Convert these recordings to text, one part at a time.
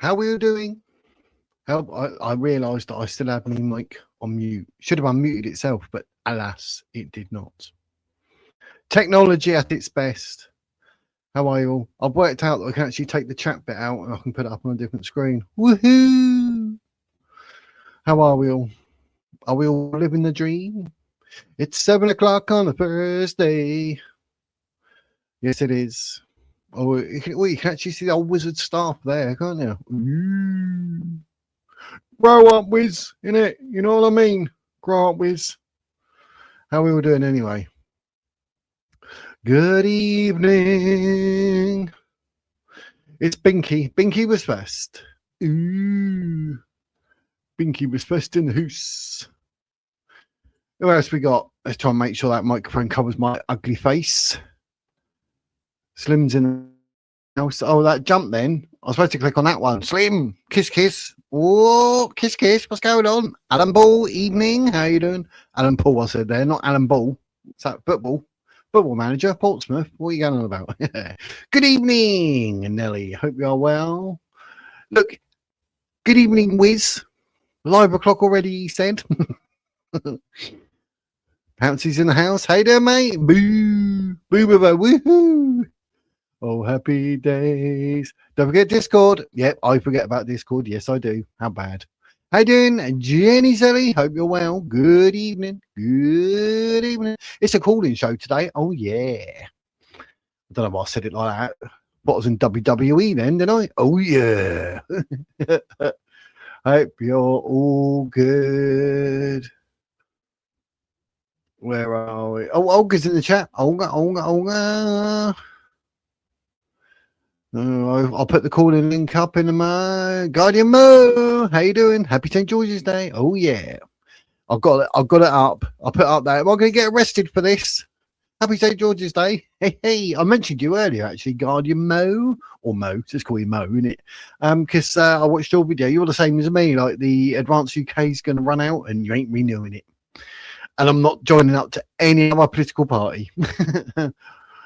How are we doing? I realised that I still had my mic on mute. Should have unmuted itself, but alas, it did not. Technology at its best. How are you all? I've worked out that I can actually take the chat bit out and I can put it up on a different screen. Woohoo! How are we all? Are we all living the dream? It's 7 o'clock on a Thursday. Yes, it is. Oh, you can actually see the old wizard staff there, can't you? Ooh. Grow up, Wiz, innit? You know what I mean? Grow up, Wiz. How are we all doing anyway? Good evening. It's Binky. Binky was first. Ooh. Binky was first in the house. Who else we got? Let's try and make sure that microphone covers my ugly face. Slim's in the house. Oh, that jump then. I was supposed to click on that one. Slim, kiss, kiss. Oh, kiss, kiss. What's going on? Alan Ball, evening. How you doing? Alan Paul, I said there, not Alan Ball. It's that football manager, Portsmouth. What are you going on about? Good evening, Nelly. Hope you are well. Look, good evening, Wiz. Live o'clock already, he said. Pouncy's in the house. Hey there, mate. Boo. Boo, boo, boo. Woohoo. Oh, happy days. Don't forget Discord. Yep, I forget about Discord. Yes, I do. How bad? How you doing, Jenny Zelly? Hope you're well. Good evening. Good evening. It's a call-in show today. Oh, yeah. I don't know why I said it like that. But I was in WWE then, didn't I? Oh, yeah. Hope you're all good. Where are we? Oh, Olga's in the chat. Olga. I'll put the call-in link up in a moment. Guardian Mo, how you doing? Happy St. George's Day. Oh yeah, I've got it up. I'll put it up there. Am I going to get arrested for this? Happy St. George's Day. Hey, I mentioned you earlier actually, Guardian Mo, or Mo. Just call you Mo, innit? Because I watched your video. You're the same as me. Like the Advance UK is going to run out, and you ain't renewing it. And I'm not joining up to any other political party.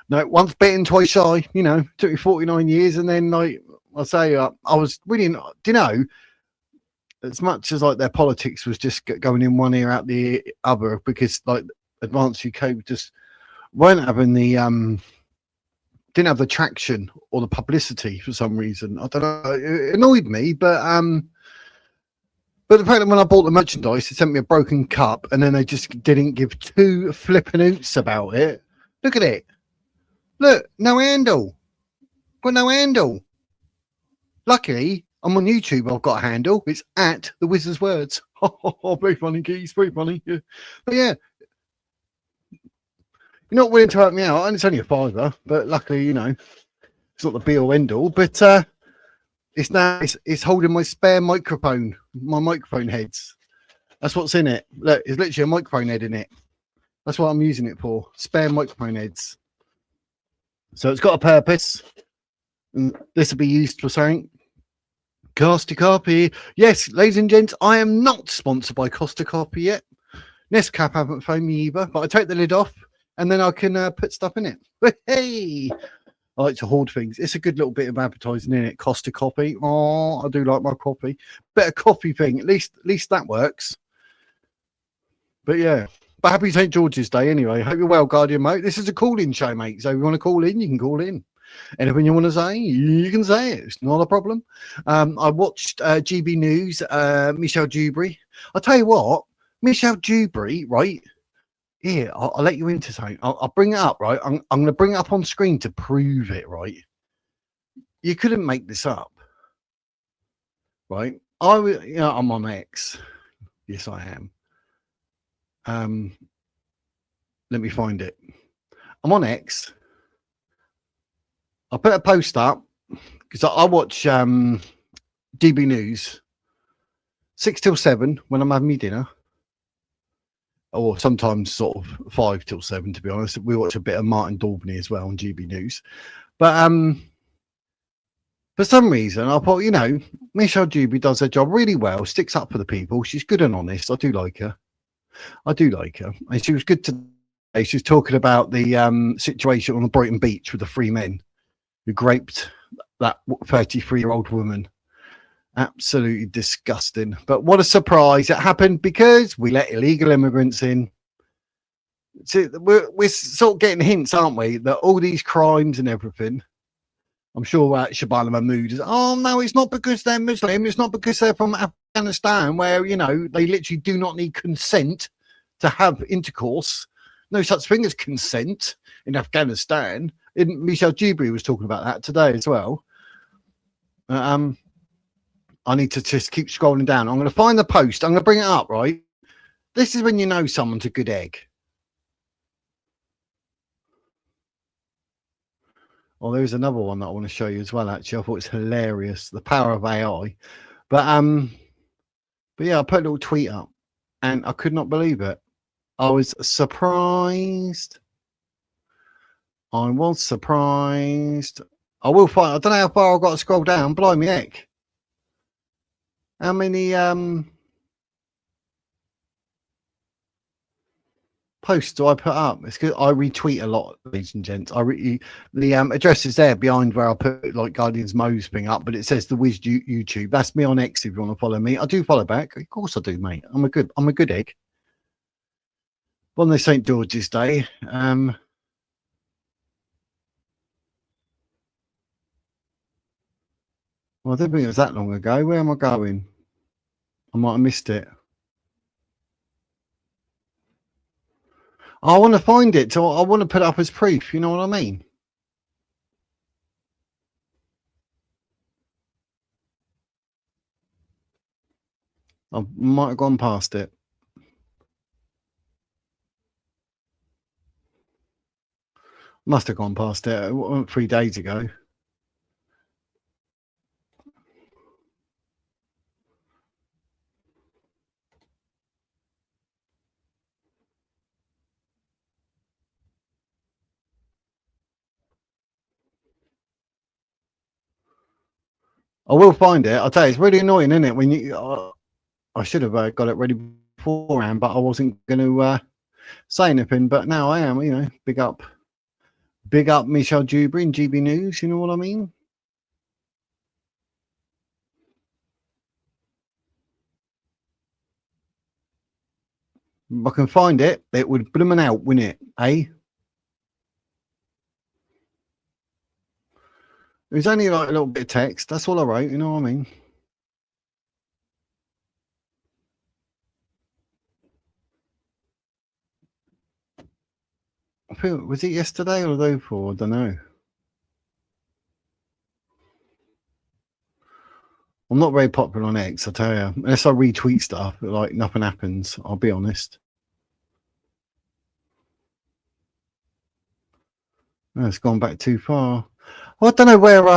No, once bitten, twice shy. You know, took me 49 years, and then like I say, I was really, do you know, as much as like their politics was just going in one ear out the other, because like Advance UK just weren't having the didn't have the traction or the publicity for some reason. I don't know. It annoyed me, but the fact that when I bought the merchandise, they sent me a broken cup, and then they just didn't give two flipping hoots about it. Look at it. Look, no handle. Got no handle. Luckily, I'm on YouTube. I've got a handle. It's at the Wizard's Words. Oh, very funny, Keys. Very funny. Yeah. But yeah, you're not willing to help me out, and it's only a £5. But luckily, you know, it's not the be all end all. But it's now it's holding my spare microphone, my microphone heads. That's what's in it. Look, it's literally a microphone head in it. That's what I'm using it for. Spare microphone heads. So it's got a purpose. And this will be used for something. Costa Copy. Yes, ladies and gents, I am not sponsored by Costa Copy yet. Nescap haven't phoned me either, but I take the lid off and then I can put stuff in it. But hey, I like to hoard things. It's a good little bit of advertising in it. Costa Copy. Oh, I do like my coffee. Better coffee thing. At least that works. But yeah. But happy St. George's Day anyway. Hope you're well, Guardian, mate. This is a call-in show, mate. So if you want to call in, you can call in. Anything you want to say, you can say it. It's not a problem. I watched GB News, Michelle Dewberry. I'll tell you what, Michelle Dewberry, right? Here, I'll let you into something. I'll bring it up, right? I'm going to bring it up on screen to prove it, right? You couldn't make this up, right? I'm on X. Yes, I am. Let me find it. I'm on X. I put a post up because I watch GB News 6 till 7 when I'm having my dinner, or sometimes sort of 5 till 7. To be honest, we watch a bit of Martin Daubney as well on GB News. But for some reason, I thought, you know, Michelle Dewberry does her job really well. Sticks up for the people. She's good and honest. I do like her. And she was good today. She was talking about the situation on the Brighton beach with the 3 men who raped that 33-year-old woman. Absolutely disgusting. But what a surprise. It happened because we let illegal immigrants in. So we're sort of getting hints, aren't we, that all these crimes and everything. I'm sure Shabana Mahmood is, oh, no, it's not because they're Muslim. It's not because they're from Afghanistan, where, you know, they literally do not need consent to have intercourse. No such thing as consent in Afghanistan. Michelle Dewberry was talking about that today as well. I need to just keep scrolling down. I'm going to find the post. I'm going to bring it up, right? This is when you know someone's a good egg. Oh, there's another one that I want to show you as well, actually. I thought it's hilarious. The power of AI. But yeah, I put a little tweet up and I could not believe it. I was surprised. I was surprised. I will find, I don't know how far I've got to scroll down. Blimey heck. How many posts do I put up? It's because I retweet a lot, ladies and gents. The address is there behind where I put like Guardians Mo's thing up, but it says the Wiz YouTube. That's me on X if you want to follow me. I do follow back. Of course I do, mate. I'm a good egg. On the St. George's Day. Well, I didn't think it was that long ago. Where am I going? I might have missed it. I want to find it, so I want to put it up as proof. You know what I mean? I might have gone past it. Must have gone past it 3 days ago. I will find it. I'll tell you, it's really annoying, isn't it? When you, I should have got it ready beforehand, but I wasn't going to say anything. But now I am. You know, big up Michelle Dewberry and GB News. You know what I mean? If I can find it, it would blooming out, wouldn't it? Eh? It was only like a little bit of text. That's all I wrote. You know what I mean? I feel, was it yesterday or the day before? I don't know. I'm not very popular on X, I tell you. Unless I retweet stuff, like nothing happens. I'll be honest. No, it's gone back too far. Well, I don't know where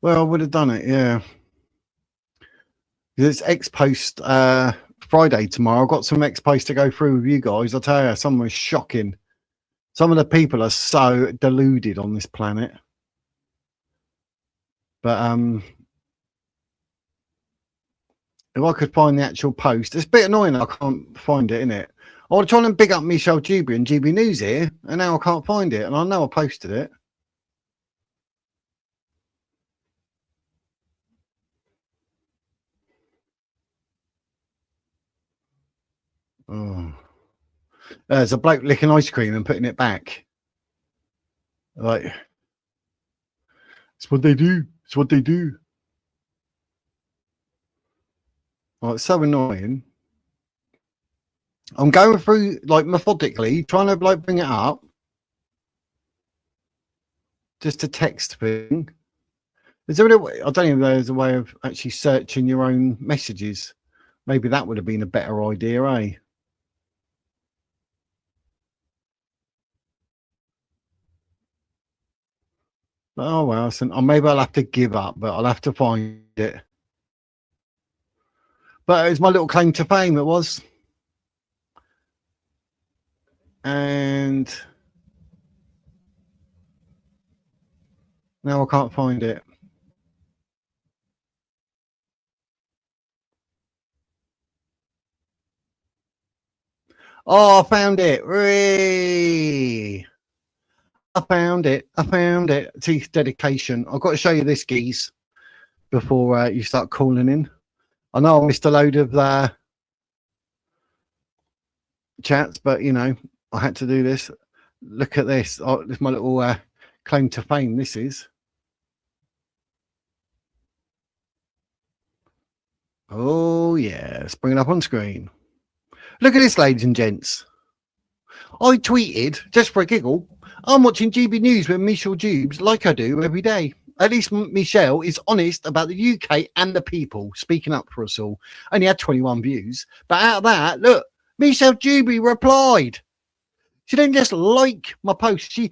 I would have done it. Yeah, it's X post Friday tomorrow. I've got some X posts to go through with you guys. I tell you, some was shocking. Some of the people are so deluded on this planet. But if I could find the actual post, it's a bit annoying. I can't find it, innit? I was trying to big up Michelle Dewberry and GB News here, and now I can't find it. And I know I posted it. Oh, there's a bloke licking ice cream and putting it back. Like, it's what they do. It's what they do. Oh, it's so annoying. I'm going through like methodically, trying to like bring it up. Just a text thing. Is there a way? I don't even know there's a way of actually searching your own messages. Maybe that would have been a better idea, eh? Oh well, so maybe I'll have to give up, but I'll have to find it. But it's my little claim to fame. It was, and now I can't find it. Oh, I found it. Whee! I found it. I found it. See, dedication. I've got to show you this, geese, before you start calling in. I know I missed a load of chats, but you know, I had to do this. Look at this. Oh, this is my little claim to fame. This is. Oh yeah, let's bring it up on screen. Look at this, ladies and gents. I tweeted, just for a giggle, I'm watching GB News with Michelle Jubes like I do every day. At least Michelle is honest about the UK and the people, speaking up for us all. Only had 21 views. But out of that, look, Michelle Jubie replied. She didn't just like my post, she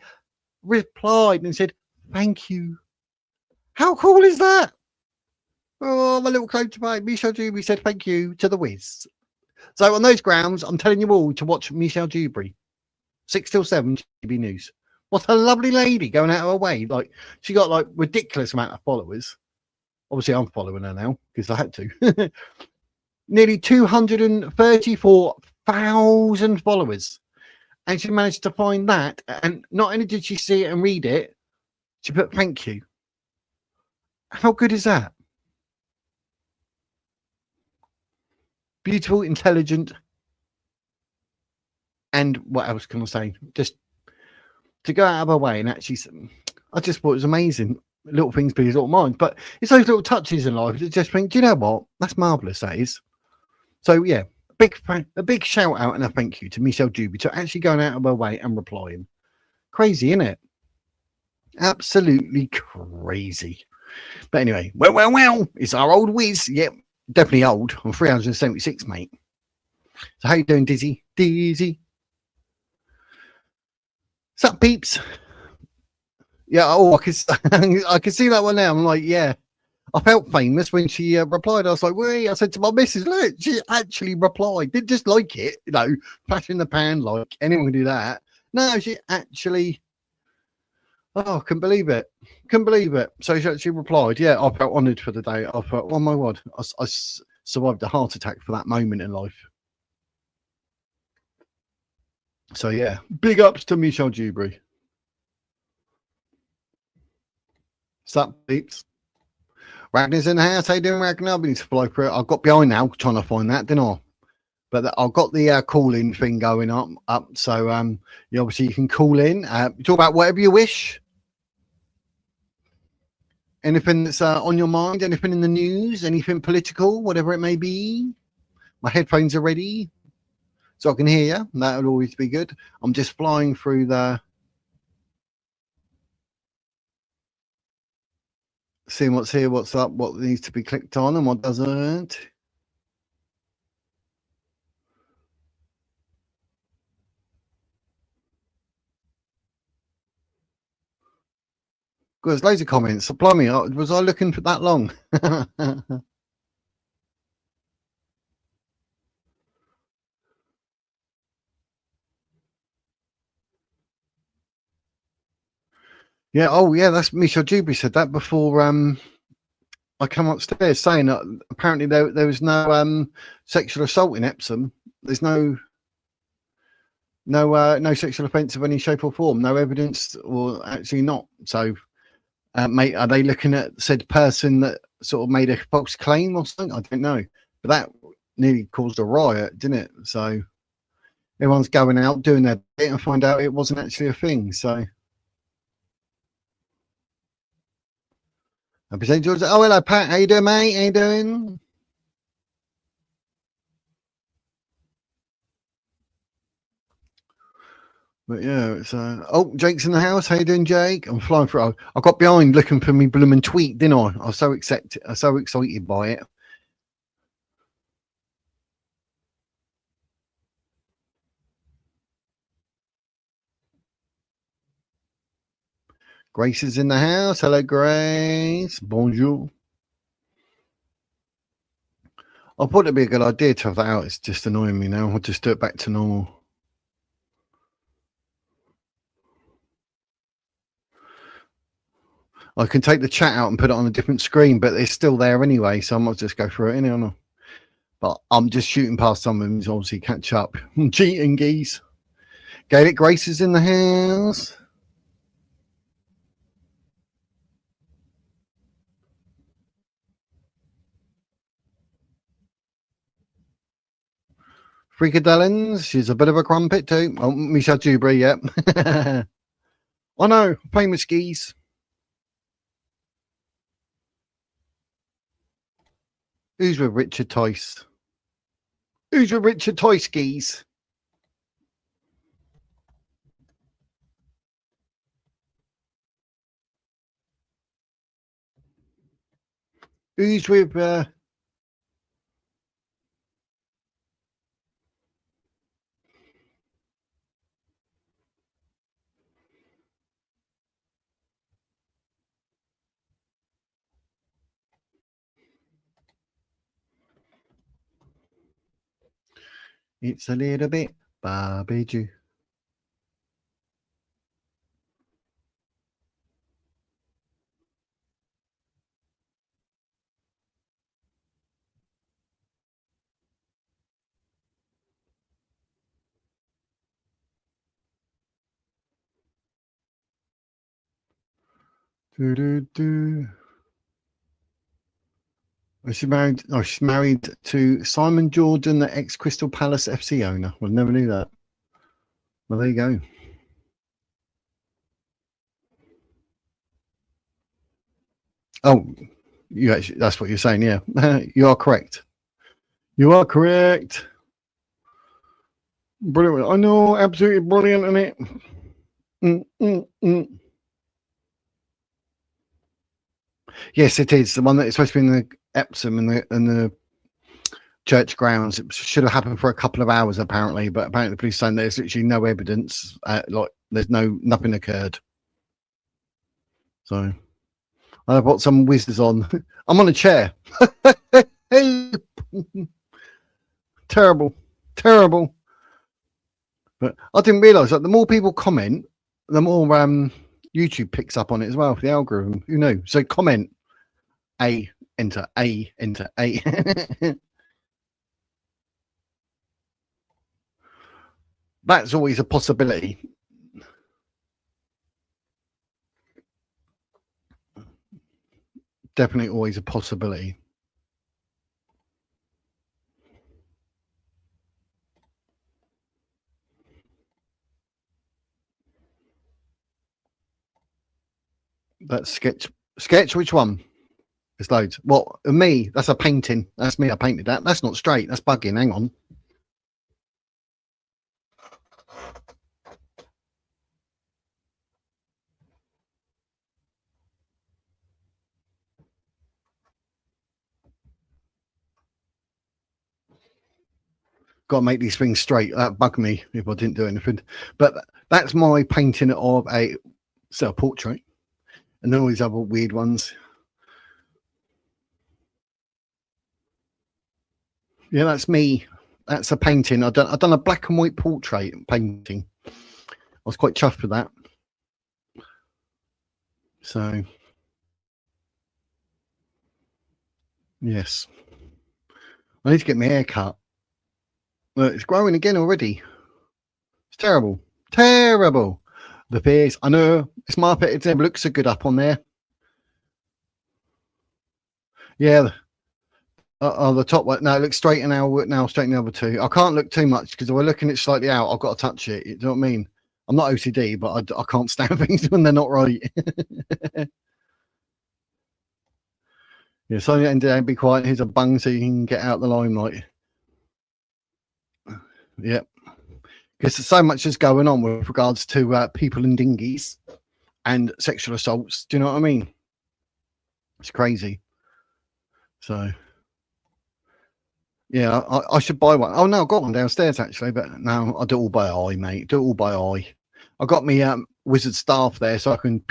replied and said, thank you. How cool is that? Oh, my little claim to fame. Michelle Jubie said thank you to the whiz. So on those grounds, I'm telling you all to watch Michelle Jubie. 6 till 7 GB News. What a lovely lady going out of her way. Like, she got like ridiculous amount of followers. Obviously, I'm following her now because I had to. Nearly 234,000 followers. And she managed to find that. And not only did she see it and read it, she put thank you. How good is that? Beautiful, intelligent, and what else can I say? Just to go out of her way and actually, I just thought it was amazing. Little things be his little mind, but it's those little touches in life that just think, do you know what? That's marvelous. That is. So yeah, a big shout out and a thank you to Michelle Jubie to actually going out of her way and replying. Crazy, isn't it? Absolutely crazy. But anyway, well, it's our old whiz. Yep, definitely old. I'm 376, mate. So how you doing, Dizzy? Dizzy. What's up, peeps? Yeah, oh, I can see that one now. I'm like, yeah. I felt famous when she replied. I was like, wait, I said to my missus, look, she actually replied. Didn't just like it, you know, flash in the pan, like anyone can do that. No, she actually, oh, couldn't believe it. Couldn't believe it. So she actually replied, yeah, I felt honoured for the day. I thought, oh my God, I survived a heart attack for that moment in life. So yeah, big ups to Michelle Jubie. What's up, peeps? Ragnar's in the house. How you doing, Ragnar? I need to fly through it. I got behind now trying to find that, didn't I? But I've got the call-in thing going up. So you obviously you can call in. Talk about whatever you wish. Anything that's on your mind, anything in the news, anything political, whatever it may be. My headphones are ready, so I can hear you. That'll always be good. I'm just flying through the... Seeing what's here, what's up, what needs to be clicked on and what doesn't. There's loads of comments. Blimey, was I looking for that long? Yeah, oh yeah, that's Michelle Jubie said that before I come upstairs saying that apparently there was no sexual assault in Epsom. There's no sexual offence of any shape or form, no evidence, or actually not. So mate, are they looking at said person that sort of made a false claim or something? I don't know. But that nearly caused a riot, didn't it? So everyone's going out doing their bit and find out it wasn't actually a thing. So oh, hello, Pat. How you doing, mate? How you doing? But yeah, it's oh, Jake's in the house. How you doing, Jake? I'm flying through. I got behind looking for me blooming tweet, didn't I? I was so excited by it. Grace is in the house. Hello, Grace. Bonjour. I thought it'd be a good idea to have that out. It's just annoying me now. I'll just do it back to normal. I can take the chat out and put it on a different screen, but it's still there anyway, so I might just go through it anyway. But I'm just shooting past some of them to obviously catch up. Cheating geese. Gaelic Grace is in the house. Frikadellins, she's a bit of a crumpet too. Oh, Misha Dubry, yep. I know, famous skis. Who's with Richard Tice? Who's with Richard Tice skis? Who's with It's a little bit Barbie Jew. Do, do, do. She's married. Oh, she's married to Simon Jordan, the ex-Crystal Palace FC owner. Well, never knew that. Well, there you go. Oh, you actually, that's what you're saying. Yeah, you are correct. You are correct. Brilliant. I know, absolutely brilliant, isn't it? Yes, it is the one that is supposed to be in the Epsom and the church grounds. It should have happened for a couple of hours apparently, but apparently the police saying there's literally no evidence. Like there's nothing occurred. So I put some whizzes on. I'm on a chair. Terrible. But I didn't realise that the more people comment, the more YouTube picks up on it as well for the algorithm. Who knew? So comment A, enter A, enter A. That's always a possibility. Definitely always a possibility. That sketch, which one? There's loads. Well, me, that's a painting. That's me. I painted that. That's not straight. That's bugging. Hang on. Got to make these things straight. That bugged me if I didn't do anything. But that's my painting of a self-portrait. And then all these other weird ones. Yeah, that's me. That's a painting. I've done a black and white portrait painting. I was quite chuffed with that. So, yes. I need to get my hair cut. Look, it's growing again already. It's terrible. Terrible. The face. I know. It's my pet. It never looks so good up on there. Yeah. The top one. No, it looks straight and now straighten the other two. I can't look too much because if we're looking it slightly out, I've got to touch it. You know what I mean? I'm not OCD, but I can't stand things when they're not right. Yeah, so end of the day, be quiet. Here's a bung so you can get out the limelight. Yep. Because so much is going on with regards to people in dinghies and sexual assaults. Do you know what I mean? It's crazy. So, yeah, I should buy one. Oh, no, I've got one downstairs, actually. But no, I'll do it all by eye, mate. Do it all by eye. I've got me wizard staff there so I can...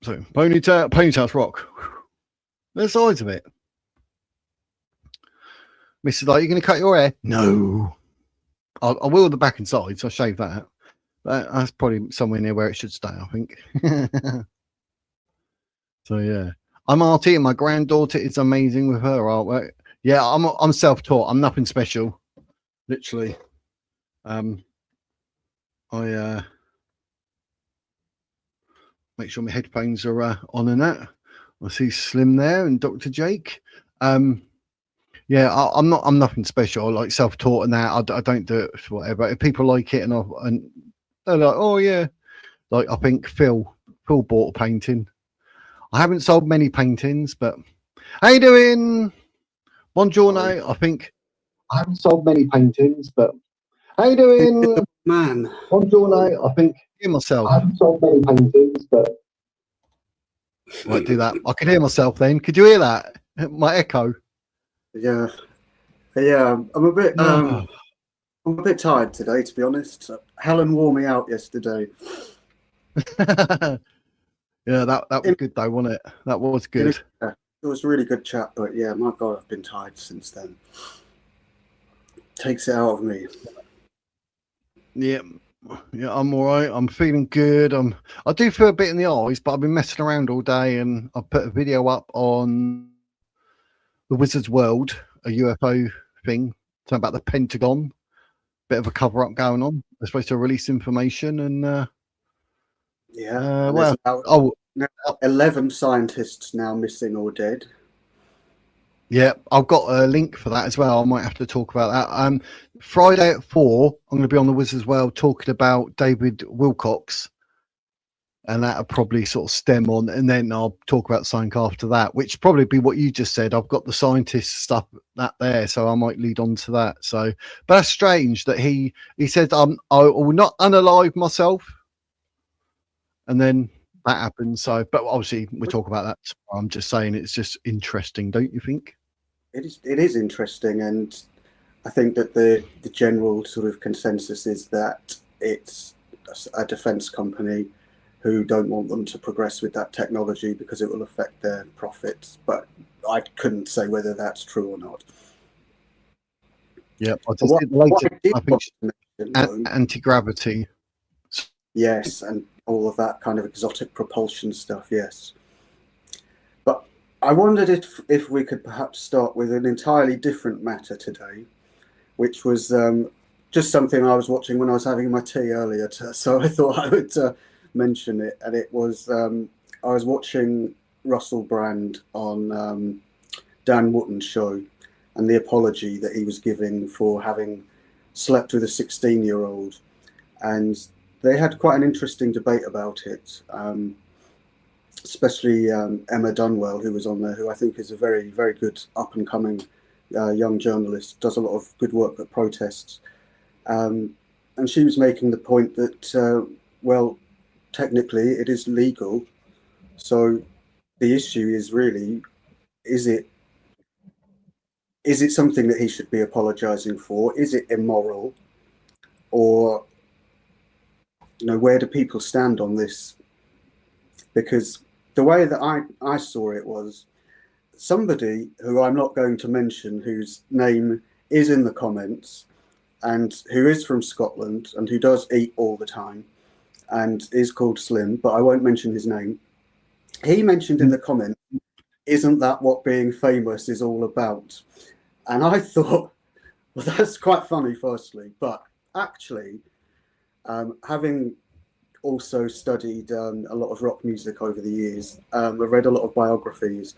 So, ponytails rock. The size of it. Mrs. Like, you going to cut your hair? No. I will the back and sides. I'll shave that. That's probably somewhere near where it should stay, I think. So, yeah. I'm arty and my granddaughter is amazing with her artwork. Yeah, I'm self-taught. I'm nothing special. Literally. I make sure my headphones are on and that. I see Slim there and Dr. Jake. Yeah, I'm nothing special. Like self-taught and that. I don't do it for whatever. If people like it and they're like, oh yeah, like I think Phil bought a painting. I haven't sold many paintings, but how you doing? Sorry. Buongiorno. I think I haven't sold many paintings, but how you doing? Man, Buongiorno. I think hear myself. I haven't sold many paintings, but might do that. I can hear myself then. Could you hear that? My echo. yeah, I'm a bit, I'm a bit tired today, to be honest. Helen wore me out yesterday. Yeah, that was good though, wasn't it? That was good. It was a really good chat, but yeah, my God, I've been tired since then. Takes it out of me. Yeah, I'm all right. I'm feeling good. I do feel a bit in the eyes, but I've been messing around all day, and I put a video up on the Wizard's World, a UFO thing, talking about the Pentagon. Bit of a cover up going on. They're supposed to release information, and There's now 11 scientists now missing or dead. Yeah, I've got a link for that as well. I might have to talk about that. Friday at 4, I'm going to be on the Wizard's World talking about David Wilcox, and that'll probably sort of stem on, and then I'll talk about something after that, which probably be what you just said. I've got the scientist stuff that there, so I might lead on to that. So, but that's strange that he said I will not unalive myself, and then that happens. So, but obviously we'll talk about that. I'm just saying it's just interesting, don't you think? It is interesting, and I think that the general sort of consensus is that it's a defense company who don't want them to progress with that technology because it will affect their profits. But I couldn't say whether that's true or not. Yeah, I just did the latest, anti-gravity. Yes, and all of that kind of exotic propulsion stuff, yes. But I wondered if we could perhaps start with an entirely different matter today, which was just something I was watching when I was having my tea earlier, so I thought I would mention it. And it was, I was watching Russell Brand on Dan Wootton's show, and the apology that he was giving for having slept with a 16-year-old. And they had quite an interesting debate about it, especially Emma Dunwell, who was on there, who I think is a very, very good up-and-coming young journalist, does a lot of good work at protests. And she was making the point that, well, technically it is legal. So the issue is really, is it something that he should be apologising for? Is it immoral? Or, you know, where do people stand on this? Because the way that I saw it was somebody who I'm not going to mention, whose name is in the comments and who is from Scotland and who does eat all the time and is called Slim, but I won't mention his name. He mentioned in the comment, isn't that what being famous is all about? And I thought, well, that's quite funny, firstly, but actually, having also studied a lot of rock music over the years, I've read a lot of biographies,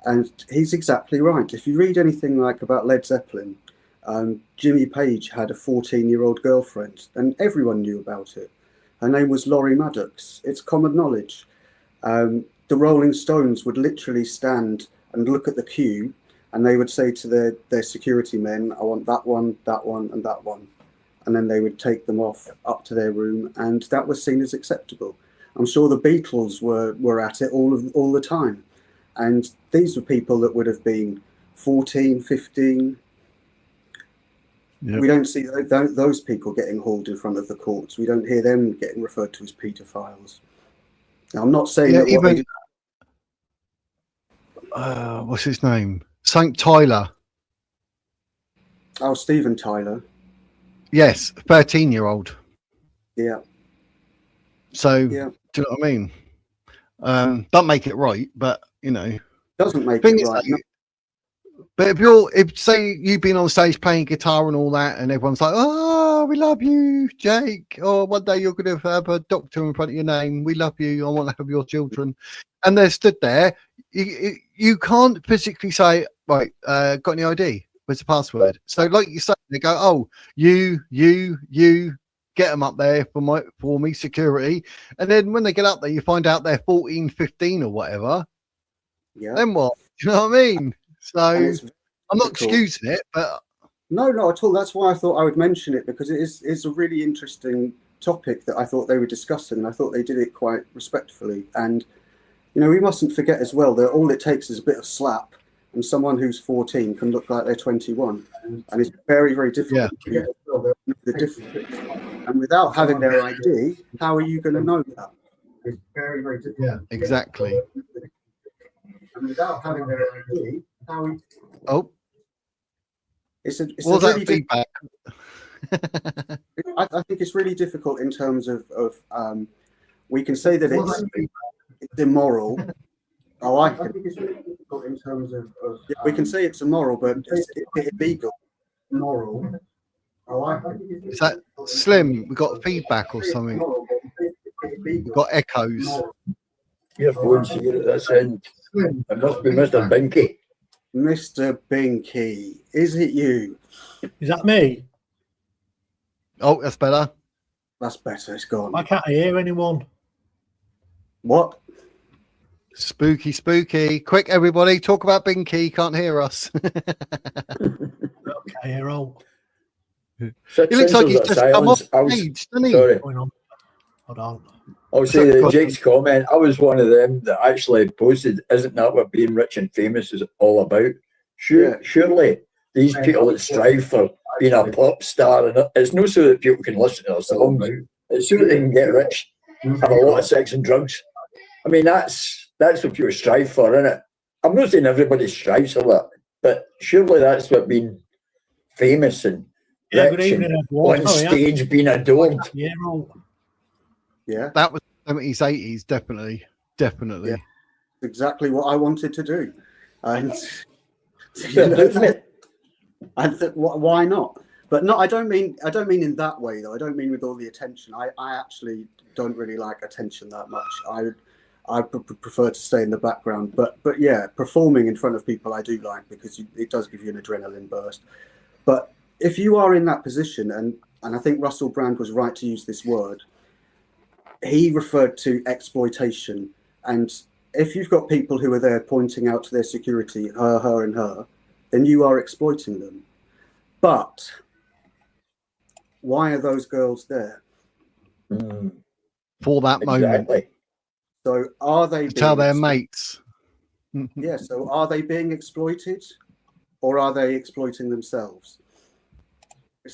and he's exactly right. If you read anything like about Led Zeppelin, Jimmy Page had a 14-year-old girlfriend, and everyone knew about it. Her name was Laurie Maddox. It's common knowledge. The Rolling Stones would literally stand and look at the queue, and they would say to their security men, I want that one, and that one. And then they would take them off up to their room, and that was seen as acceptable. I'm sure the Beatles were at it all the time. And these were people that would have been 14, 15. Yep. We don't see those people getting hauled in front of the courts. We don't hear them getting referred to as paedophiles. Now, I'm not saying that even what's his name? St. Tyler. Oh, Steven Tyler. Yes, 13-year-old. Yeah. So, yeah. Do you know what I mean? Don't make it right, but you know, doesn't make it right. No. But if say you've been on stage playing guitar and all that, and everyone's like, "Oh, we love you, Jake," or one day you're going to have a doctor in front of your name. We love you. I want to have your children, and they're stood there. You can't physically say, "Right, got any ID?" Where's the password? So, like you say, they go, "Oh, you get them up there for me security," and then when they get up there, you find out they're 14, 15 or whatever. Yeah. Then what? Do you know what I mean? So I'm not difficult. excusing it, but No, not at all. That's why I thought I would mention it, because it's a really interesting topic that I thought they were discussing, and I thought they did it quite respectfully. And we mustn't forget as well that all it takes is a bit of slap, and someone who's 14 can look like they're 21, and it's very, very difficult to get the difference. And without having their ID, how are you going to know that? It's very, very difficult. Yeah, exactly. And without having their ID, how are you... Oh, it's a what was really that feedback? I think it's really difficult in terms of we can say that it's immoral. Oh, I think it's really difficult in terms of we can say it's immoral, but it's illegal. Immoral. Oh, I think Is that Slim? We got feedback or something? We got echoes. Your phone's here at this end. It must be Mr. Binky. Mr. Binky, is it you? Is that me? Oh, that's better. That's better. It's gone. I can't hear anyone. What? Spooky, spooky. Quick, everybody, talk about Binky. Can't hear us. Okay, hear all. It looks like he's just come off silence. stage, doesn't he? Sorry. Going on. Hold on. I'll say that Jake's comment, I was one of them that actually posted, isn't that what being rich and famous is all about? Surely these people that strive for being a pop star, and it's not so that people can listen to their songs, it's so that they can get rich, have a lot of sex and drugs. I mean, that's what people strive for, isn't it? I'm not saying everybody strives for that, but surely that's what being famous and rich and on stage being adored. Yeah, all. Yeah, that was 70s, 80s, definitely. Yeah. Exactly what I wanted to do, and why not? But no, I don't mean in that way though. I don't mean with all the attention. I actually don't really like attention that much. I prefer to stay in the background. But yeah, performing in front of people I do like, because it does give you an adrenaline burst. But if you are in that position, and I think Russell Brand was right to use this word, he referred to exploitation. And if you've got people who are there pointing out to their security, her and her, then you are exploiting them. But why are those girls there? For that moment. So are they tell their mates? Yeah, so are they being exploited, or are they exploiting themselves? I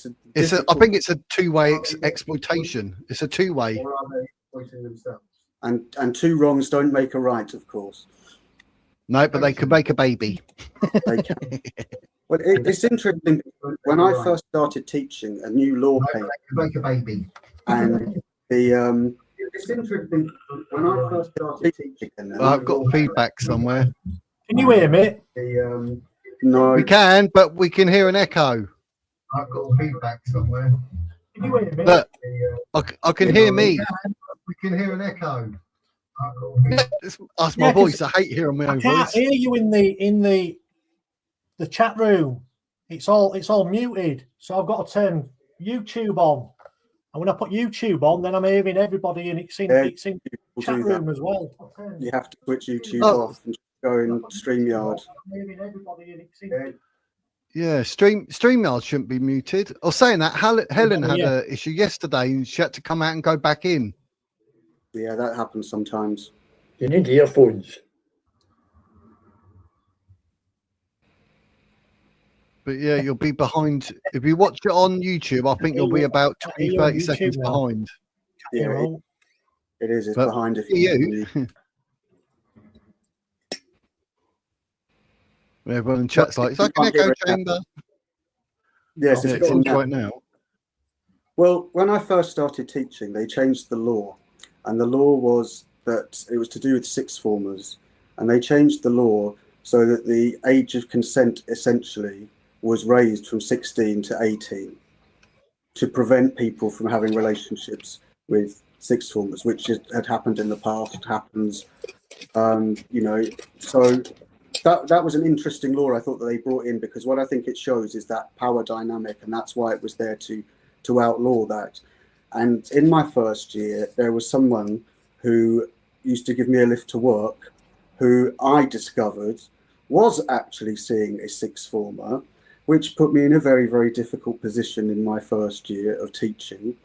think it's a two-way exploitation. It's a two-way. Or are they exploiting themselves? And two wrongs don't make a right, of course. No, but they could make a baby. They can. Well, it's interesting. When I first started teaching, a new law came. Make a baby. And the it's interesting. When I first started teaching, I've got feedback somewhere. Can you hear me? No, we can, but we can hear an echo. I've got feedback somewhere. Can you hear me? Look, I can hear me. We can hear an echo. That's my voice. I hate hearing my own voice. I can't hear you in the chat room. It's all muted. So I've got to turn YouTube on. And when I put YouTube on, then I'm hearing everybody, and it's in chat room as well. You have to switch YouTube off and go in StreamYard. I'm hearing everybody, and it's in. Yeah, StreamYard shouldn't be muted. Or saying that, Helen had an issue yesterday, and she had to come out and go back in. Yeah, that happens sometimes. You need earphones. But yeah, you'll be behind. If you watch it on YouTube, I think you'll be about 20, 30 seconds behind. Yeah, it is. It's behind if you. Everyone in chat's like, it's like an echo chamber. Yes, it's in right now. Well, when I first started teaching, they changed the law. And the law was that it was to do with sixth formers. And they changed the law so that the age of consent essentially was raised from 16 to 18 to prevent people from having relationships with sixth formers, which had happened in the past, happens, so that was an interesting law I thought that they brought in, because what I think it shows is that power dynamic, and that's why it was there to outlaw that. And in my first year, there was someone who used to give me a lift to work, who I discovered was actually seeing a sixth former, which put me in a very, very difficult position in my first year of teaching.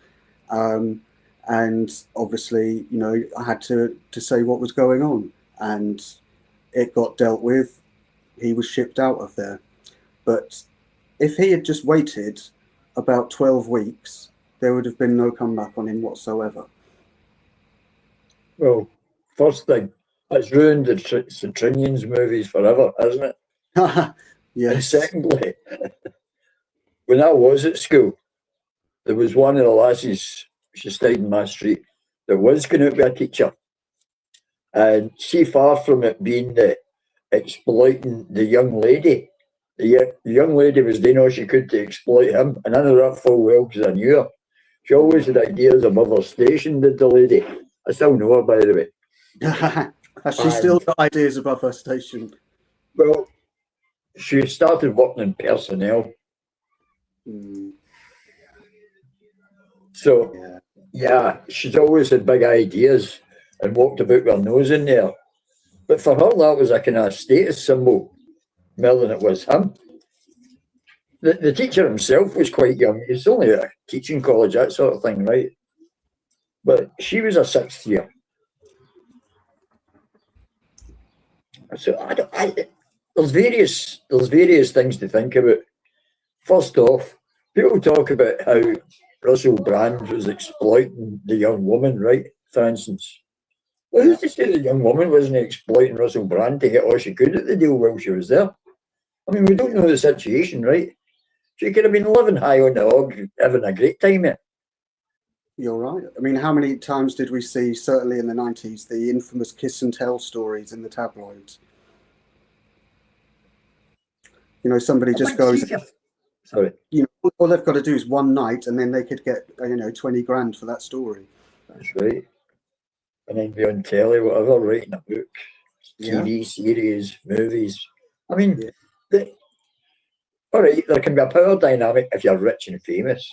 And obviously, you know, I had to say what was going on, and it got dealt with. He was shipped out of there. But if he had just waited about 12 weeks, there would have been no comeback on him whatsoever. Well, first thing, it's ruined the Trinians movies forever, hasn't it? Yes. And secondly, when I was at school, there was one of the lasses, she stayed in my street, that was going to be a teacher. And she, far from it being exploiting the young lady, the young lady was doing all she could to exploit him. And I know that full well because I knew her. She always had ideas above her station, did the lady. I still know her, by the way. Has she still got ideas above her station? Well, she started working in personnel. So, yeah, she's always had big ideas and walked about with her nose in there. But for her, that was a kind of status symbol more than it was him. The teacher himself was quite young. He was only at a teaching college, that sort of thing, right? But she was a sixth year. So there's various things to think about. First off, people talk about how Russell Brand was exploiting the young woman, right? For instance. Well, who's to say the young woman wasn't exploiting Russell Brand to get all she could at the deal while she was there? I mean, we don't know the situation, right? She could have been living high on the hog, having a great time here. You're right. I mean, how many times did we see, certainly in the 90s, the infamous kiss and tell stories in the tabloids? You know, somebody just goes, sorry. You know, all they've got to do is one night, and then they could get, you know, 20 grand for that story. That's right. And then be on telly, whatever, writing a book, TV series, movies. I mean, all right, there can be a power dynamic if you're rich and famous.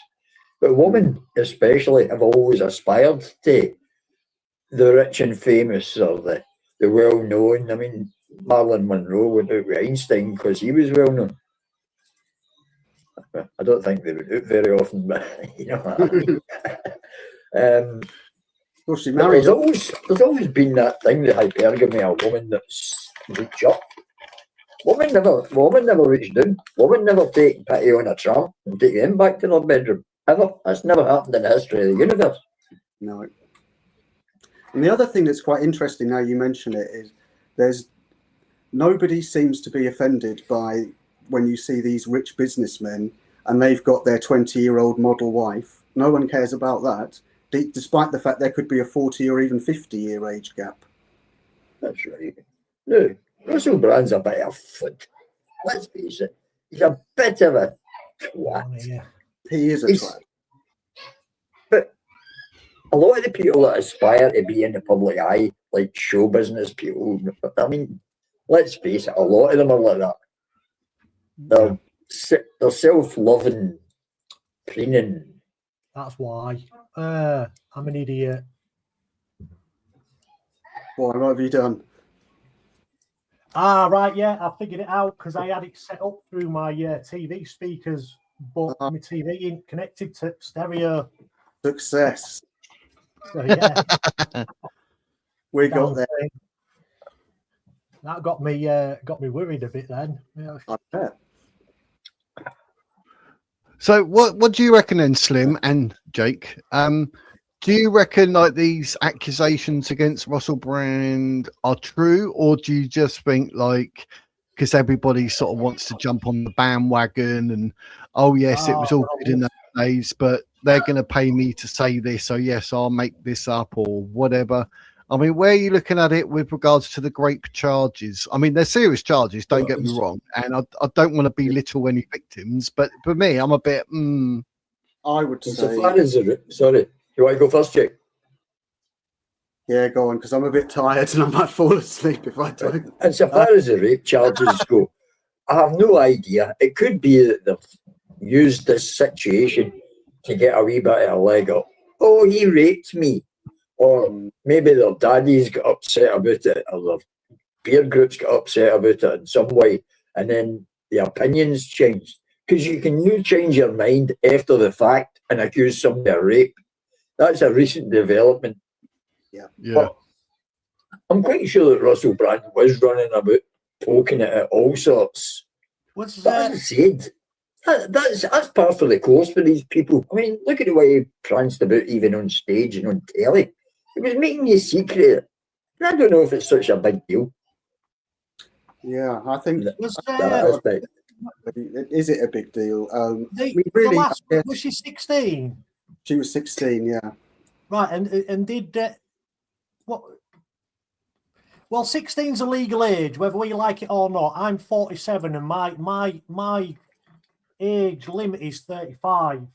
But women, especially, have always aspired to the rich and famous or the well-known. I mean, Marilyn Monroe went out with Einstein because he was well-known. I don't think they would do it very often, but you know what I mean. Well, she married there's always been that thing, the hypergamy, a woman that's reached up. Woman never reached down. Woman never take pity on a tramp and take him back to their bedroom. Ever. That's never happened in the history of the universe. No. And the other thing that's quite interesting now you mention it is nobody seems to be offended by when you see these rich businessmen and they've got their 20-year-old model wife. No one cares about that, despite the fact there could be a 40 or even 50-year age gap. That's right. No, Russell Brand's a bit of foot. Let's face it. He's a bit of a twat. Yeah. He is a twat. But a lot of the people that aspire to be in the public eye, like show business people, I mean, let's face it, a lot of them are like that. They're self-loving, preening. That's why. I'm an idiot. What have you done? Right, yeah, I figured it out because I had it set up through my TV speakers, but my TV ain't connected to stereo. Success. So, yeah. We got there. That got me worried a bit then. Yeah. I bet. So what do you reckon then, Slim and Jake? Do you reckon like these accusations against Russell Brand are true, or do you just think like because everybody sort of wants to jump on the bandwagon and oh yes, it was all good in those days, but they're going to pay me to say this, so yes, I'll make this up or whatever? I mean, where are you looking at it with regards to the grape charges? I mean, they're serious charges, don't get me wrong, and I don't want to belittle any victims, but for me, I'm a bit. I would say. Sorry, you want to go first, Jake? Yeah, go on, because I'm a bit tired and I might fall asleep if I don't. And so far as the rape charges go, I have no idea. It could be that they've used this situation to get a wee bit of a leg up. Oh, he raped me. Or maybe their daddies got upset about it, or their peer groups got upset about it in some way, and then the opinions changed. Because you change your mind after the fact and accuse somebody of rape. That's a recent development. Yeah. But I'm quite sure that Russell Brand was running about poking it at all sorts. What's But as I said, that's part of the course for these people. I mean, look at the way he pranced about even on stage and on telly. It was making you secret. And I don't know if it's such a big deal. Yeah, I think is it a big deal? Was she 16? She was 16, yeah. Right, and did what? Well, 16's a legal age, whether we like it or not. I'm 47, and my age limit is 35. Do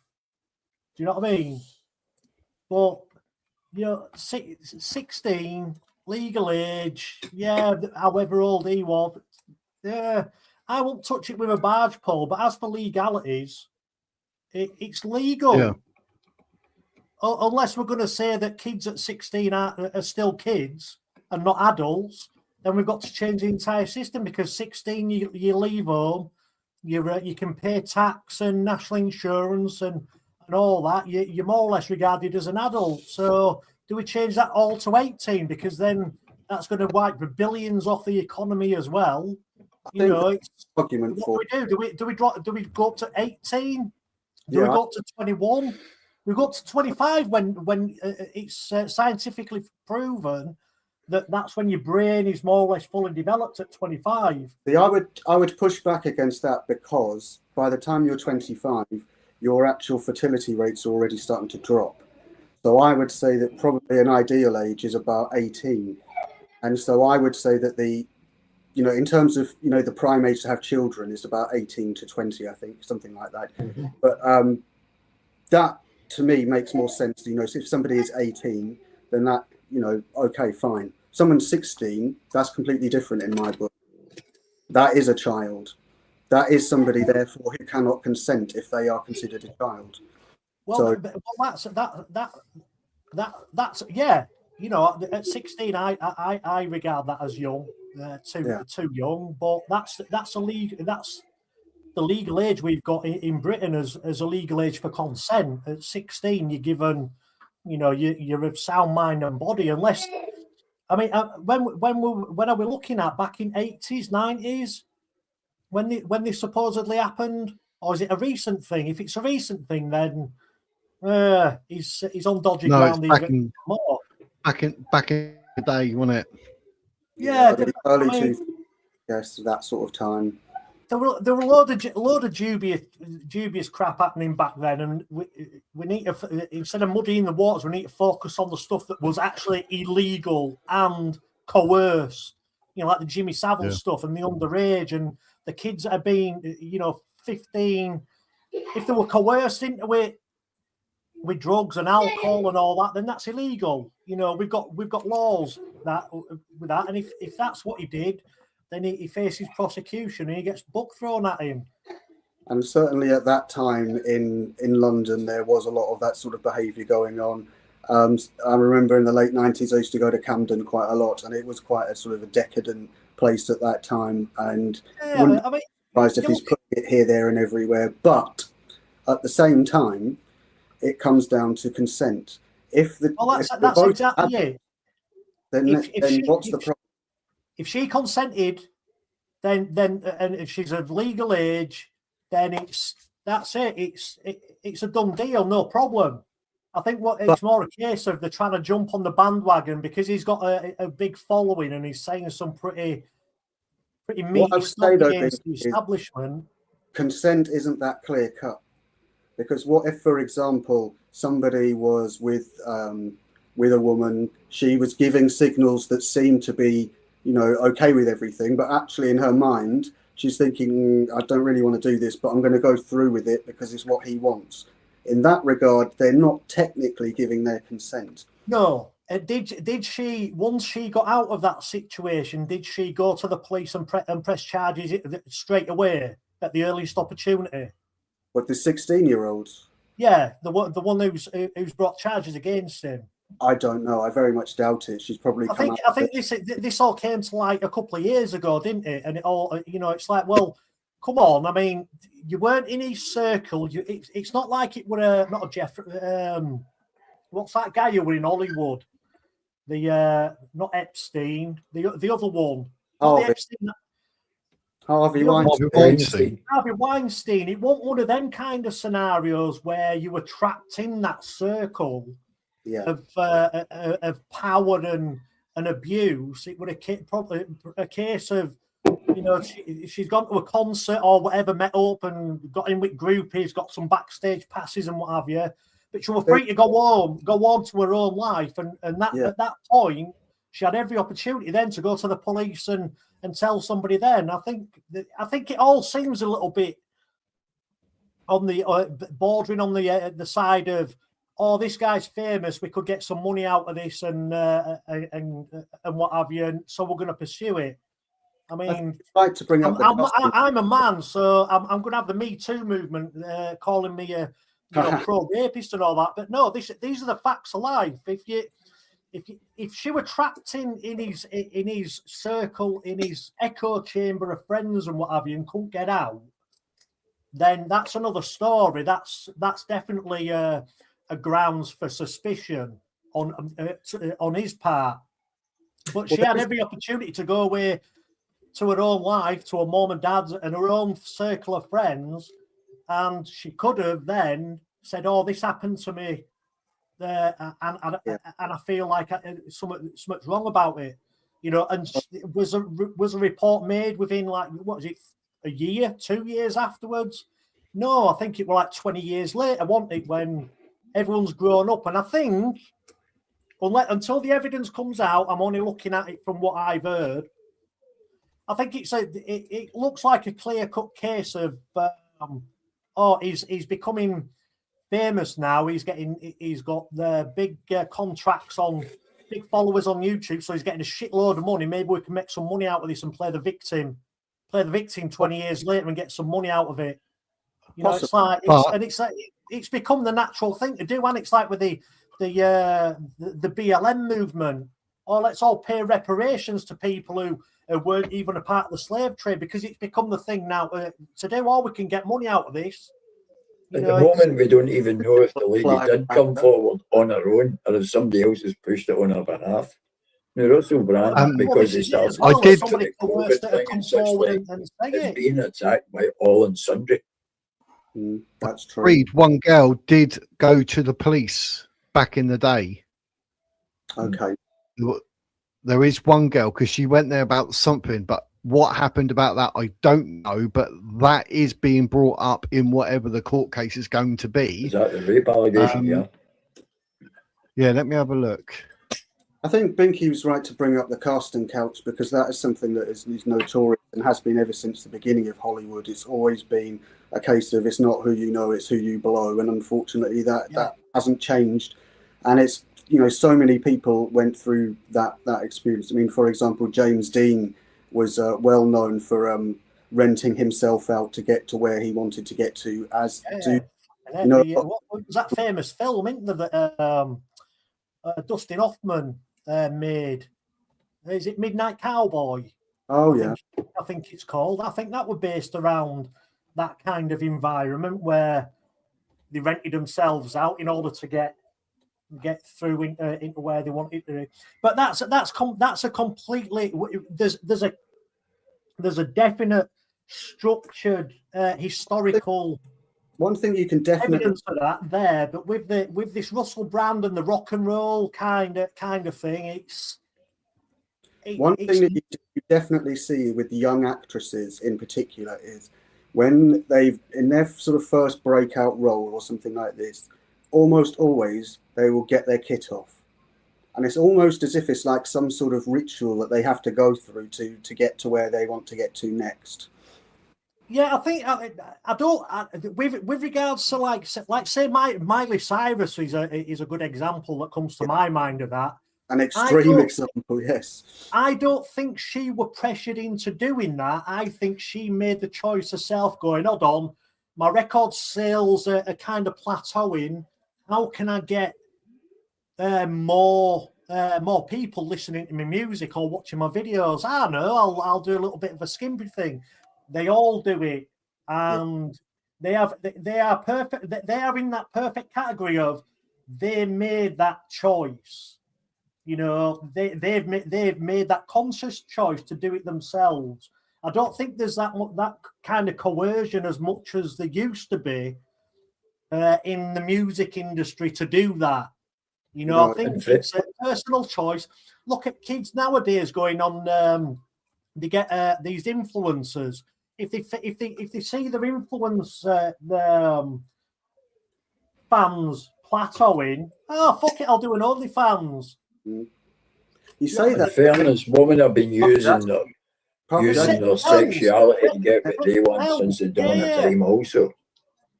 you know what I mean? But 16 legal age, yeah. However old he was, yeah. I won't touch it with a barge pole. But as for legalities, it's legal. Yeah. Unless we're going to say that kids at 16 are still kids and not adults, then we've got to change the entire system, because 16 you leave home, you can pay tax and national insurance and all that. You're more or less regarded as an adult. So do we change that all to 18? Because then that's going to wipe the billions off the economy as well. It's argument what for. do we do? Do we go up to 18? Do we go up to 21? We go up to 25 when it's scientifically proven that's when your brain is more or less fully developed at 25. See, I would push back against that, because by the time you're 25, your actual fertility rates are already starting to drop. So I would say that probably an ideal age is about 18. And so I would say that in terms of, the prime age to have children is about 18 to 20, I think, something like that. Mm-hmm. But that to me makes more sense. So if somebody is 18, then that, okay, fine. Someone 16, that's completely different in my book. That is a child. That is somebody, therefore, who cannot consent if they are considered a child. Well, that's yeah. At 16, I regard that as young, too young. But that's the legal age we've got in Britain as a legal age for consent. At 16, you're given, you're of sound mind and body, unless. I mean, when are we looking at back in 80s, 90s, when this supposedly happened, or is it a recent thing? If it's a recent thing, then he's on dodgy ground. More. Back in the day, wasn't it? Yeah, early yes, that sort of time. There were a load of dubious crap happening back then, and we need to, instead of muddying the waters, we need to focus on the stuff that was actually illegal and coerced. Like the Jimmy Savile stuff and the underage and the kids that are being, 15. If they were coerced into it with drugs and alcohol and all that, then that's illegal. We've got laws with that, and if that's what he did, then he faces prosecution and he gets book thrown at him. And certainly at that time in London, there was a lot of that sort of behaviour going on. I remember in the late 90s, I used to go to Camden quite a lot, and it was quite a sort of a decadent place at that time. And wouldn't be surprised if he's putting it here, there, and everywhere. But at the same time, it comes down to consent. That's exactly it. Then what's the problem? If she consented, then and if she's of legal age, then that's it. It's a done deal, no problem. I think it's more a case of they're trying to jump on the bandwagon because he's got a big following and he's saying some pretty meaty stuff against the establishment. Consent isn't that clear cut, because what if, for example, somebody was with a woman, she was giving signals that seemed to be okay with everything, but actually in her mind she's thinking, I don't really want to do this, but I'm going to go through with it because it's what he wants. In that regard, they're not technically giving their consent. No, Did she, once she got out of that situation, did she go to the police and press charges straight away at the earliest opportunity? But the 16-year-old? Yeah, the one who's brought charges against him. I don't know. I very much doubt it. She's probably I think this all came to light a couple of years ago, didn't it? And it all, it's like, well, come on. I mean, you weren't in his circle. It's not like it were not a Jeff. What's that guy who were in Hollywood? The not Epstein, the other one. Harvey Weinstein. Harvey Weinstein. It wasn't one of them kind of scenarios where you were trapped in that circle of power and abuse. It would have probably a case of, she's gone to a concert or whatever, met up and got in with groupies, got some backstage passes and what have you. But she was free to go on to her own life, and at that point, she had every opportunity then to go to the police and tell somebody. Then I think it all seems a little bit on the bordering on the side of, oh, this guy's famous, we could get some money out of this and what have you, and so we're going to pursue it. I mean, like to bring up I'm a man, so I'm going to have the Me Too movement calling me a pro-rapist and all that. But no, these are the facts of life. If she were trapped in his circle, in his echo chamber of friends and what have you, and couldn't get out, then that's another story. That's definitely a grounds for suspicion on his part. But she had every opportunity to go away to her own life, to her mom and dad's and her own circle of friends, and she could have then said, "Oh, this happened to me, and I feel like something's wrong about it," And was a report made within, like, what was it, a year, 2 years afterwards? No, I think it was like 20 years later, wasn't it, when everyone's grown up? And I think until the evidence comes out, I'm only looking at it from what I've heard. I think it looks like a clear-cut case of he's becoming famous now. He's got the big contracts on, big followers on YouTube, so he's getting a shitload of money. Maybe we can make some money out of this and play the victim 20 years later and get some money out of it. It's become the natural thing to do, and it's like with the BLM movement. Oh, let's all pay reparations to people who weren't even a part of the slave trade, because it's become the thing now to do. Oh, we can get money out of this. At the moment, we don't even know if the lady did come forward on her own or if somebody else has pushed it on her behalf. Russell Brand, because he started the COVID thing and such, is being attacked by all and sundry. That's true. Read, one girl did go to the police back in the day. Okay. There is one girl, because she went there about something, but what happened about that, I don't know. But that is being brought up in whatever the court case is going to be. Is that the rape allegation? Yeah, let me have a look. I think Binky was right to bring up the casting couch, because that is something that is notorious and has been ever since the beginning of Hollywood. It's always been a case of it's not who you know, it's who you blow. And unfortunately, that hasn't changed. And it's, so many people went through that experience. I mean, for example, James Dean was well known for renting himself out to get to where he wanted to get to. What was that famous film, isn't there, that Dustin Hoffman made? Is it Midnight Cowboy? Oh, yeah. I think it's called. I think that was based around that kind of environment where they rented themselves out in order to get through into where they wanted to. But that's a completely, there's a definite structured historical. One thing you can definitely evidence of that there, but with this Russell Brand and the rock and roll kind of thing, one thing that you definitely see with the young actresses in particular is when they've in their sort of first breakout role or something like this, almost always they will get their kit off, and it's almost as if it's like some sort of ritual that they have to go through to get to where they want to get to next. Yeah, I think I don't. With regards to like say Miley Cyrus is a good example that comes to my mind of that. an extreme example, yes. I don't think she were pressured into doing that. I think she made the choice herself, going, hold on, my record sales are kind of plateauing. How can I get more people listening to my music or watching my videos? I don't know, I'll do a little bit of a skimpy thing. They all do it, and they are perfect. They are in that perfect category of they made that choice. You know, they've made that conscious choice to do it themselves. I don't think there's that kind of coercion as much as there used to be in the music industry to do that. You know, No, I think it's a personal choice. Look at kids nowadays going on. They get these influencers. If they see their influence fans plateauing, oh fuck it, I'll do an OnlyFans. You say that. In fairness, women have been using their sexuality to get what they want since the dawn of time also.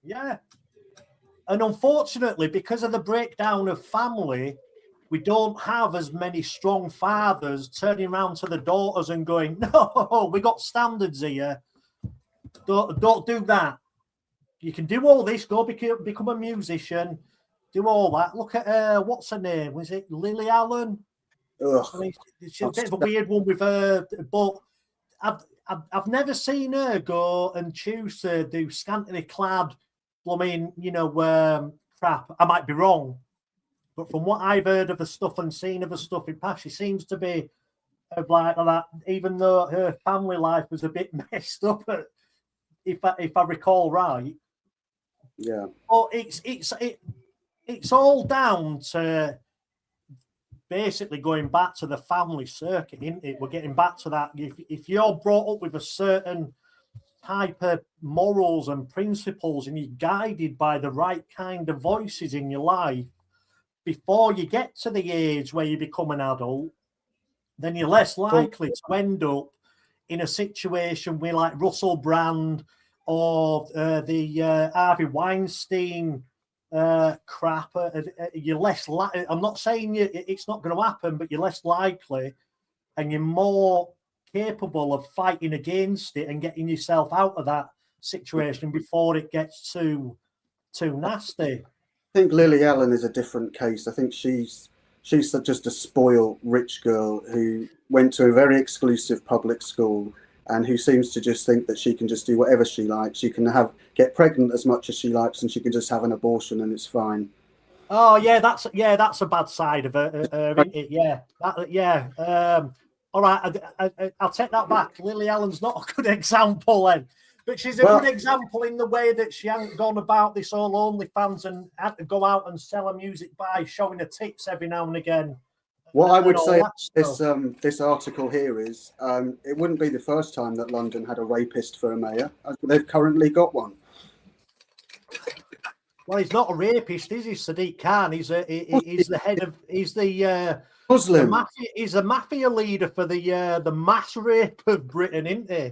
Yeah. And unfortunately, because of the breakdown of family, we don't have as many strong fathers turning around to the daughters and going, no, we got standards here. Don't do that. You can do all this, go become a musician, do all that. Look at, what's her name? Was it Lily Allen? Ugh. I mean, she's a bit of a weird one with her, but I've never seen her go and choose to do scantily clad, blooming, crap. I might be wrong, but from what I've heard of her stuff and seen of her stuff in past, she seems to be like that. Even though her family life was a bit messed up, if I recall right. Yeah. Well, it's all down to basically going back to the family circuit, isn't it? We're getting back to that. If you're brought up with a certain type of morals and principles and you're guided by the right kind of voices in your life, before you get to the age where you become an adult, then you're less likely to end up in a situation where, like Russell Brand or the Harvey Weinstein crap, you're less likely. I'm not saying it's not going to happen, but you're less likely and you're more capable of fighting against it and getting yourself out of that situation before it gets too nasty. I think Lily Allen is a different case. I think she's just a spoiled rich girl who went to a very exclusive public school and who seems to just think that she can just do whatever she likes. She can get pregnant as much as she likes, and she can just have an abortion, and it's fine. Oh yeah, that's a bad side of her, isn't it? Yeah, all right, I'll take that back. Lily Allen's not a good example then, but she's a good example in the way that she hasn't gone about this all OnlyFans and had to go out and sell her music by showing her tits every now and again. What I would say this article here is it wouldn't be the first time that London had a rapist for a mayor. They've currently got one. Well, he's not a rapist, is he, Sadiq Khan? He's the head of Muslim. He's a mafia leader for the mass rape of Britain, isn't he?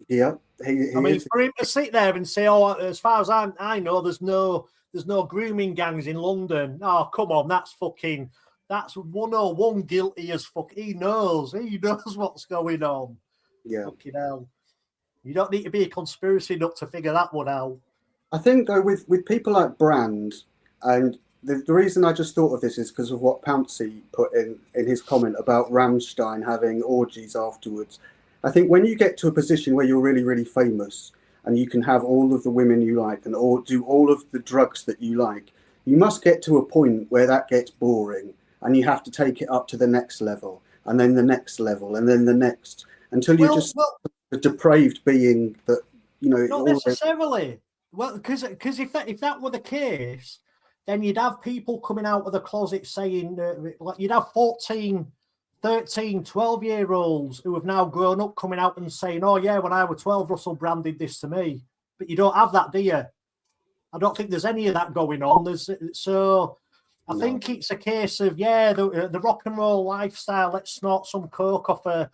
Yeah, I mean, for him to sit there and say, "Oh, as far as I know, there's no grooming gangs in London." Oh, come on, that's 101 guilty as fuck. He knows what's going on. Yeah, fucking hell. You don't need to be a conspiracy nut to figure that one out. I think though with people like Brand, and the reason I just thought of this is because of what Pouncey put in his comment about Rammstein having orgies afterwards. I think when you get to a position where you're really, really famous and you can have all of the women you like and do all of the drugs that you like, you must get to a point where that gets boring and you have to take it up to the next level and then the next level and then the next until you're just a depraved being that, Not necessarily. Well, because if that were the case, then you'd have people coming out of the closet saying, you'd have 14, 13, 12-year-olds who have now grown up coming out and saying, oh, yeah, when I was 12, Russell Brand did this to me. But you don't have that, do you? I don't think there's any of that going on. I think it's a case of, the rock and roll lifestyle, let's snort some coke off a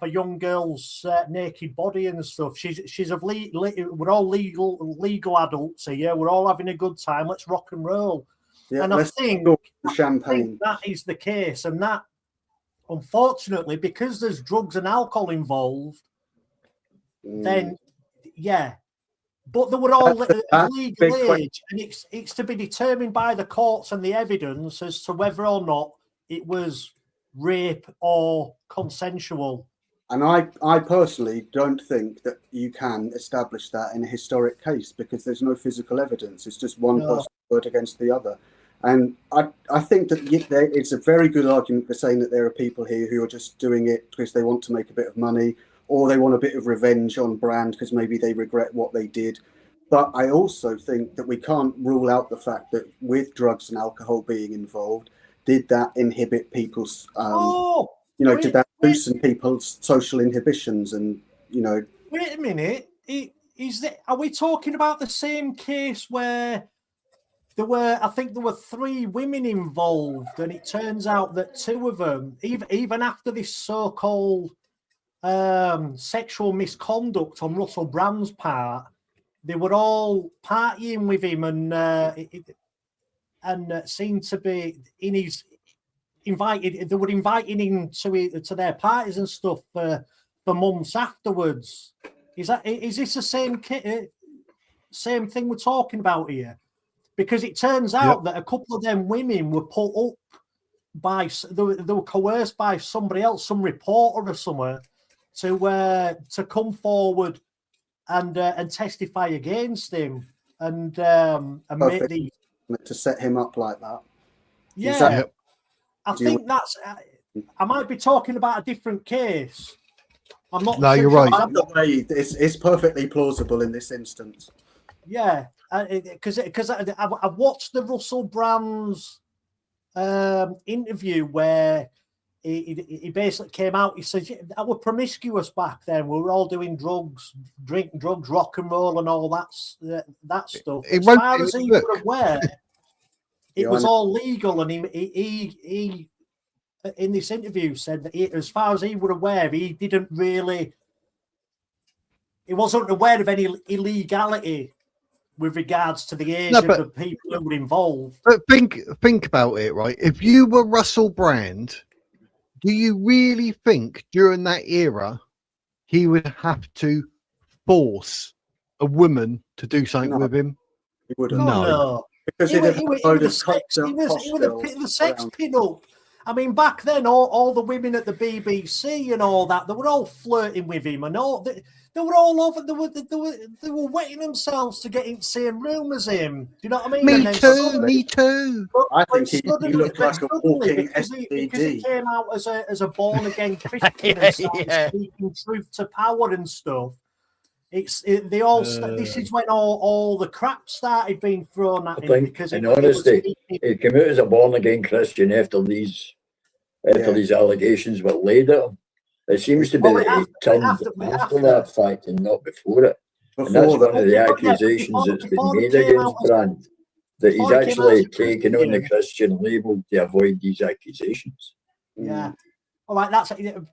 young girl's naked body and stuff. We're all legal adults here. We're all having a good time. Let's rock and roll. Yeah, And I let's think talk champagne. that is the case. And that, unfortunately, because there's drugs and alcohol involved, then, yeah. But they were all of legal age, and it's to be determined by the courts and the evidence as to whether or not it was rape or consensual. And I personally don't think that you can establish that in a historic case because there's no physical evidence. It's just one person's word against the other. And I think that it's a very good argument for saying that there are people here who are just doing it because they want to make a bit of money or they want a bit of revenge on brand because maybe they regret what they did. But I also think that we can't rule out the fact that with drugs and alcohol being involved, did that inhibit people's did that loosen people's social inhibitions and, Wait a minute. Are we talking about the same case where I think there were 3 women involved, and it turns out that 2 of them, even after this so-called sexual misconduct on Russell Brand's part, they were all partying with him and seemed to be in his invited. They were inviting him to their parties and stuff for months afterwards. Is this the same thing we're talking about here? Because it turns out that a couple of them women were put up by they were coerced by somebody else, some reporter or somewhere, to come forward and testify against him and make the to set him up like that. Yeah, I think that's. I might be talking about a different case. I'm not. No, you're right. It's perfectly plausible in this instance. Yeah, because I've watched the Russell Brand's interview where he basically came out. He said, "I was promiscuous back then. We were all doing drugs, drinking drugs, rock and roll, and all that stuff." As far as he was aware, it was all legal, and he in this interview said that as far as he was aware, he wasn't aware of any illegality with regards to the age of the people who were involved. But think about it, right? If you were Russell Brand, do you really think during that era he would have to force a woman to do something with him? He wouldn't. No. Because he was the sex pin-up. I mean, back then, all the women at the BBC and all that, they were all flirting with him, and they were all over. They were wetting themselves to get in the same room as him. Do you know what I mean? Me too. I think he looked like a walking because he came out as a born again Christian and started speaking truth to power and stuff. This is when all the crap started being thrown at him. Because in honesty, he came out as a born again Christian after these allegations were laid at him. It seems to be that he turned after that fact and not before it. And that's one of the accusations that's been made against Brand, that he's actually taken on the Christian label to avoid these accusations. Yeah. All right,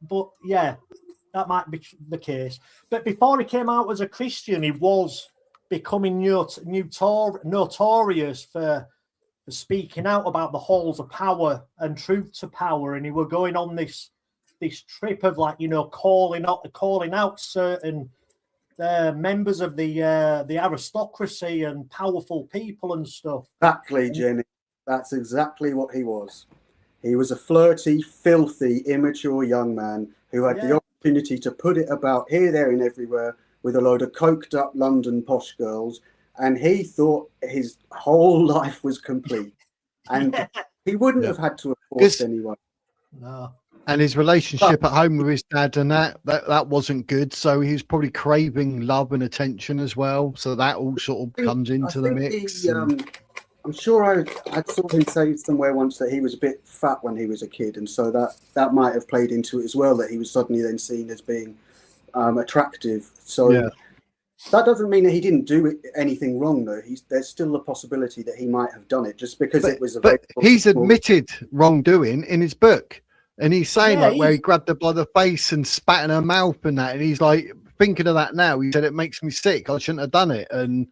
but yeah, that might be the case. But before he came out as a Christian, he was becoming notorious for speaking out about the halls of power and truth to power, and he were going on this trip of calling out certain members of the aristocracy and powerful people and stuff. Exactly, Jenny. That's exactly what he was. He was a flirty, filthy, immature young man who had the opportunity to put it about here, there, and everywhere with a load of coked up London posh girls. And he thought his whole life was complete. And he wouldn't have had to have forced anyone. No. And his relationship at home with his dad and that wasn't good. So he was probably craving love and attention as well. So that all sort of comes into the mix. I'm sure I saw him say somewhere once that he was a bit fat when he was a kid. And so that might have played into it as well, that he was suddenly then seen as being attractive. So that doesn't mean that he didn't do anything wrong, though. There's still a possibility that he might have done it just because it was available. But he's admitted wrongdoing in his book. And he's saying where he grabbed her by the face and spat in her mouth and that. And he's like, thinking of that now, he said, it makes me sick. I shouldn't have done it. And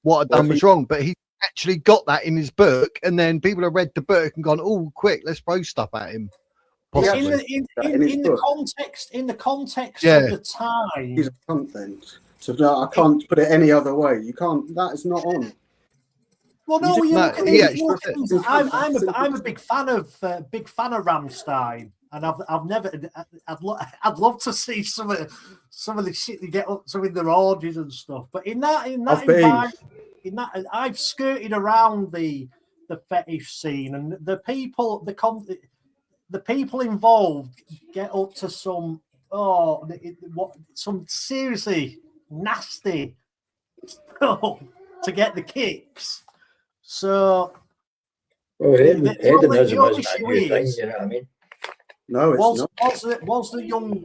what I'd done was wrong. But he's actually got that in his book, and then people have read the book and gone, "Oh, quick, let's throw stuff at him." Possibly. In the context Yeah. of the time, He's a cunt then. So I can't put it any other way. You can't. That is not on. well, no, You you no, look at yeah, these. Look at these. I'm a big fan of Rammstein, and I've never. I'd love to see some of the shit they get up to in their orgies and stuff. But in that environment, I've skirted around the fetish scene, and the people involved get up to some some seriously nasty stuff to get the kicks. So, Well, hedonism the isn't a issue new thing, is, you know what I mean? No, it's not. was the young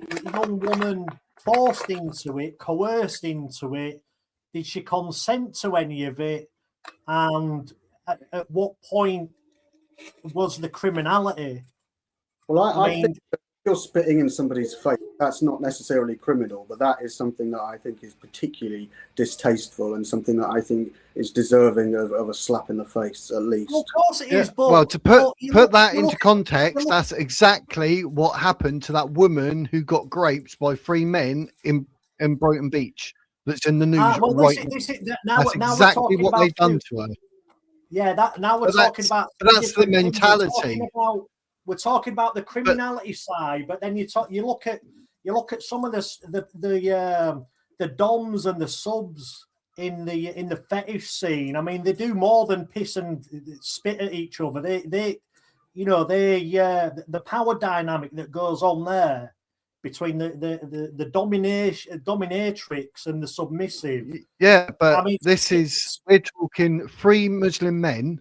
woman forced into it, coerced into it? Did she consent to any of it? And at what point was the criminality? Well, I mean, think if you're spitting in somebody's face, that's not necessarily criminal, but that is something that I think is particularly distasteful and something that I think is deserving of a slap in the face, at least. Well, of course it is, but well, to put that into context, that's exactly what happened to that woman who got raped by 3 men in Brighton Beach. That's in the news now. That's exactly what they've done to her. Yeah, now we're talking about. But that's the mentality. We're talking about the criminality side, but then you look at some of the doms and the subs in the fetish scene. I mean, they do more than piss and spit at each other. The power dynamic that goes on there between the dominatrix and the submissive. Yeah, but I mean, we're talking 3 Muslim men.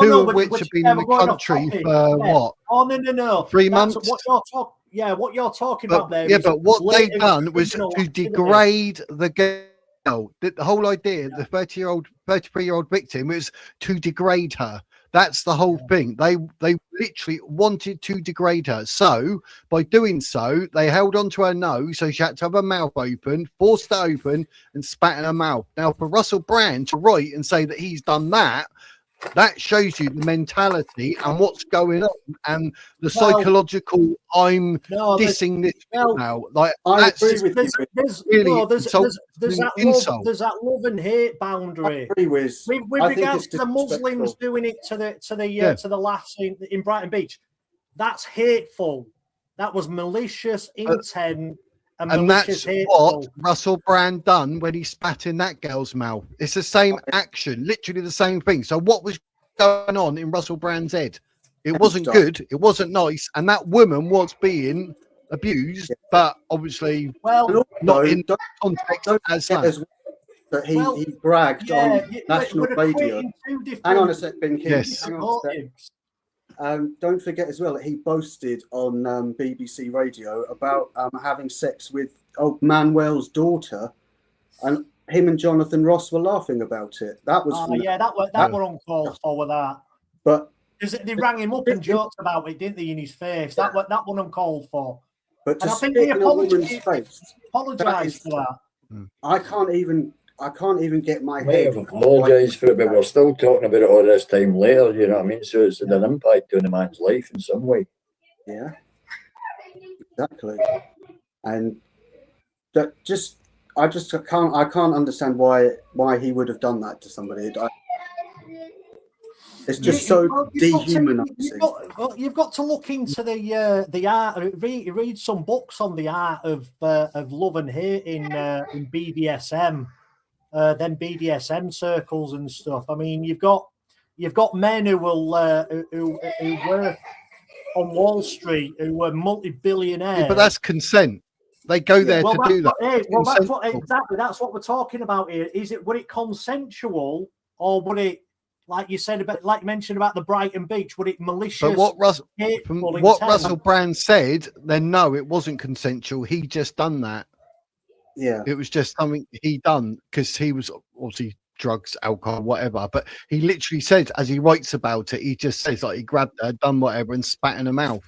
Two of which have been in the country for what? Oh no! 3 months. What you're talking about there. Yeah, but what they've done was to degrade the girl. The whole idea, the 33-year-old victim, was to degrade her. That's the whole thing. They literally wanted to degrade her. So by doing so, they held onto her nose, so she had to have her mouth open, forced it open, and spat in her mouth. Now, for Russell Brand to write and say that he's done that shows you the mentality and what's going on and the psychological. I'm dissing this now. Like I agree with you. There's that love and hate boundary. I agree with regards to the Muslims doing it to the lass in Brighton Beach. That's hateful. That was malicious intent. And that's what Russell Brand done when he spat in that girl's mouth. It's the same action, literally the same thing. So what was going on in Russell Brand's head? It wasn't good. It wasn't nice. And that woman was being abused, but obviously not in context as that. But he bragged on national radio. Hang on a sec, Ben King. Yes. Don't forget as well that he boasted on BBC Radio about having sex with old Manuel's daughter, and him and Jonathan Ross were laughing about it. That was that were uncalled for with that. But they rang him up and joked about it, didn't they, in his face? That one uncalled for. But I think he apologised for that. I can't even get my May head. have apologised for it, but we're still talking about it all this time later, you know what I mean? So it's had an impact on the man's life in some way. Yeah, exactly. And that I can't understand why he would have done that to somebody. It's just so dehumanizing. You've got to look into the art. Read some books on the art of love and hate in BDSM. Then BDSM circles and stuff. I mean, you've got men who work on Wall Street who were multi-billionaires. Yeah, but that's consent. They go there to do that. That's what we're talking about here. Were it consensual, or would it, like you said about, like you mentioned about the Brighton Beach, would it malicious? But what Russell Brand said, then no, it wasn't consensual. He just done that. Yeah, it was just something he done because he was obviously drugs, alcohol, whatever. But he literally says, as he writes about it, he just says like he grabbed her, done whatever, and spat in her mouth.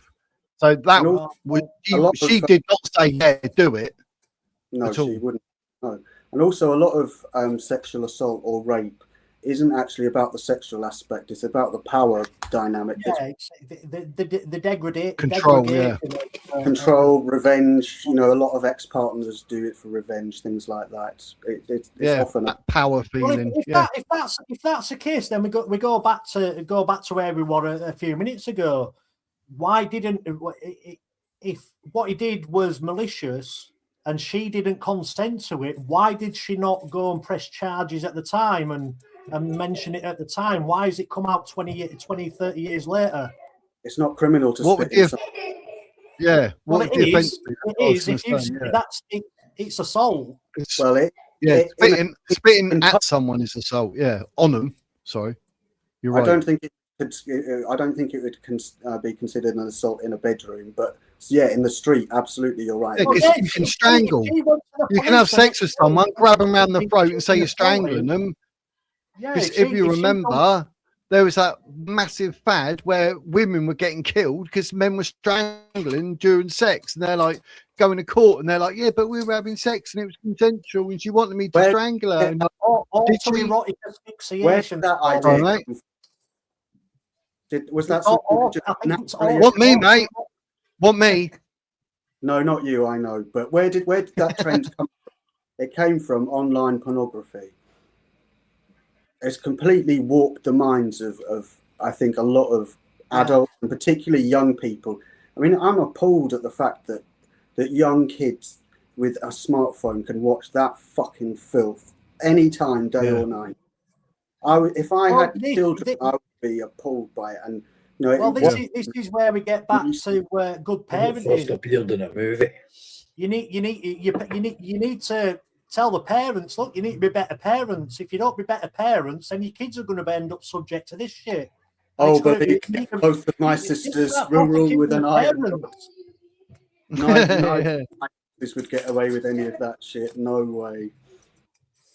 So that she did not say, "Yeah, do it." No, she wouldn't. No, and also a lot of sexual assault or rape isn't actually about the sexual aspect. It's about the power dynamic. Yeah, it's the Control, degradation of, Control, revenge. You know, a lot of ex-partners do it for revenge, things like that. It's often that power feeling. If that's the case, then we go back to where we were a few minutes ago. Why didn't, if what he did was malicious and she didn't consent to it, why did she not go and press charges at the time and mention it at the time? Why has it come out 20, 30 years later? It's not criminal to What would spit. Yeah, well, what it would the is. offense be? It is. It's assault. Well, spitting at someone is assault. Yeah, on them. Sorry, you're right. I don't think it would be considered an assault in a bedroom, but yeah, in the street, absolutely, you're right. Yeah, you can strangle. You can have sex with someone, grab them around the throat, and say you're strangling them. Because if you remember, there was that massive fad where women were getting killed because men were strangling during sex, and they're like going to court, and they're like, "Yeah, but we were having sex and it was consensual, and she wanted me to strangle her." And autoerotic asphyxiation. Where did that idea come from? Was that something? Want me, mate? Want me? No, not you. I know, but where did that trend come from? It came from online pornography. It's completely warped the minds of I think a lot of adults and particularly young people. I mean, I'm appalled at the fact that young kids with a smartphone can watch that fucking filth anytime, day or night. If I had children, I would be appalled by it. And you know, this is where we get back to good parenting. First appeared in a movie. You need to tell the parents, look, you need to be better parents. If you don't be better parents, then your kids are going to end up subject to this shit. Oh, but both of my sisters rural with an iron. This would get away with any of that shit. No way.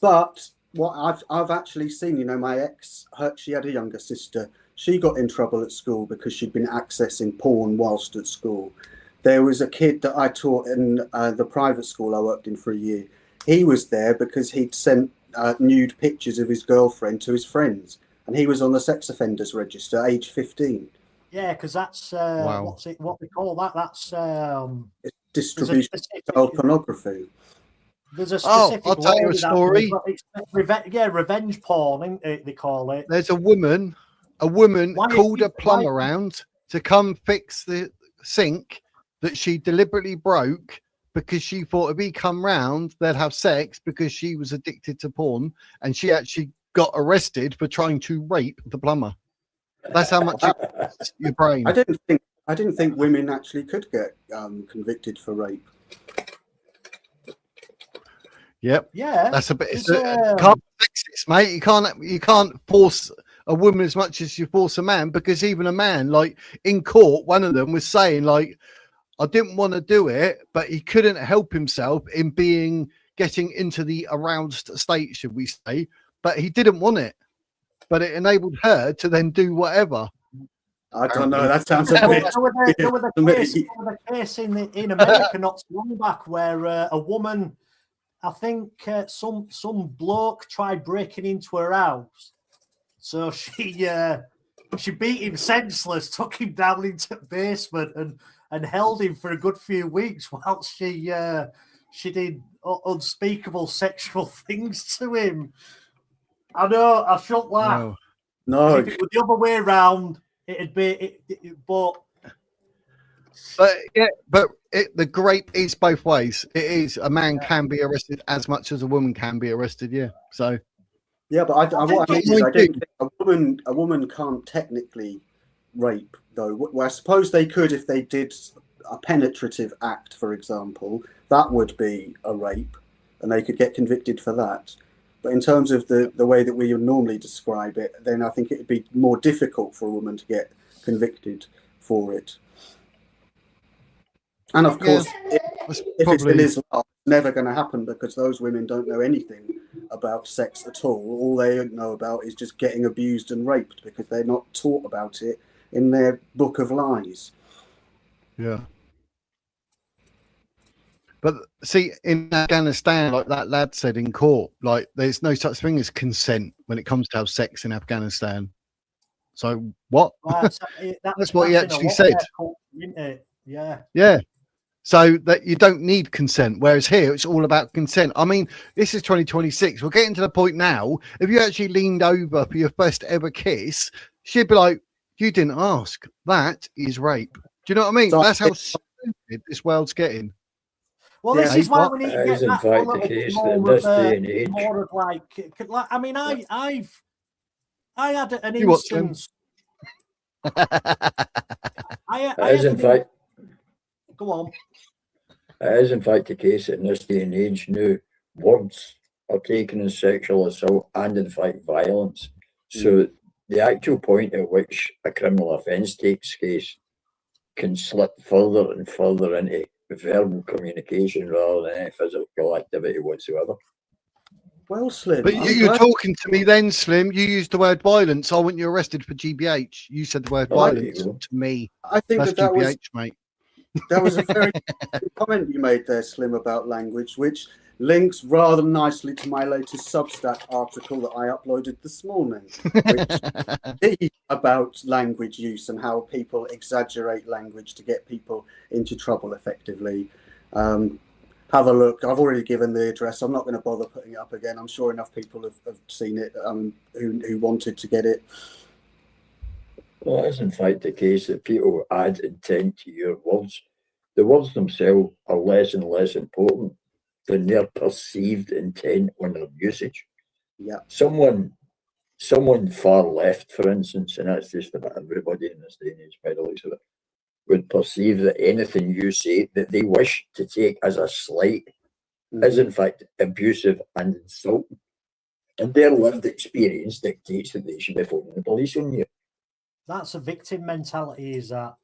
But what I've actually seen, you know, my ex, she had a younger sister. She got in trouble at school because she'd been accessing porn whilst at school. There was a kid that I taught in the private school I worked in for a year. He was there because he'd sent nude pictures of his girlfriend to his friends, and he was on the sex offenders register, age 15. Yeah, because that's what we call that. That's it's distribution of child pornography. There's a specific I'll tell you a story. Revenge porn, they call it. There's a woman called a plumber around to come fix the sink that she deliberately broke because she thought if he come round, they'd have sex because she was addicted to porn, and she actually got arrested for trying to rape the plumber. That's how much your brain. I didn't think women actually could get convicted for rape. Yep. Yeah. That's a bit. Can't fix this, mate. You can't force a woman as much as you force a man, because even a man, like in court, one of them was saying, like, I didn't want to do it, but he couldn't help himself in getting into the aroused state, should we say? But he didn't want it. But it enabled her to then do whatever. I don't know. That sounds a bit. There was a case in America not so long back where a woman, I think some bloke tried breaking into her house, so she beat him senseless, took him down into the basement, and held him for a good few weeks while she did unspeakable sexual things to him. I know, I shouldn't laugh. No. If it was the other way around, it'd be. The grape is both ways. It is, a man can be arrested as much as a woman can be arrested. Yeah. So. Yeah, but what I mean is, I don't think a woman can't technically rape, though. Well, I suppose they could if they did a penetrative act, for example. That would be a rape, and they could get convicted for that. But in terms of the way that we would normally describe it, then I think it would be more difficult for a woman to get convicted for it. And of course, if it's in Islam, it's never going to happen, because those women don't know anything about sex at all. All they know about is just getting abused and raped, because they're not taught about it in their book of lies. Yeah. But see, in Afghanistan, like that lad said in court, like there's no such thing as consent when it comes to have sex in Afghanistan. So what? Right, so That's what he in a actually lot of said. their culture, isn't it? Yeah. Yeah. So that you don't need consent, whereas here it's all about consent. I mean, this is 2026. We're getting to the point now. If you actually leaned over for your first ever kiss, she'd be like, "You didn't ask. That is rape." Do you know what I mean? So That's how stupid this world's getting. Well, Yeah. this is why What? we need to That get is in back a fact the little bit case that more in of this day and age. more of like I mean, I had an You what, Slim? instance. That I is had in fact go on. It is in fact the case that in this day and age now words are taken as sexual assault and in fact violence. So the actual point at which a criminal offence takes place can slip further and further into verbal communication rather than any physical activity whatsoever. Well, Slim, But I'm you're glad- talking to me then, Slim. You used the word violence. I want you arrested for GBH. You said the word Oh, there you violence go. to me. I think That's that was GBH, mate. that was a very good comment you made there, Slim, about language, which links rather nicely to my latest Substack article that I uploaded this morning, which is about language use and how people exaggerate language to get people into trouble effectively. Have a look. I've already given the address. I'm not going to bother putting it up again. I'm sure enough people have seen it who wanted to get it. Well, it is in fact the case that people add intent to your words. The words themselves are less and less important than their perceived intent on their usage. Yeah. Someone far left, for instance, and that's just about everybody in this day and age, by the looks of it, would perceive that anything you say that they wish to take as a slight is in fact abusive and insulting. And their lived experience dictates that they should be phoning the police on you. That's a victim mentality, is that?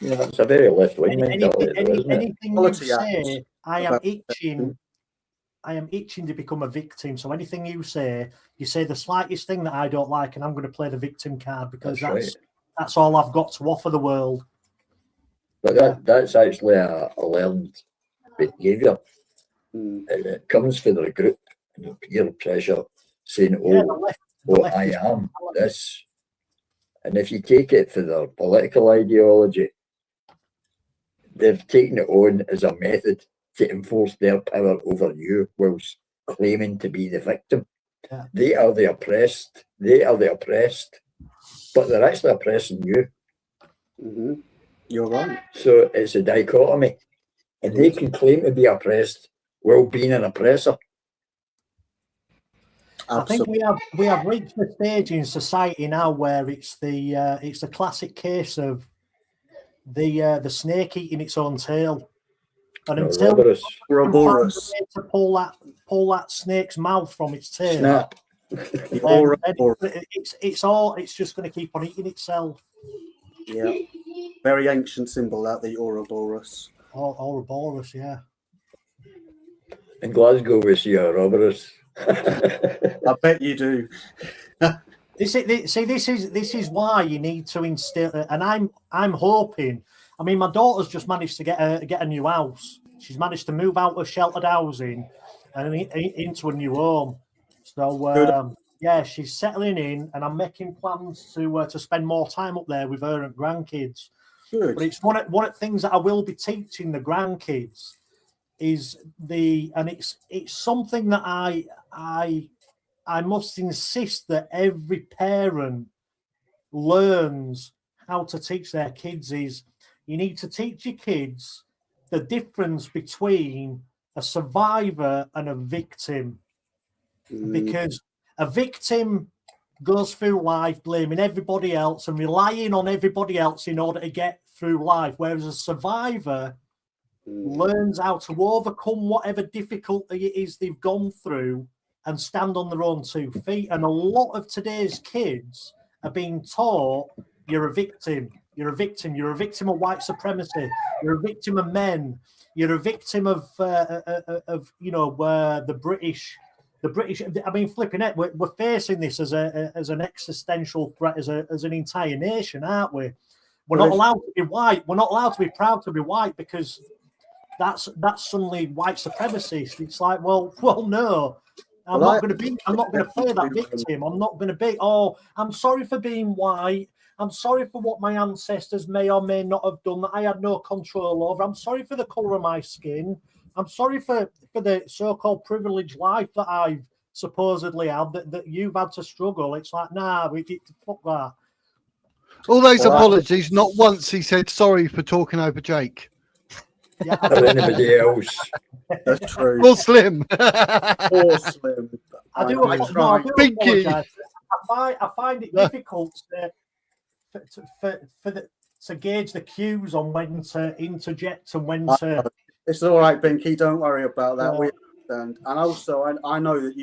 Yeah, that's a very left-wing mentality, though, isn't it? Anything you Quality say, I am about- itching. I am itching to become a victim. So anything you say the slightest thing that I don't like, and I'm going to play the victim card because that's all I've got to offer the world. But that's actually a learned behaviour. It comes from the group, peer pressure, saying, I am this. And if you take it for their political ideology, they've taken it on as a method to enforce their power over you whilst claiming to be the victim. Yeah. They are the oppressed, but they're actually oppressing you. Mm-hmm. You're right. So it's a dichotomy. And they can claim to be oppressed while being an oppressor. Absolutely. I think we have reached the stage in society now where it's the classic case of the snake eating its own tail, and until we find a way to pull that snake's mouth from its tail, snap. It's just going to keep on eating itself. Yeah, very ancient symbol that the Ouroboros. Ouroboros, yeah. In Glasgow, we see Ouroboros. I bet you do. This is why you need to instill, and I'm hoping. I mean, my daughter's just managed to get a new house. She's managed to move out of sheltered housing and into a new home. So yeah, she's settling in, and I'm making plans to spend more time up there with her and grandkids. Good. But it's one of the things that I will be teaching the grandkids is it's something that I must insist that every parent learns how to teach their kids is you need to teach your kids the difference between a survivor and a victim. Because a victim goes through life blaming everybody else and relying on everybody else in order to get through life, whereas a survivor learns how to overcome whatever difficulty it is they've gone through and stand on their own 2 feet. And a lot of today's kids are being taught you're a victim. You're a victim. You're a victim of white supremacy. You're a victim of men. You're a victim of the British. The British. I mean, flipping it. We're facing this as an existential threat as an entire nation, aren't we? We're not allowed to be white. We're not allowed to be proud to be white because that's suddenly white supremacist. It's like, well, no. I'm Well, not going to play that victim. I'm not going to be, oh, I'm sorry for being white. I'm sorry for what my ancestors may or may not have done that I had no control over. I'm sorry for the colour of my skin. I'm sorry for the so-called privileged life that I've supposedly had, that you've had to struggle. It's like, nah, we get to fuck that. All those apologies, not once he said sorry for talking over Jake. Yeah, Or anybody else. That's true. Or Slim. Or Slim. I do Pinky. apologise. I find it difficult to gauge the cues on when to interject and when to. It's all right, Pinky. Don't worry about that. Yeah. We understand. And also, I know that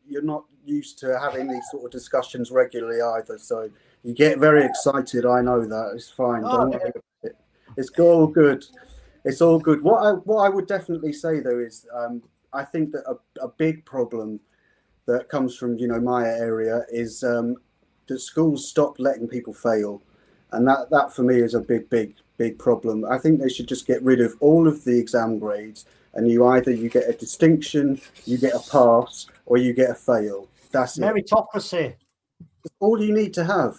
you're not used to having these sort of discussions regularly either. So you get very excited. I know that. It's fine. Don't worry about it. It's all good. It's all good. What I would definitely say though is I think that a big problem that comes from my area is that schools stop letting people fail, and that for me is a big problem. I think they should just get rid of all of the exam grades, and you get a distinction, you get a pass, or you get a fail. That's meritocracy. That's all you need to have.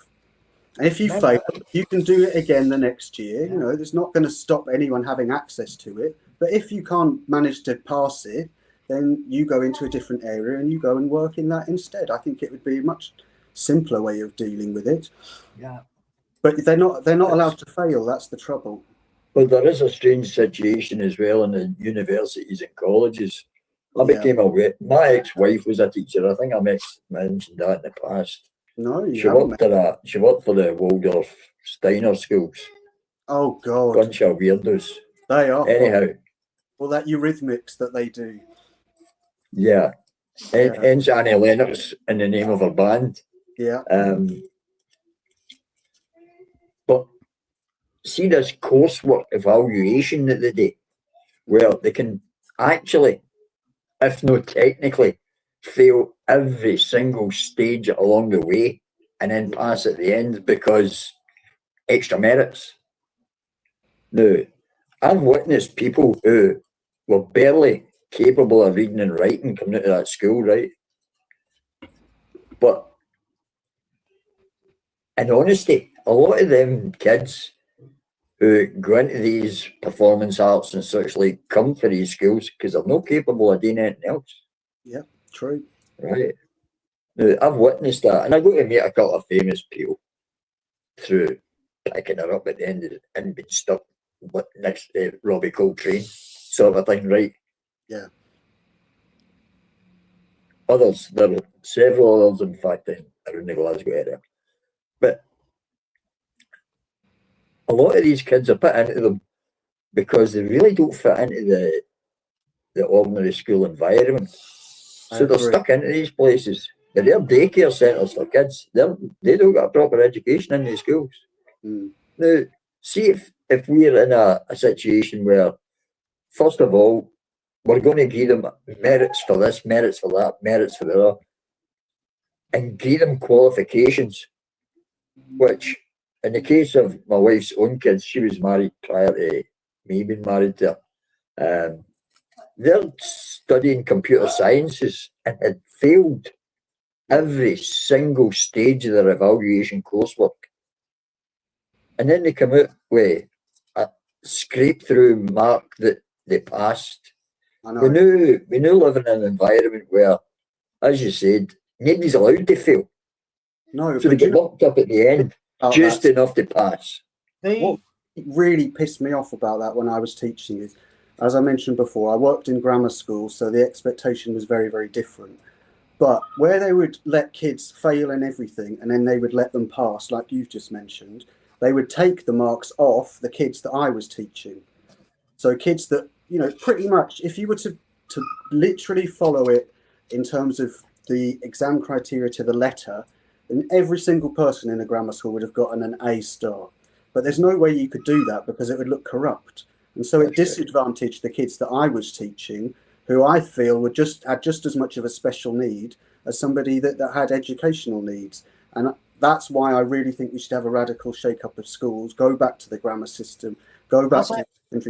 And if you fail, you can do it again the next year. Yeah. There's not going to stop anyone having access to it. But if you can't manage to pass it, then you go into a different area and you go and work in that instead. I think it would be a much simpler way of dealing with it. Yeah. But they're not allowed to fail. That's the trouble. But there is a strange situation as well in the universities and colleges. I became aware. My ex-wife was a teacher. I think I mentioned that in the past. No, she worked for the Waldorf Steiner schools. Oh God! Bunch of weirdos. They are. Anyhow. Well, that eurythmics that they do. Yeah. Hence Annie Lennox in the name of her band. Yeah. But see this coursework evaluation that they do, where they can actually, if not technically, fail every single stage along the way and then pass at the end because extra merits. Now, I've witnessed people who were barely capable of reading and writing coming out of that school, right? But in honesty, a lot of them kids who go into these performance arts and such like come for these schools because they're not capable of doing anything else. Yeah, true. Right. Now, I've witnessed that, and I go to meet a couple of famous people through picking her up at the end of it and being stuck next to Robbie Coltrane, sort of thing, right? Yeah. Others, there are several others, in fact, around the Glasgow area. But a lot of these kids are put into them because they really don't fit into the ordinary school environment. So they're stuck into these places. But they're daycare centres for kids. They don't got a proper education in these schools. Mm. Now, see if we're in a situation where, first of all, we're going to give them merits for this, merits for that, merits for the other, and give them qualifications, which, in the case of my wife's own kids, she was married prior to me being married to her. They're studying computer sciences and had failed every single stage of their evaluation coursework. And then they come out with a scrape through mark that they passed. I know. We now live in an environment where, as you said, nobody's allowed to fail. No, so they get locked up at the end, just enough to pass. What really pissed me off about that when I was teaching is, as I mentioned before, I worked in grammar school, so the expectation was very, very different. But where they would let kids fail in everything and then they would let them pass, like you've just mentioned, they would take the marks off the kids that I was teaching. So kids that, pretty much, if you were to literally follow it in terms of the exam criteria to the letter, then every single person in a grammar school would have gotten an A star. But there's no way you could do that because it would look corrupt. And so it disadvantaged the kids that I was teaching, who I feel had just as much of a special need as somebody that had educational needs. And that's why I really think we should have a radical shake-up of schools, go back to the grammar system, go back to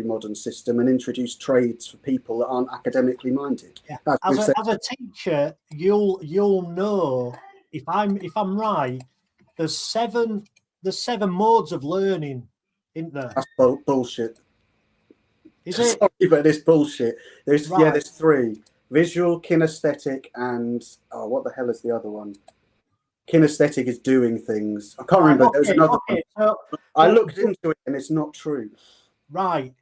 modern system and introduce trades for people that aren't academically minded. Yeah. As a teacher, you'll know if I'm right. There's seven modes of learning, isn't there? That's bullshit. Is it? Sorry, but it's bullshit. There's Right. there's three: visual, kinesthetic, and what the hell is the other one? Kinesthetic is doing things. I can't remember. There's another one. So, I looked into it and it's not true. Right.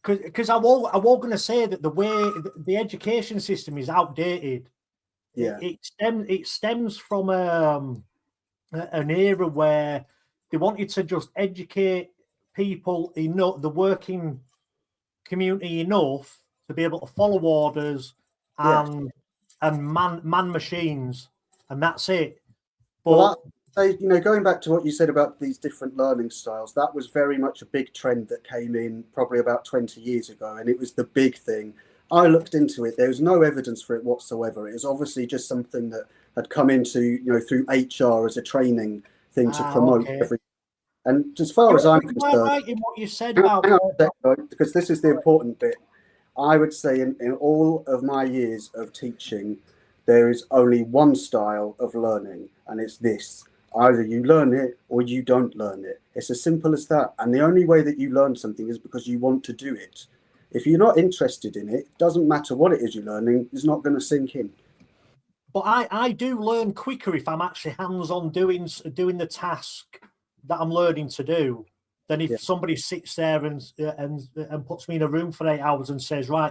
Because I was going to say that the way the education system is outdated. Yeah. It stems from an era where they wanted to just educate people enough, the working community enough to be able to follow orders and man machines, and that's it. But going back to what you said about these different learning styles, that was very much a big trend that came in probably about 20 years ago, and it was the big thing. I looked into it. There was no evidence for it whatsoever. It was obviously just something that had come into, through HR as a training thing to promote everything. And as far as I'm concerned, right in what you said about because this is the important bit. I would say in all of my years of teaching, there is only one style of learning, and it's this. Either you learn it or you don't learn it. It's as simple as that. And the only way that you learn something is because you want to do it. If you're not interested in it, it doesn't matter what it is you're learning, it's not going to sink in. But I do learn quicker if I'm actually hands-on doing the task that I'm learning to do than if somebody sits there and puts me in a room for 8 hours and says, right,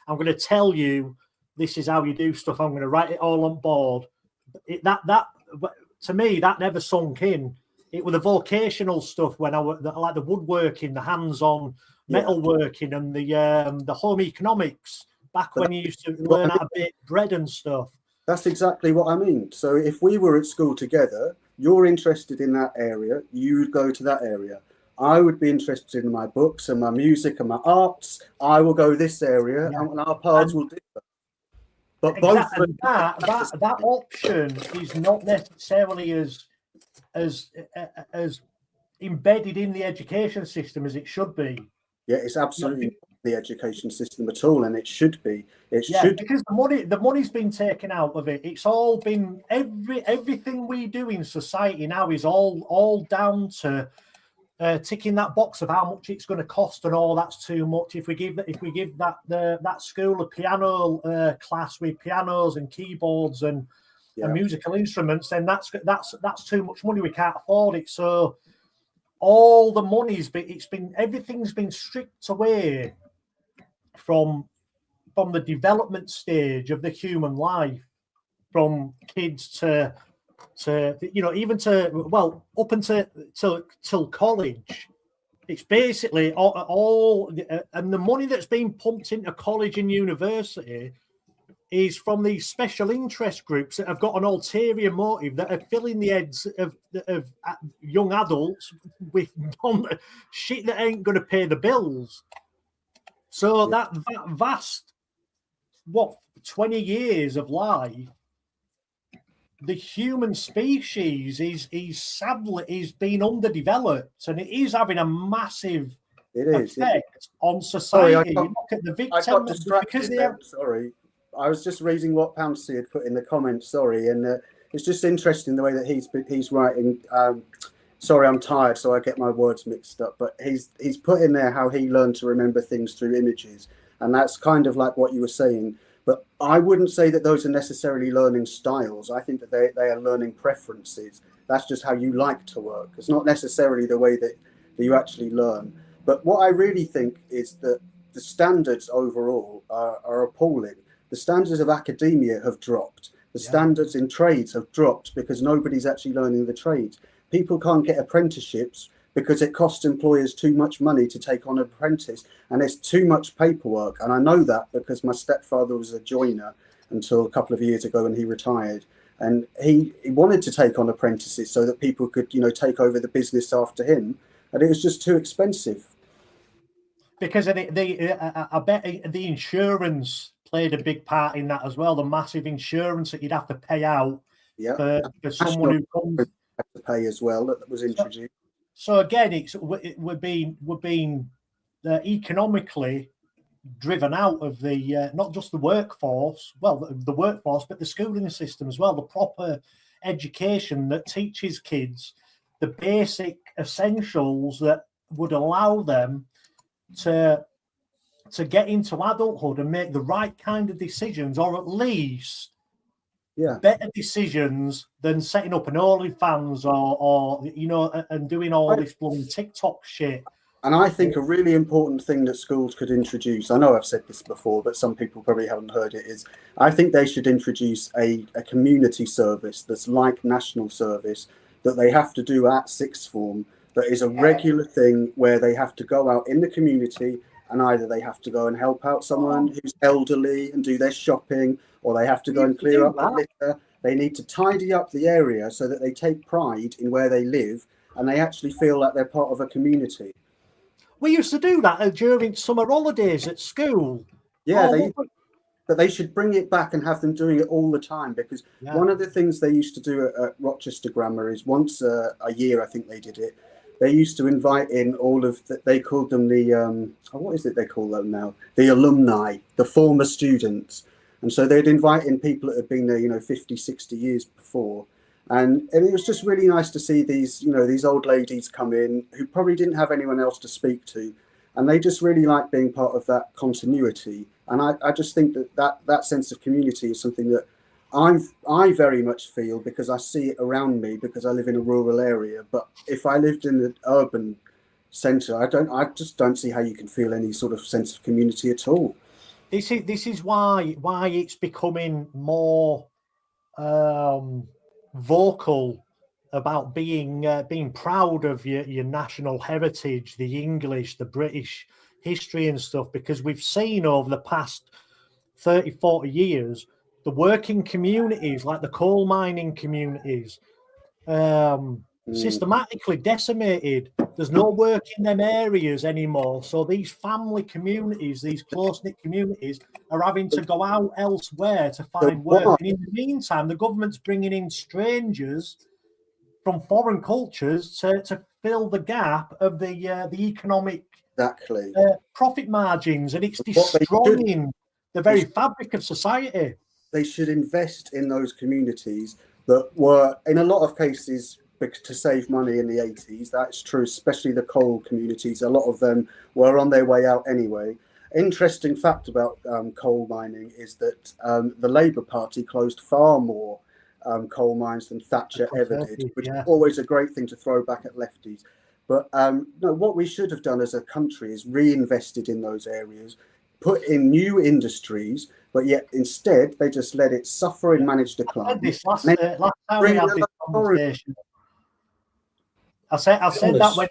I'm going to tell you, this is how you do stuff. I'm going to write it all on board. That to me, that never sunk in. It was the vocational stuff when I like the woodworking, the hands-on metalworking, and the home economics back when you used to learn how to bake bread and stuff. That's exactly what I mean. So if we were at school together, you're interested in that area, you would go to that area. I would be interested in my books and my music and my arts. I will go this area, and our paths will differ. But both that option is not necessarily as embedded in the education system as it should be. Yeah, it's absolutely not the education system at all, and it should be. Because the money's been taken out of it. It's all been everything we do in society now is all down to ticking that box of how much it's going to cost, and all that's too much. If we give that school a piano class with pianos and keyboards and musical instruments, then that's too much money. We can't afford it. So all the money's everything's been stripped away from the development stage of the human life, from kids to even to up until till college. It's basically all and the money that's being pumped into college and university is from these special interest groups that have got an ulterior motive, that are filling the heads of young adults with shit that ain't going to pay the bills. So that vast 20 years of life, the human species is being underdeveloped, and it is having a massive effect on society. Sorry, look at the victim. I got distracted there. Sorry, I was just reading what Pouncy had put in the comments. Sorry, and it's just interesting the way that he's writing. Sorry, I'm tired, so I get my words mixed up. But he's put in there how he learned to remember things through images, and that's kind of like what you were saying. But I wouldn't say that those are necessarily learning styles. I think that they are learning preferences. That's just how you like to work. It's not necessarily the way that you actually learn. But what I really think is that the standards overall are appalling. The standards of academia have dropped. The standards in trades have dropped because nobody's actually learning the trades. People can't get apprenticeships because it costs employers too much money to take on an apprentice, and it's too much paperwork. And I know that because my stepfather was a joiner until a couple of years ago when he retired. And he wanted to take on apprentices so that people could, take over the business after him. And it was just too expensive. Because I bet the insurance played a big part in that as well. The massive insurance that you'd have to pay out for someone who comes to pay as well that was introduced. So again, we're being economically driven out of the not just the workforce, well, the workforce, but the schooling system as well, the proper education that teaches kids the basic essentials that would allow them to get into adulthood and make the right kind of decisions, or at least better decisions than setting up an OnlyFans or you know, and doing all this blooming TikTok shit. And I think a really important thing that schools could introduce, I know I've said this before, but some people probably haven't heard it, is I think they should introduce a community service that's like national service that they have to do at sixth form, that is a regular thing where they have to go out in the community and either they have to go and help out someone who's elderly and do their shopping, or they have to go and clear up the litter. They need to tidy up the area so that they take pride in where they live and they actually feel like they're part of a community. We used to do that during summer holidays at school. Yeah, but they should bring it back and have them doing it all the time, because one of the things they used to do at Rochester Grammar is once a year, I think they did it, they used to invite in all of they called them the what is it they call them now, the alumni, the former students. And so they'd invite in people that had been there, you know, 50, 60 years before. And it was just really nice to see these, you know, these old ladies come in who probably didn't have anyone else to speak to. And they just really like being part of that continuity. And I just think that sense of community is something that I very much feel, because I see it around me, because I live in a rural area. But if I lived in an urban centre, I just don't see how you can feel any sort of sense of community at all. This is why it's becoming more vocal about being proud of your national heritage, the English, the British history and stuff, because we've seen over the past 30, 40 years, the working communities, like the coal mining communities, systematically decimated. There's no work in them areas anymore. So these family communities, these close-knit communities, are having to go out elsewhere to find work. And in the meantime, the government's bringing in strangers from foreign cultures to fill the gap of the economic profit margins, and it's destroying the very fabric of society. They should invest in those communities that were, in a lot of cases, to save money in the 80s. That's true, especially the coal communities. A lot of them were on their way out anyway. Interesting fact about coal mining is that the Labour Party closed far more coal mines than Thatcher ever did, which is always a great thing to throw back at lefties. But no, what we should have done as a country is reinvested in those areas, put in new industries, but yet instead they just let it suffer and manage decline. Last time we had this conversation, I said that when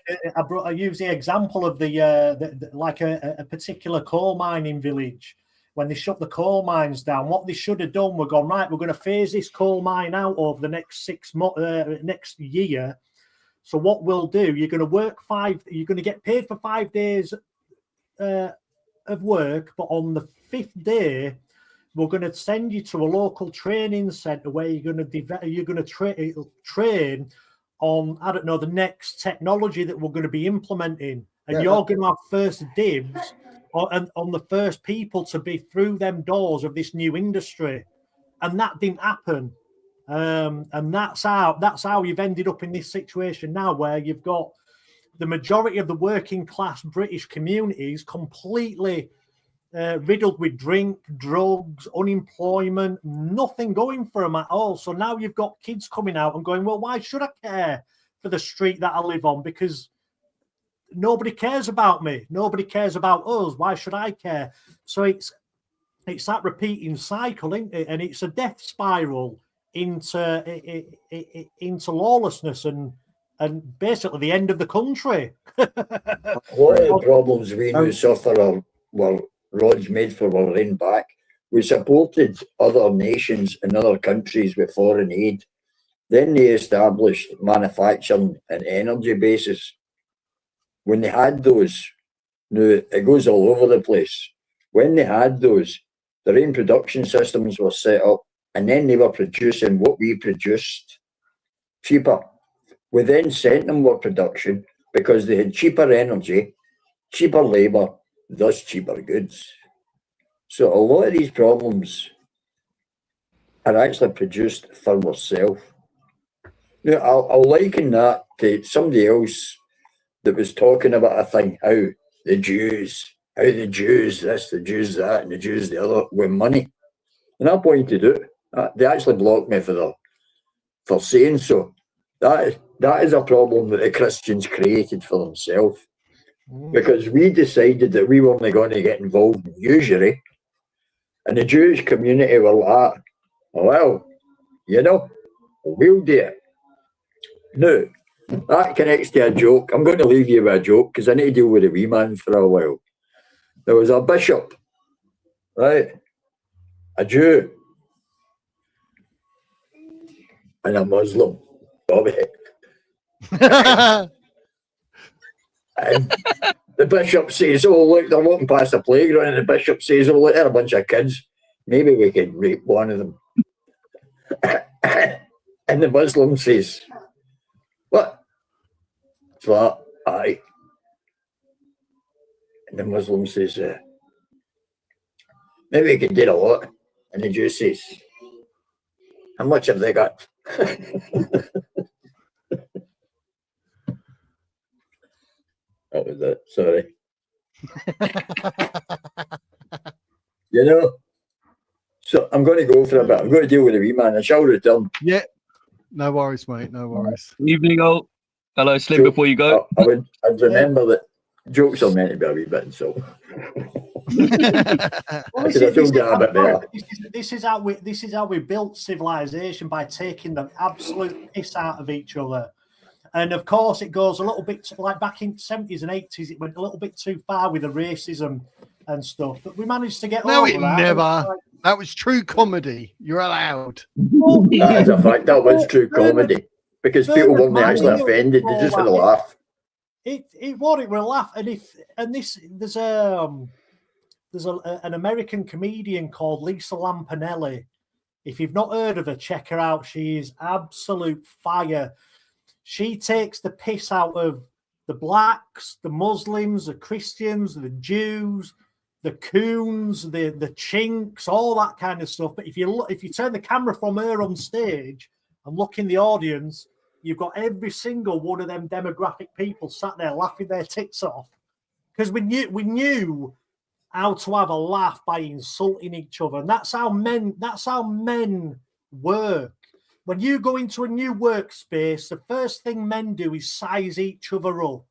I used the example of the like a particular coal mining village. When they shut the coal mines down, what they should have done was gone, right, we're going to phase this coal mine out over the next 6 months, next year. So what we'll do, you're going to work you're going to get paid for 5 days of work, but on the 5th day, we're going to send you to a local training centre where you're going to train on, I don't know, the next technology that we're going to be implementing. And you're going to have first dibs on the first people to be through them doors of this new industry. And that didn't happen. And that's how you've ended up in this situation now, where you've got the majority of the working class British communities completely riddled with drink, drugs, unemployment, nothing going for them at all. So now you've got kids coming out and going, well, why should I care for the street that I live on? Because nobody cares about me. Nobody cares about us. Why should I care? So it's that repeating cycle, isn't it? And it's a death spiral into lawlessness and basically the end of the country. One of the problems we now suffer were rods made for our own back. We supported other nations and other countries with foreign aid. Then they established manufacturing and energy bases. When they had those, now it goes all over the place. When they had those, their own production systems were set up, and then they were producing what we produced cheaper. We then sent them our production because they had cheaper energy, cheaper labour, thus cheaper goods. So a lot of these problems are actually produced for ourselves. Now, I'll liken that to somebody else that was talking about a thing, how the Jews this, the Jews that, and the Jews the other, with money. And I pointed out, they actually blocked me for saying so. That is a problem that the Christians created for themselves. Because we decided that we weren't going to get involved in usury. And the Jewish community were like, well, you know, we'll do it. Now, that connects to a joke. I'm going to leave you with a joke because I need to deal with a wee man for a while. There was a bishop, right? A Jew. And a Muslim. And the bishop says, oh, look, they're walking past the playground. And the bishop says, oh, look, they're a bunch of kids. Maybe we could rape one of them. And the Muslim says, what? It's like, aye. And the Muslim says, maybe we could get a lot. And the Jew says, how much have they got? That was it, sorry. You know, so I'm going to go for a bit. I'm going to deal with the wee man. I shall return. Yeah, no worries, mate. No worries. Evening, all. Hello, Slim. Before you go, I'd remember that jokes are meant to be a wee bit, so. This is how we built civilization, by taking the absolute piss out of each other. And of course, it goes a little bit like back in the 70s and 80s. It went a little bit too far with the racism and stuff. But we managed to get over that. Never. That was true comedy. You're allowed. That is a fact. That was true comedy. Because people weren't actually offended. They just had a laugh. It was a laugh. And there's an American comedian called Lisa Lampanelli. If you've not heard of her, check her out. She is absolute fire. She takes the piss out of the blacks, the Muslims, the Christians, the Jews, the coons, the chinks, all that kind of stuff. But if you turn the camera from her on stage and look in the audience, you've got every single one of them demographic people sat there laughing their tits off, because we knew how to have a laugh by insulting each other, and that's how men work. When you go into a new workspace, the first thing men do is size each other up.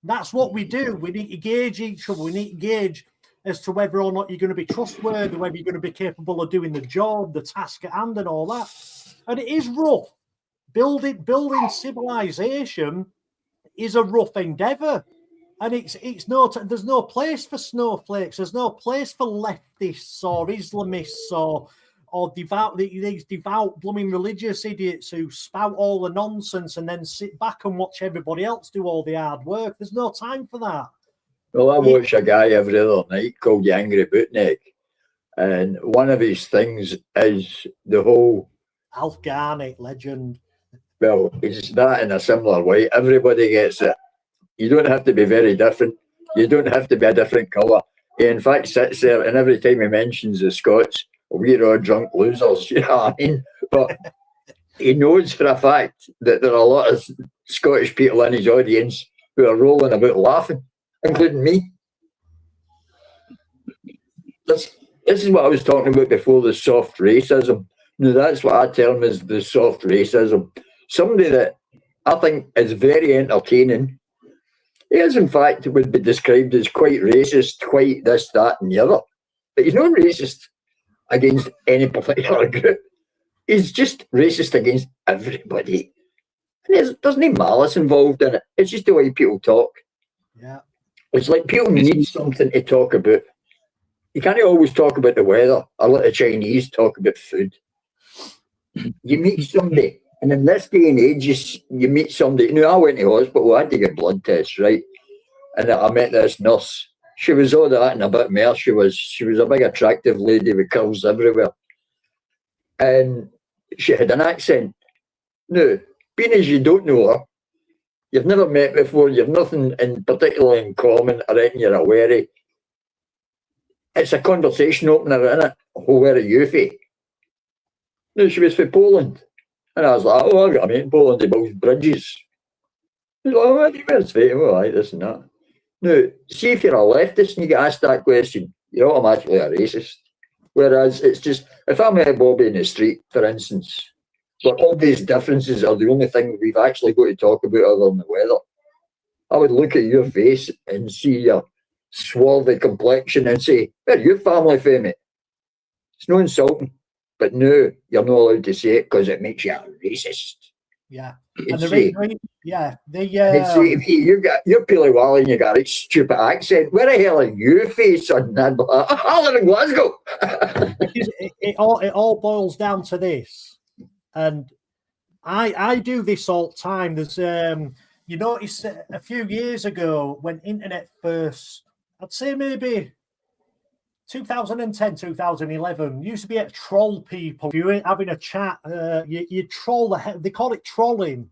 That's what we do. We need to gauge each other. We need to gauge as to whether or not you're going to be trustworthy, whether you're going to be capable of doing the job, the task at hand, and all that. And it is rough. Building civilization is a rough endeavor. And there's no place for snowflakes. There's no place for leftists or Islamists or these devout blooming religious idiots who spout all the nonsense and then sit back and watch everybody else do all the hard work. There's no time for that. Well, I watch a guy every other night called the Angry Bootneck, and one of his things is the whole Alf Garnett, legend. Well, it's that in a similar way. Everybody gets it. You don't have to be very different. You don't have to be a different colour. He, in fact, sits there, and every time he mentions the Scots, we're all drunk losers, you know what I mean? But he knows for a fact that there are a lot of Scottish people in his audience who are rolling about laughing, including me. This is what I was talking about before, the soft racism. Now, that's what I term as the soft racism. Somebody that I think is very entertaining. He is, in fact, would be described as quite racist, quite this, that, and the other. But he's not racist against any particular group. He's just racist against everybody. And there's no malice involved in it. It's just the way people talk. Yeah. It's like people need something to talk about. You can't always talk about the weather or let the Chinese talk about food. You meet somebody, and in this day and age, you meet somebody. You know, I went to hospital, I had to get blood tests, right? And I met this nurse. She was all that and a bit more. She was a big attractive lady with curls everywhere. And she had an accent. Now, being as you don't know her, you've never met before, you've nothing in particular in common, I reckon you're aware of. It's a conversation opener, isn't it? Oh, where are you from? No, she was from Poland. And I was like, oh, I got a mate in Poland, he builds bridges. He's like, oh, where's from? Well, like this and that. Now, see if you're a leftist and you get asked that question, you're automatically a racist. Whereas it's just, if I met Bobby in the street, for instance, but all these differences are the only thing we've actually got to talk about other than the weather. I would look at your face and see your swarthy complexion and say, where are your family from, mate? It's no insulting. But no, you're not allowed to say it because it makes you a racist. Yeah. You'd And the say, you're Peely Wally and you got a stupid accent. Where the hell are you from, son? And I'd be like, I live in Glasgow. it all boils down to this. And I do this all the time. There's you notice a few years ago when internet first, I'd say maybe 2010, 2011, used to be able to troll people. If you were having a chat, you troll they call it trolling,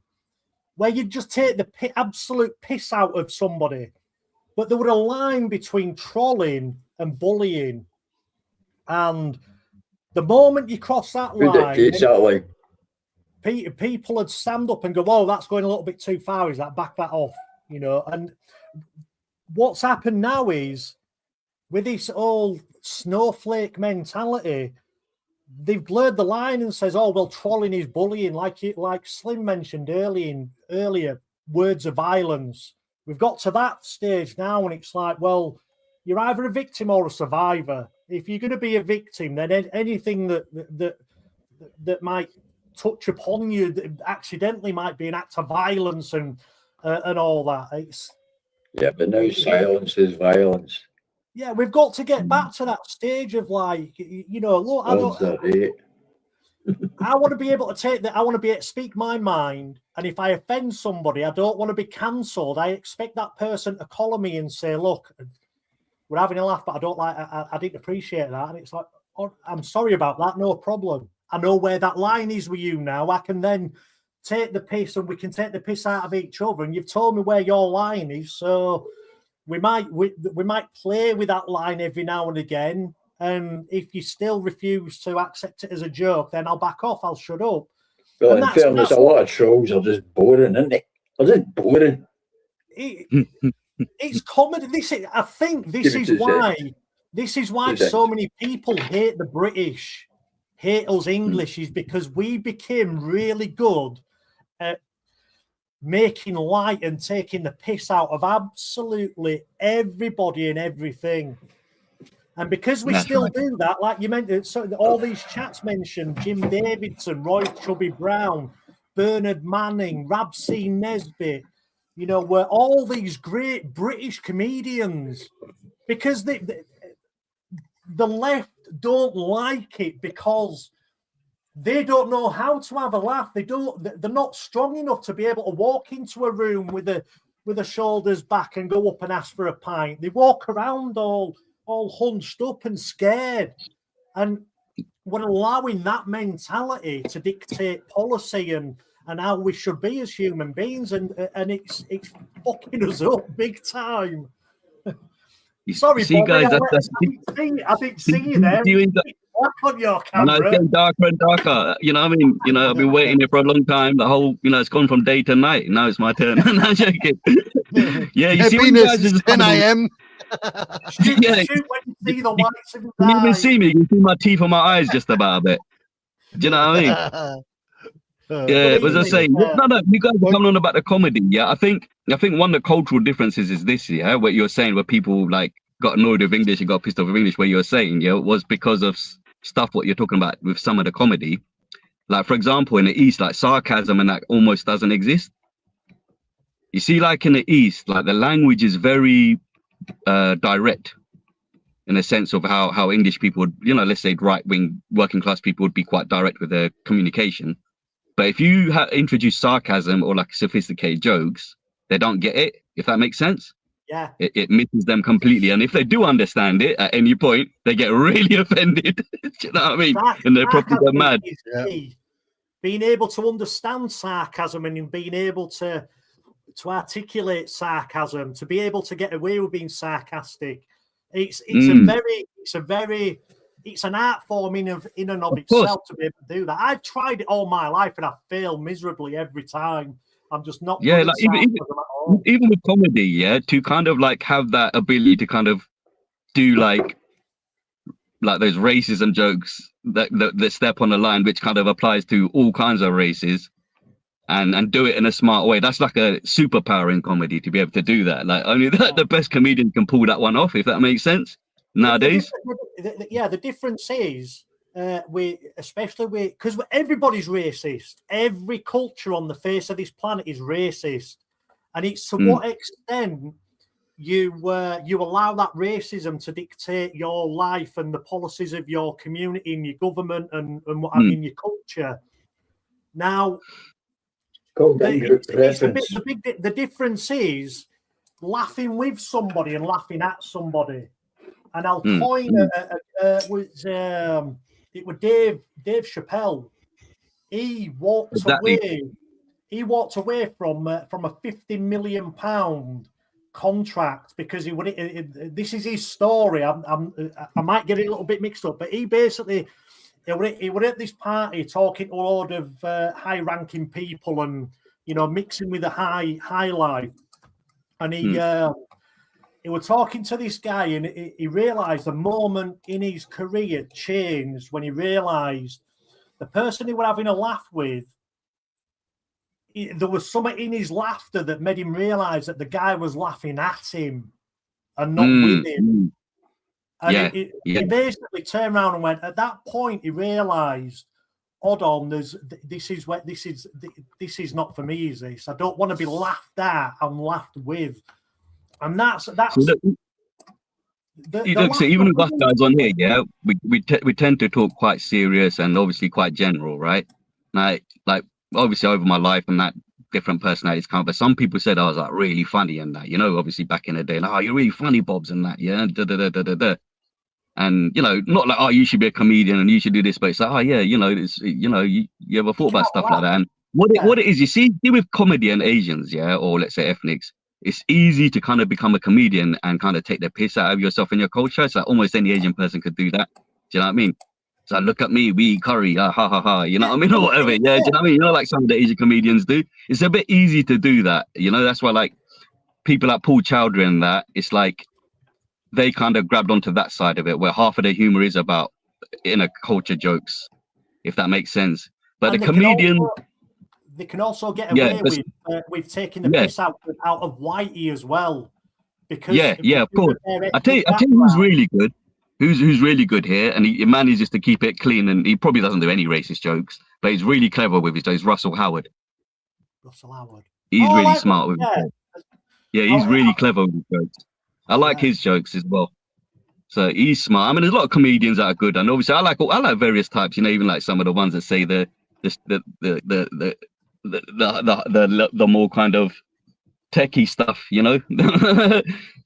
where you just take the absolute piss out of somebody. But there was a line between trolling and bullying. And the moment you cross that line, people would stand up and go, "Whoa, that's going a little bit too far. Is that back that off?" You know. And what's happened now is, with this old snowflake mentality, they've blurred the line and says, "Oh, well, trolling is bullying," like Slim mentioned earlier, words of violence. We've got to that stage now, and it's like, well, you're either a victim or a survivor. If you're going to be a victim, then anything that might touch upon you accidentally might be an act of violence and all that. But now silence is violence. Yeah, we've got to get back to that stage of like, look, I want to be able to take that. I want to be able to speak my mind. And if I offend somebody, I don't want to be cancelled. I expect that person to call me and say, look, we're having a laugh, but I didn't appreciate that. And it's like, oh, I'm sorry about that. No problem. I know where that line is with you now. I can then take the piss and we can take the piss out of each other. And you've told me where your line is. So we might play with that line every now and again. And if you still refuse to accept it as a joke, then I'll back off. I'll shut up. Well, in fairness, a lot of trolls are just boring, aren't they? They're just boring. It's comedy. I think this is why so many people hate the British, hate us English, is because we became really good at making light and taking the piss out of absolutely everybody and everything. And because we still do that, like you mentioned, so all these chats mentioned Jim Davidson, Roy Chubby Brown, Bernard Manning, Rabsy Nesbitt, were all these great British comedians, because the left don't like it because they don't know how to have a laugh. They're not strong enough to be able to walk into a room with the shoulders back and go up and ask for a pint. They walk around all hunched up and scared. And we're allowing that mentality to dictate policy and how we should be as human beings, and it's fucking us up big time. Sorry, see, Bobby, guys, I didn't see you there. Black on your camera. No, it's getting darker and darker. I've been waiting here for a long time. The whole, it's gone from day to night. Now it's my turn. I'm joking. Yeah, you see, when you guys is 10 a.m. Shoot when you see the lights in the Can you even see me? You can see my teeth on my eyes just about a bit. Do you know what I mean? Yeah, as I say, no, you guys are coming on about the comedy. Yeah, I think one of the cultural differences is this, yeah, what you're saying, where people like got annoyed with English and got pissed off with English, where you're saying, yeah, was because of stuff what you're talking about with some of the comedy. Like, for example, in the East, like sarcasm and that almost doesn't exist. You see, like in the East, like the language is very direct in a sense of how English people would, let's say right-wing working class people would be quite direct with their communication. But if you introduce sarcasm or like sophisticated jokes, they don't get it, if that makes sense. Yeah. It misses them completely. And if they do understand it at any point, they get really offended. Do you know what I mean? And they're probably go mad. Being able to understand sarcasm and being able to articulate sarcasm, to be able to get away with being sarcastic. It's an art form in and of itself to be able to do that. I've tried it all my life and I fail miserably every time. I'm just not good at sarcasm at all. Even with comedy, yeah, to kind of like have that ability to kind of do like those racism jokes that step on the line, which kind of applies to all kinds of races, and do it in a smart way. That's like a superpower in comedy, to be able to do that. Like only the best comedian can pull that one off, if that makes sense. Nowadays, the difference is because everybody's racist. Every culture on the face of this planet is racist, and it's to what extent you allow that racism to dictate your life and the policies of your community and your government and what have you in your culture. Now, the difference is laughing with somebody and laughing at somebody. And I'll coin it was Dave Chappelle. He walked away. He walked away from a £50 million contract because he would. This is his story. I might get it a little bit mixed up, but he basically he would at this party talking to a load of high-ranking people and mixing with the high life, and he was talking to this guy, and he realised the moment in his career changed when he realised the person he was having a laugh with. There was something in his laughter that made him realise that the guy was laughing at him and not with him. And he basically turned around and went. At that point, he realised, hold on, this is not for me. Is this? I don't want to be laughed at. I'm laughed with, and that's. So even with us guys on here, yeah, we tend to talk quite serious and obviously quite general, right? Like obviously over my life and that different personalities come, but some people said I was like really funny and that, obviously back in the day, like, oh, you're really funny, Bobs, and that, yeah, and not like, oh, you should be a comedian and you should do this, but it's like, oh yeah, you ever thought about stuff like that? And what it is, you see with comedy and Asians, yeah, or let's say ethnics, it's easy to kind of become a comedian and kind of take the piss out of yourself and your culture. It's like almost any Asian person could do that. Do you know what I mean? So look at me, we eat curry, ha ha ha, you know what I mean, or whatever. Yeah, do you know what I mean? Like some of the Asian comedians do. It's a bit easy to do that, That's why like people like Paul Chowdhury and that, it's like they kind of grabbed onto that side of it, where half of their humor is about inner culture jokes, if that makes sense. But and the comedian, they can also get away with taking the piss out of Whitey as well, because of course. I tell you who's really good. Who's really good here, and he manages to keep it clean, and he probably doesn't do any racist jokes, but he's really clever with his jokes. Russell Howard. He's really smart with his jokes. Yeah, he's really clever with his jokes. I like his jokes as well. So he's smart. I mean, there's a lot of comedians that are good, and obviously I like various types. Even like some of the ones that say the more kind of techie stuff,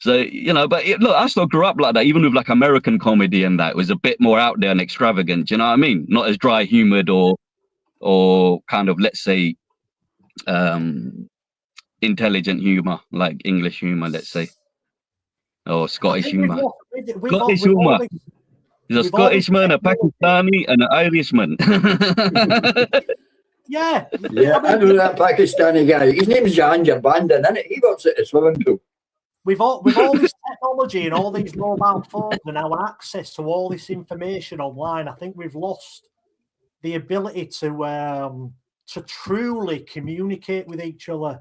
So but look, I still grew up like that. Even with like American comedy and that, it was a bit more out there and extravagant. Do you know what I mean? Not as dry humored or kind of, let's say, intelligent humor like English humor, let's say, or Scottish humor. Scottish humor. There's a Scottishman, a Pakistani, and an Irishman. Yeah, I know that Pakistani guy. His name's Jan Jabanda, isn't it? He works at a swimming pool. With all this technology and all these mobile phones and our access to all this information online, I think we've lost the ability to truly communicate with each other.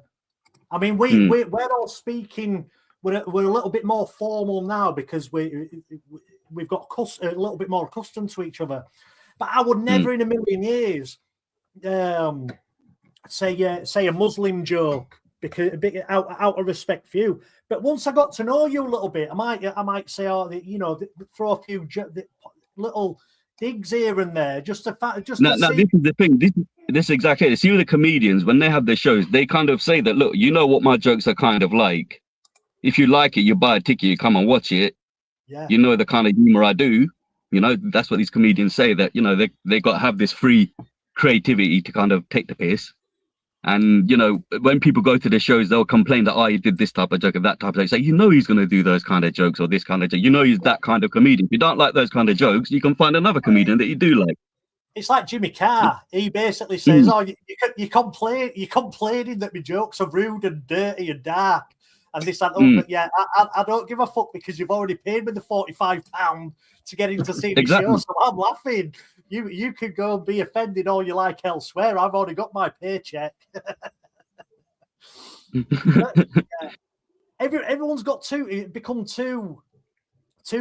I mean, we're all speaking. We're a little bit more formal now because we've got a little bit more accustomed to each other. But I would never in a million years say a Muslim joke, because a bit out of respect for you. But once I got to know you a little bit, I might say, throw a few little digs here and there, just to this is the thing. This is exactly it. See, with the comedians, when they have their shows, they kind of say that, look, what my jokes are kind of like. If you like it, you buy a ticket, you come and watch it. Yeah. The kind of humor I do. That's what these comedians say, that they got to have this free creativity to kind of take the piss. And you know, when people go to the shows, they'll complain that, oh, he did this type of joke and that type of joke. So you know he's going to do those kind of jokes or this kind of joke. You know he's that kind of comedian. If you don't like those kind of jokes, you can find another comedian that you do like. It's like Jimmy Carr. He basically says, "Oh, you're complaining that my jokes are rude and dirty and dark and this and that." But yeah, I don't give a fuck because you've already paid me the £45 to get in to see the show, so I'm laughing. You could go and be offended all you like elsewhere. I've already got my paycheck. But, yeah, everyone's got become too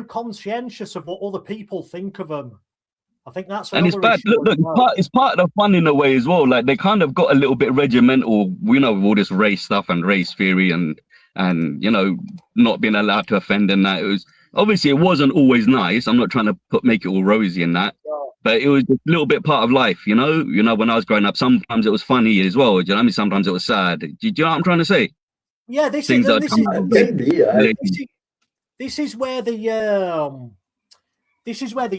conscientious of what other people think of them. I think that's and it's bad. Look, it's part of the fun in a way as well. Like they kind of got a little bit regimental, you know, with all this race stuff and race theory and you know, not being allowed to offend and that. It was obviously it wasn't always nice. I'm not trying to make it all rosy in that, but it was a little bit part of life, you know. You know, when I was growing up, sometimes it was funny as well. Do you know what I mean? Sometimes it was sad. Do you know what I'm trying to say? Yeah, this is where the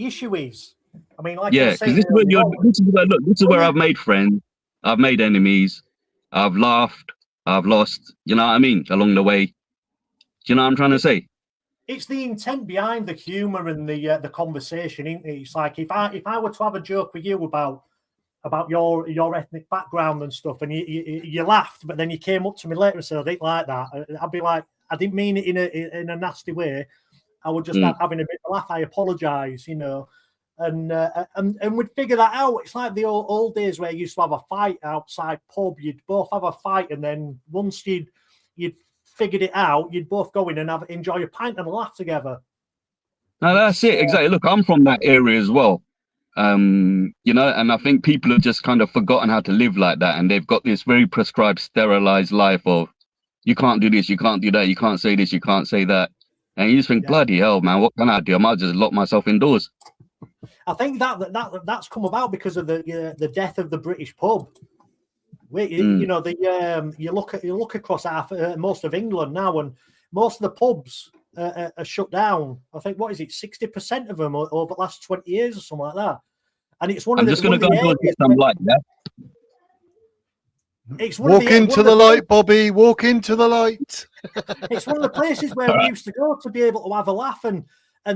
issue is. I mean, like yeah, because this is where I've made friends, I've made enemies, I've laughed, I've lost. You know what I mean? Along the way. Do you know what I'm trying to say? It's the intent behind the humor and the conversation, isn't it? It's like if I were to have a joke with you about your ethnic background and stuff, and you laughed, but then you came up to me later and said I didn't like that, I'd be like, I didn't mean it in a nasty way. I would just having a bit of a laugh. I apologise, you know, and we'd figure that out. It's like the old days where you used to have a fight outside pub. You'd both have a fight, and then once you'd figured it out, you'd both go in and enjoy a pint and a laugh together. No, that's it exactly. Look, I'm from that area as well. You know, and I think people have just kind of forgotten how to live like that, and they've got this very prescribed, sterilized life of you can't do this, you can't do that, you can't say this, you can't say that, and you just think, bloody hell, man, what can I do? I might just lock myself indoors. I think that's come about because of the death of the British pub. You know, you look across most of England now, and most of the pubs are shut down. I think, what is it, 60% of them over the last 20 years or something like that. And it's one of the. I'm just going to go and get some light, yeah. Walk into the light, Bobby. Walk into the light. It's one of the places where we used to go to be able to have a laugh and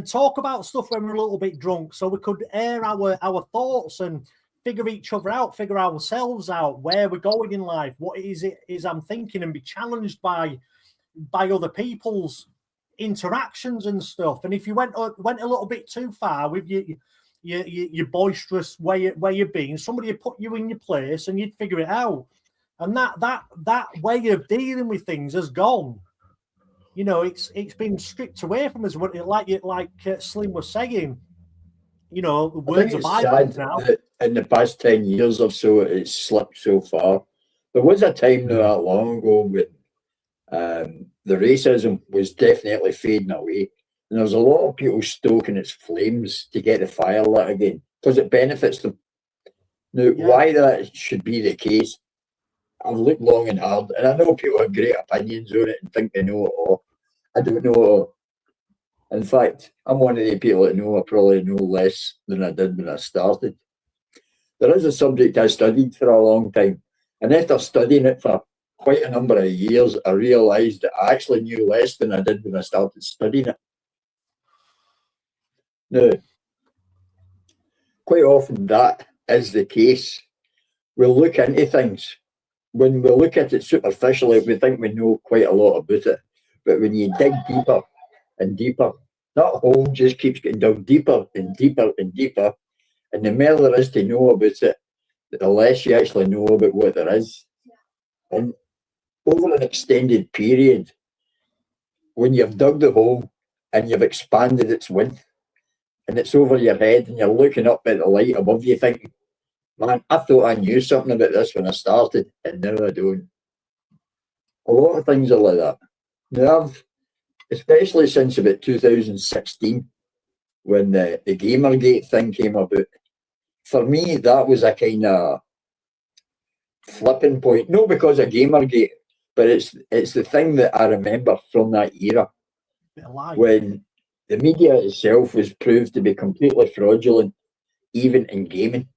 talk about stuff when we're a little bit drunk, so we could air our thoughts and figure each other out, figure ourselves out, where we're going in life, what it is I'm thinking, and be challenged by other people's interactions and stuff. And if you went a little bit too far with your boisterous way of being, somebody would put you in your place and you'd figure it out. And that way of dealing with things has gone. You know, it's been stripped away from us. Like Slim was saying, you know, the words are Bible now. In the past 10 years or so, it's slipped so far. There was a time not that long ago when the racism was definitely fading away. And there's a lot of people stoking its flames to get the fire lit again because it benefits them. Now, why that should be the case, I've looked long and hard, and I know people have great opinions on it and think they know it all. I don't know it all. In fact, I'm one of the people that I probably know less than I did when I started. There is a subject I studied for a long time, and after studying it for quite a number of years, I realised that I actually knew less than I did when I started studying it. Now, quite often that is the case. We'll look into things. When we look at it superficially, we think we know quite a lot about it. But when you dig deeper and deeper, that hole just keeps getting dug deeper and deeper and deeper. And the more there is to know about it, the less you actually know about what there is. And over an extended period, when you've dug the hole and you've expanded its width, and it's over your head and you're looking up at the light above you thinking, man, I thought I knew something about this when I started, and now I don't. A lot of things are like that. Now, especially since about 2016, when the Gamergate thing came about, for me, that was a kind of flipping point. Not because of Gamergate, but it's the thing that I remember from that era, when the media itself was proved to be completely fraudulent, even in gaming.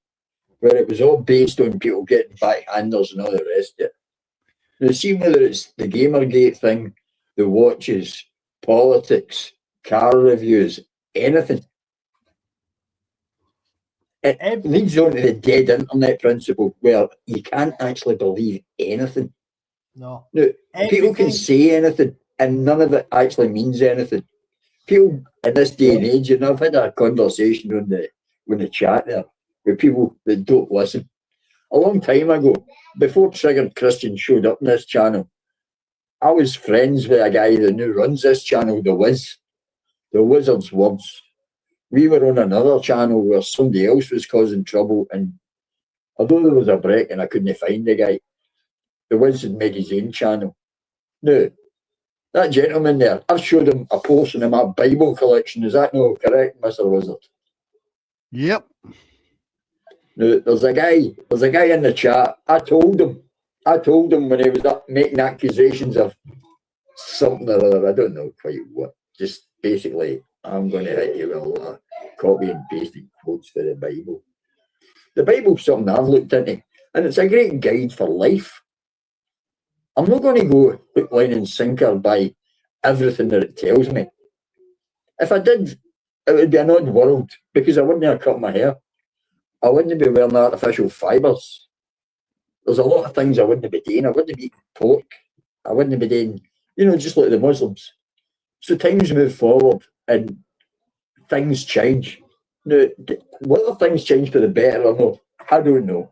where it was all based on people getting backhanders and all the rest of it. Now, see whether it's the Gamergate thing, the watches, politics, car reviews, anything. It leads on to the dead internet principle where you can't actually believe anything. No. Now, people can say anything and none of it actually means anything. People in this day and age, and I've had a conversation on the chat there with people that don't listen. A long time ago, before Triggered Christian showed up in this channel, I was friends with a guy that now runs this channel, The Wiz, The Wizard's Words. We were on another channel where somebody else was causing trouble, and although there was a break and I couldn't find the guy, The Wiz had made his own channel. Now, that gentleman there, I've showed him a portion of my Bible collection. Is that not correct, Mr. Wizard? Yep. Now, there's a guy in the chat. I told him when he was up making accusations of something or other, I don't know quite what, just basically, I'm going to hit you with a lot of copy and pasting quotes for the Bible. The Bible's something I've looked into, and it's a great guide for life. I'm not going to go hook, line and sinker by everything that it tells me. If I did, it would be an odd world, because I wouldn't have cut my hair. I wouldn't be wearing artificial fibres. There's a lot of things I wouldn't be doing. I wouldn't be eating pork. I wouldn't be doing, just like the Muslims. So times move forward and things change. Now, whether things change for the better or not, I don't know.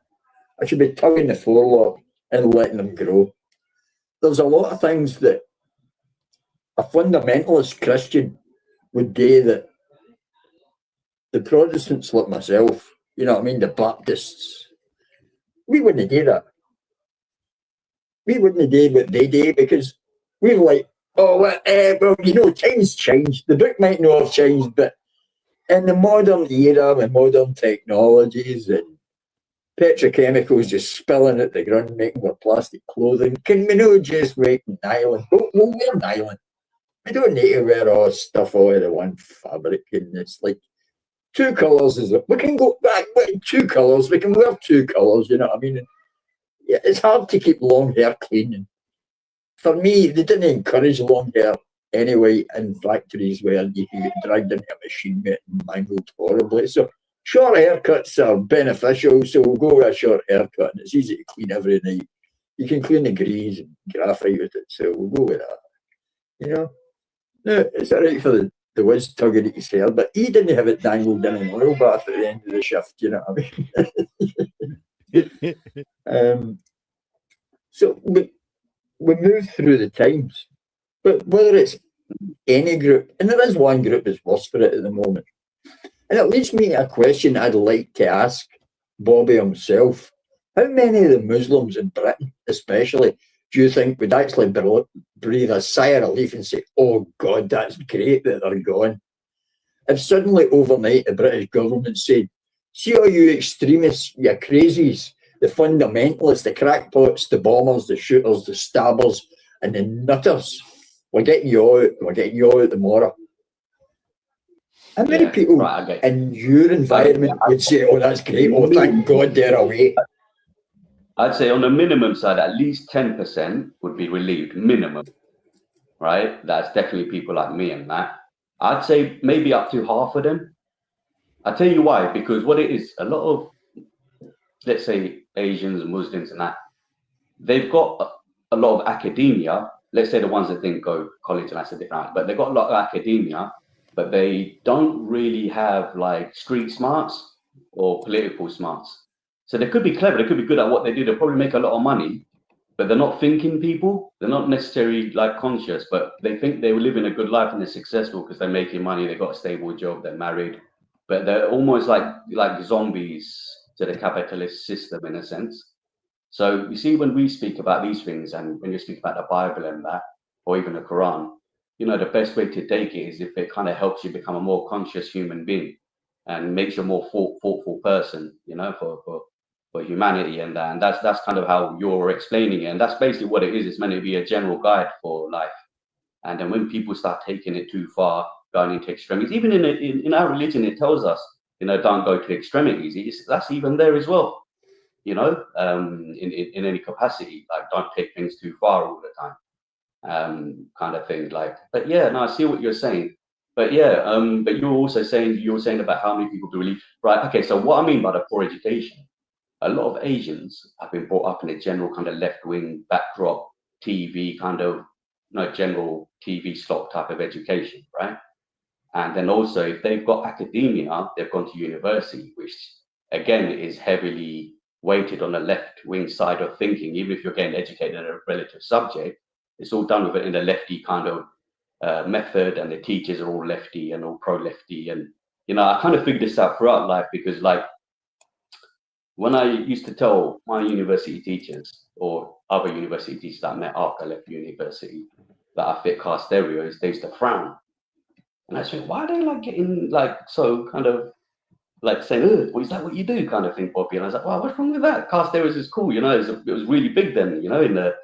I should be tugging the forelock and letting them grow. There's a lot of things that a fundamentalist Christian would do that the Protestants like myself, the Baptists, we wouldn't do that. We wouldn't do what they do because we're like, times changed. The book might not have changed, but in the modern era with modern technologies and petrochemicals just spilling at the ground, making our plastic clothing, can we not just make nylon? We'll wear nylon. We don't need to wear all stuff out of the one fabric, and it's like 2 colours we can go back with 2 colours. We can wear 2 colours. You know what I mean? And yeah, it's hard to keep long hair clean. And for me, they didn't encourage long hair anyway in factories where you can get dragged into a machine and mangled horribly. So short haircuts are beneficial. So we'll go with a short haircut, and it's easy to clean every night. You can clean the grease and graphite with it, so we'll go with that. No, it's all right for the Wiz tugging at his hair, but he didn't have it dangled in an oil bath at the end of the shift, you know what I mean? So we move through the times, but whether it's any group, and there is one group that's worse for it at the moment, and it leads me to a question I'd like to ask Bobby himself. How many of the Muslims in Britain, especially, do you think would actually breathe a sigh of relief and say, oh God, that's great that they're gone? If suddenly overnight the British government said, see all you extremists, you crazies, the fundamentalists, the crackpots, the bombers, the shooters, the stabbers, and the nutters, we're getting you out tomorrow. How many people in your environment would say, oh, that's great, oh, thank God they're away? I'd say on the minimum side, at least 10% would be relieved, minimum, right? That's definitely people like me and that. I'd say maybe up to half of them. I'll tell you why, because what it is, a lot of, let's say, Asians and Muslims and that, they've got a lot of academia, let's say the ones that didn't go college, and that's a different, but they've got a lot of academia, but they don't really have like street smarts or political smarts. So they could be clever, they could be good at what they do, they'll probably make a lot of money, but they're not thinking people, they're not necessarily like conscious, but they think they will live in a good life and they're successful because they're making money, they've got a stable job, they're married, but they're almost like zombies to the capitalist system in a sense. So you see, when we speak about these things and when you speak about the Bible and that, or even the Quran, the best way to take it is if it kind of helps you become a more conscious human being and makes you a more thoughtful person, for humanity and that. And that's kind of how you're explaining it. And that's basically what it is. It's meant to be a general guide for life. And then when people start taking it too far, going into extremes, even in our religion, it tells us you know, don't go to extremities. That's even there as well, you know, in any capacity. Like, don't take things too far all the time, kind of thing. Like, but yeah, no, I see what you're saying. But yeah, but you were saying about how many people do really, right? Okay, so what I mean by the poor education, a lot of Asians have been brought up in a general kind of left-wing backdrop, TV kind of, you know, general TV slot type of education, right? And then also, if they've got academia, they've gone to university, which again is heavily weighted on the left-wing side of thinking. Even if you're getting educated in a relative subject, it's all done with it in a lefty kind of method, and the teachers are all lefty and all pro-lefty. And you know, I kind of figured this out throughout life, because like when I used to tell my university teachers or other university teachers that I met after I left university that I fit car stereos, they used to frown. And I said, why are they like getting like so kind of like saying, well, is that what you do kind of thing, Bobby? And I was like, well, what's wrong with that? Car stereos is cool, you know, it was really big then, you know, in the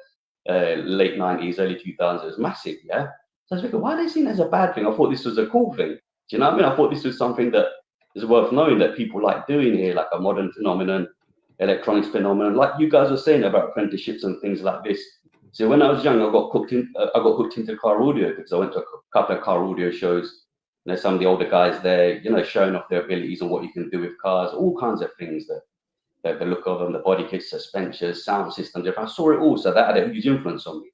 late 90s, early 2000s, it was massive, yeah? So I was thinking, why are they seeing it as a bad thing? I thought this was a cool thing. Do you know what I mean? I thought this was something that is worth knowing, that people like doing here, like a modern phenomenon, electronics phenomenon, like you guys were saying about apprenticeships and things like this. So when I was young, I got hooked into car audio, because I went to a couple of car audio shows. You know, some of the older guys there, you know, showing off their abilities and what you can do with cars, all kinds of things, that the look of them, the body kits, suspensions, sound systems. I saw it all, so that had a huge influence on me.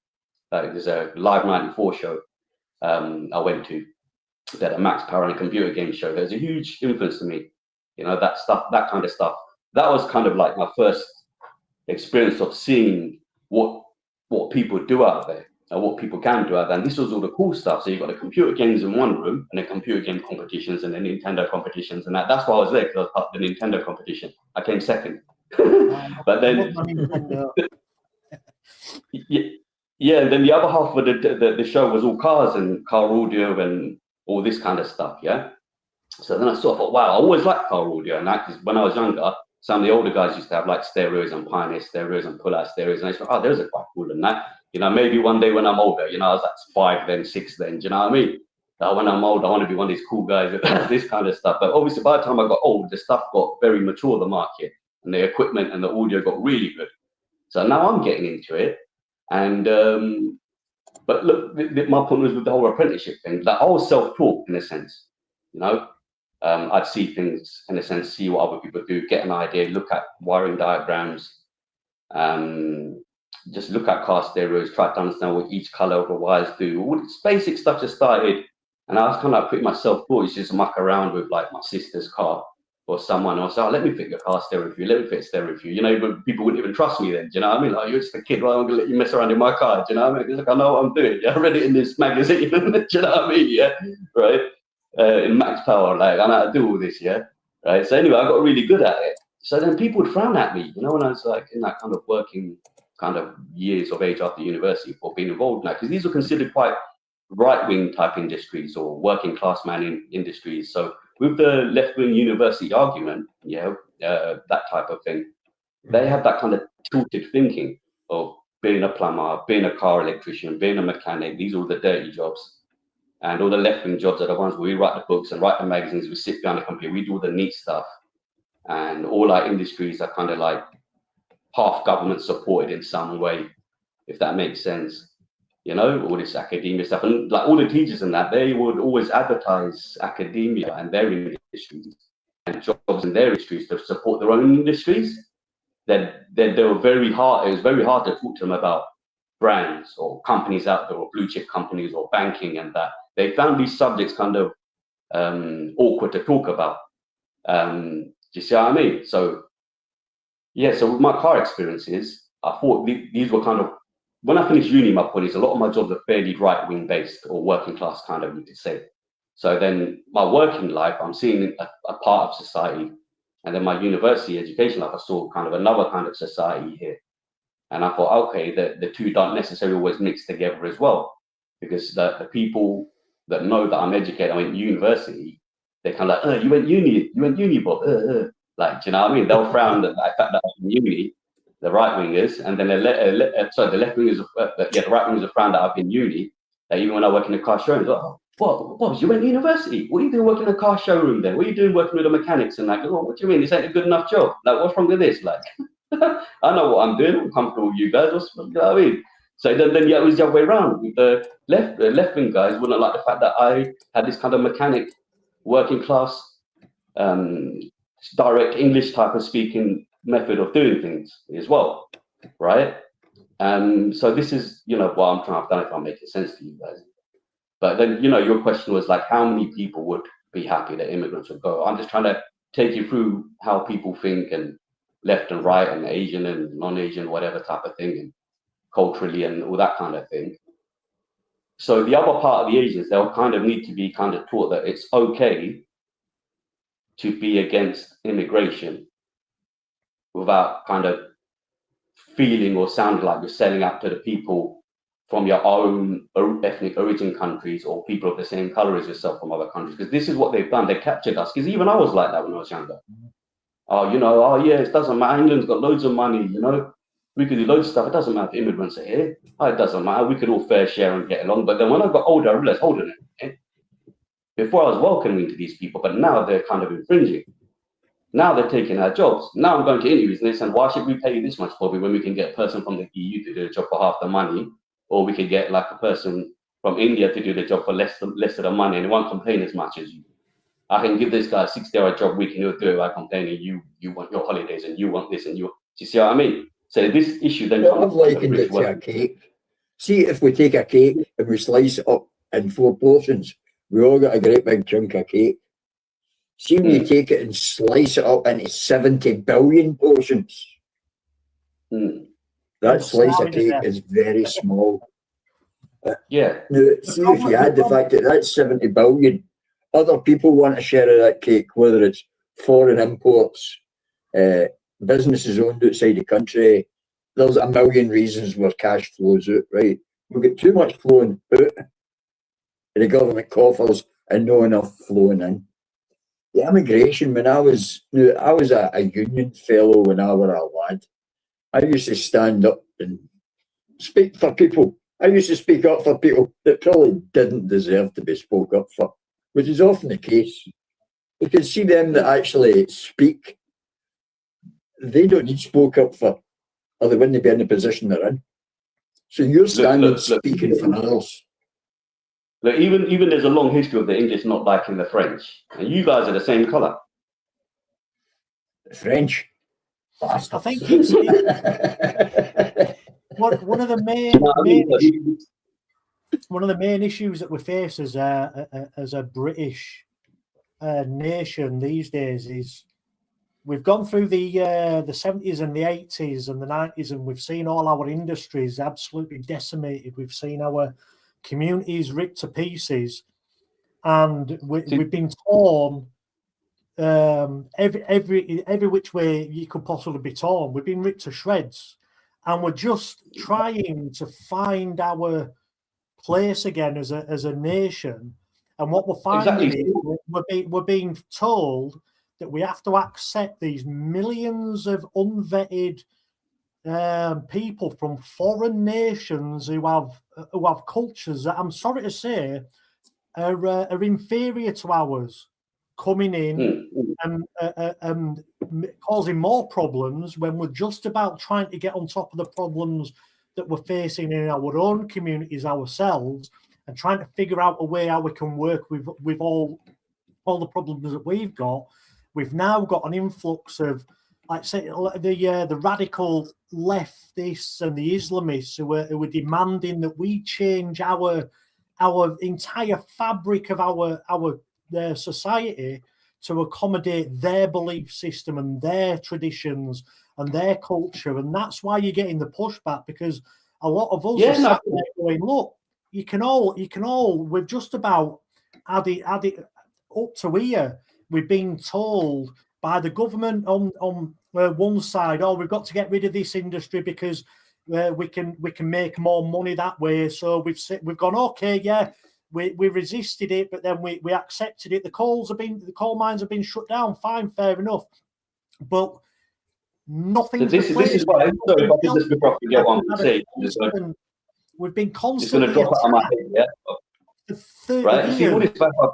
There's a Live 94 show I went to, that a Max Power and computer game show. There's a huge influence to me. You know, that stuff, that kind of stuff. That was kind of like my first experience of seeing what people do out there, and what people can do out there. And this was all the cool stuff. So you've got the computer games in one room, and the computer game competitions, and the Nintendo competitions, and that's why I was there, because I was part of the Nintendo competition. I came second. But then, yeah, and then the other half of the show was all cars and car audio and all this kind of stuff. Yeah. So then I sort of thought, wow, I always liked car audio, and that, because when I was younger, some of the older guys used to have like stereos and Pioneer stereos and pull-out stereos, and I thought, oh, those are quite cool. And that, you know, maybe one day when I'm older, you know, I was like 5 then, 6 then, do you know what I mean? That when I'm old, I want to be one of these cool guys that does this kind of stuff. But obviously, by the time I got old, the stuff got very mature, the market, and the equipment and the audio got really good. So now I'm getting into it, and but look, my point was with the whole apprenticeship thing, that I was self-taught in a sense, you know. I'd see things, in a sense, see what other people do, get an idea, look at wiring diagrams, just look at car stereos, try to understand what each color of the wires do. All this basic stuff just started, and I was kind of like putting myself through. It's just muck around with like my sister's car or someone else. Oh, let me fit your car stereo for you. Let me fit a stereo for you. You know, but people wouldn't even trust me then. Do you know what I mean? Like, you're just a kid. Well, I'm gonna let you mess around in my car. Do you know what I mean? It's like, I know what I'm doing. Yeah, I read it in this magazine. Do you know what I mean? Yeah, right. In Max Power, like, I know how to do all this, yeah, right. So anyway, I got really good at it. So then people would frown at me, you know, when I was like in that kind of working kind of years of age after university for being involved in that, because these were considered quite right-wing type industries or working class man in industries. So with the left-wing university argument, yeah, that type of thing, they have that kind of tilted thinking of being a plumber, being a car electrician, being a mechanic. These are all the dirty jobs. And all the left-wing jobs are the ones where we write the books and write the magazines, we sit behind the computer, we do all the neat stuff. And all our industries are kind of like half government supported in some way, if that makes sense. You know, all this academia stuff. And like all the teachers and that, they would always advertise academia and their industries and jobs in their industries to support their own industries. Then they were very hard, it was very hard to talk to them about brands or companies out there, or blue chip companies or banking and that. They found these subjects kind of awkward to talk about. Do you see what I mean? So, yeah, so with my car experiences, I thought these were kind of, when I finished uni, my point is a lot of my jobs are fairly right-wing based or working class kind of, you could say. So then my working life, I'm seeing a part of society. And then my university education life, I saw kind of another kind of society here. And I thought, okay, the two don't necessarily always mix together as well, because the people that know that I'm educated, I went to university, they're kind of like, oh, you went uni, Bob. Like, do you know what I mean? They'll frown at the fact that I'm in uni, the right wingers, and then the left wingers, the right wingers are frowned that I've been uni. That even when I work in the car showrooms, oh, What, you went to university? What are you doing working in a car showroom then? What are you doing working with the mechanics? And like, oh, what do you mean? This ain't a good enough job. Like, what's wrong with this? Like, I know what I'm doing. I'm comfortable with you guys. You know what I mean? So then yeah, it was the other way around. The left wing guys wouldn't like the fact that I had this kind of mechanic, working class, direct English type of speaking method of doing things as well, right? So this is, you know, what I'm trying to, I don't know if I'm making sense to you guys. But then, you know, your question was like, how many people would be happy that immigrants would go? I'm just trying to take you through how people think, and left and right, and Asian and non-Asian, whatever type of thing, and culturally and all that kind of thing. So the other part of the Asians, they'll kind of need to be kind of taught that it's okay to be against immigration without kind of feeling or sounding like you're selling out to the people from your own ethnic origin countries, or people of the same color as yourself from other countries. Because this is what they've done. They captured us. Because even I was like that when I was younger. Oh, you know, oh yeah, it doesn't matter. England's got loads of money, you know. We could do loads of stuff. It doesn't matter if immigrants are here. Oh, it doesn't matter. We could all fair share and get along. But then when I got older, I realized, hold on a minute. Before I was welcoming to these people, but now they're kind of infringing. Now they're taking our jobs. Now I'm going to interviews and they're saying, why should we pay you this much for when we can get a person from the EU to do the job for half the money? Or we could get like a person from India to do the job for less of the money, and they won't complain as much as you. I can give this guy a 60-hour job week and he'll do it by complaining, you want your holidays and you want this and you. Do you see what I mean? So this issue then comes. I've likened it to a cake. See, if we take a cake and we slice it up in 4 portions, we all got a great big chunk of cake. See, when you take it and slice it up into 70 billion portions, that slice of cake is very small. Yeah. Now, see, if you add the fact that that's 70 billion, other people want a share of that cake, whether it's foreign imports, businesses owned outside the country. There's a million reasons where cash flows out, right? We've got too much flowing out of the government coffers and not enough flowing in. The immigration, when I was a union fellow when I was a lad, I used to stand up and speak for people. I used to speak up for people that probably didn't deserve to be spoke up for, which is often the case. You can see them that actually speak. They don't need spoke up for, or they wouldn't be in the position they're in. So you're standing speaking for others. Look, even there's a long history of the English not liking the French, and you guys are the same color. The French. I think it's one of the main issues that we face as a British nation these days is we've gone through the 70s and the 80s and the 90s, and we've seen all our industries absolutely decimated. We've seen our communities ripped to pieces, and we've been torn every which way you could possibly be torn. We've been ripped to shreds, and we're just trying to find our place again as a nation. And what we're finding is we're being told that we have to accept these millions of unvetted people from foreign nations who have cultures that, I'm sorry to say, are inferior to ours, coming in and causing more problems when we're just about trying to get on top of the problems that we're facing in our own communities ourselves, and trying to figure out a way how we can work with all the problems that we've got. We've now got an influx of, like say, the radical leftists and the Islamists who are demanding that we change our entire fabric of our society to accommodate their belief system and their traditions and their culture. And that's why you're getting the pushback, because a lot of us are sat there going, look, you can all we've just about had it up to here. We've been told by the government on one side, oh, we've got to get rid of this industry because we can make more money that way. So we've gone, okay, yeah, we resisted it, but then we accepted it. The coal mines have been shut down. Fine, fair enough, but nothing. This is why. Sorry, if I could just before I forget what I'm going to say. We've been constantly. It's going to drop out of my head, yeah. 30 right? years. See, all this stuff I've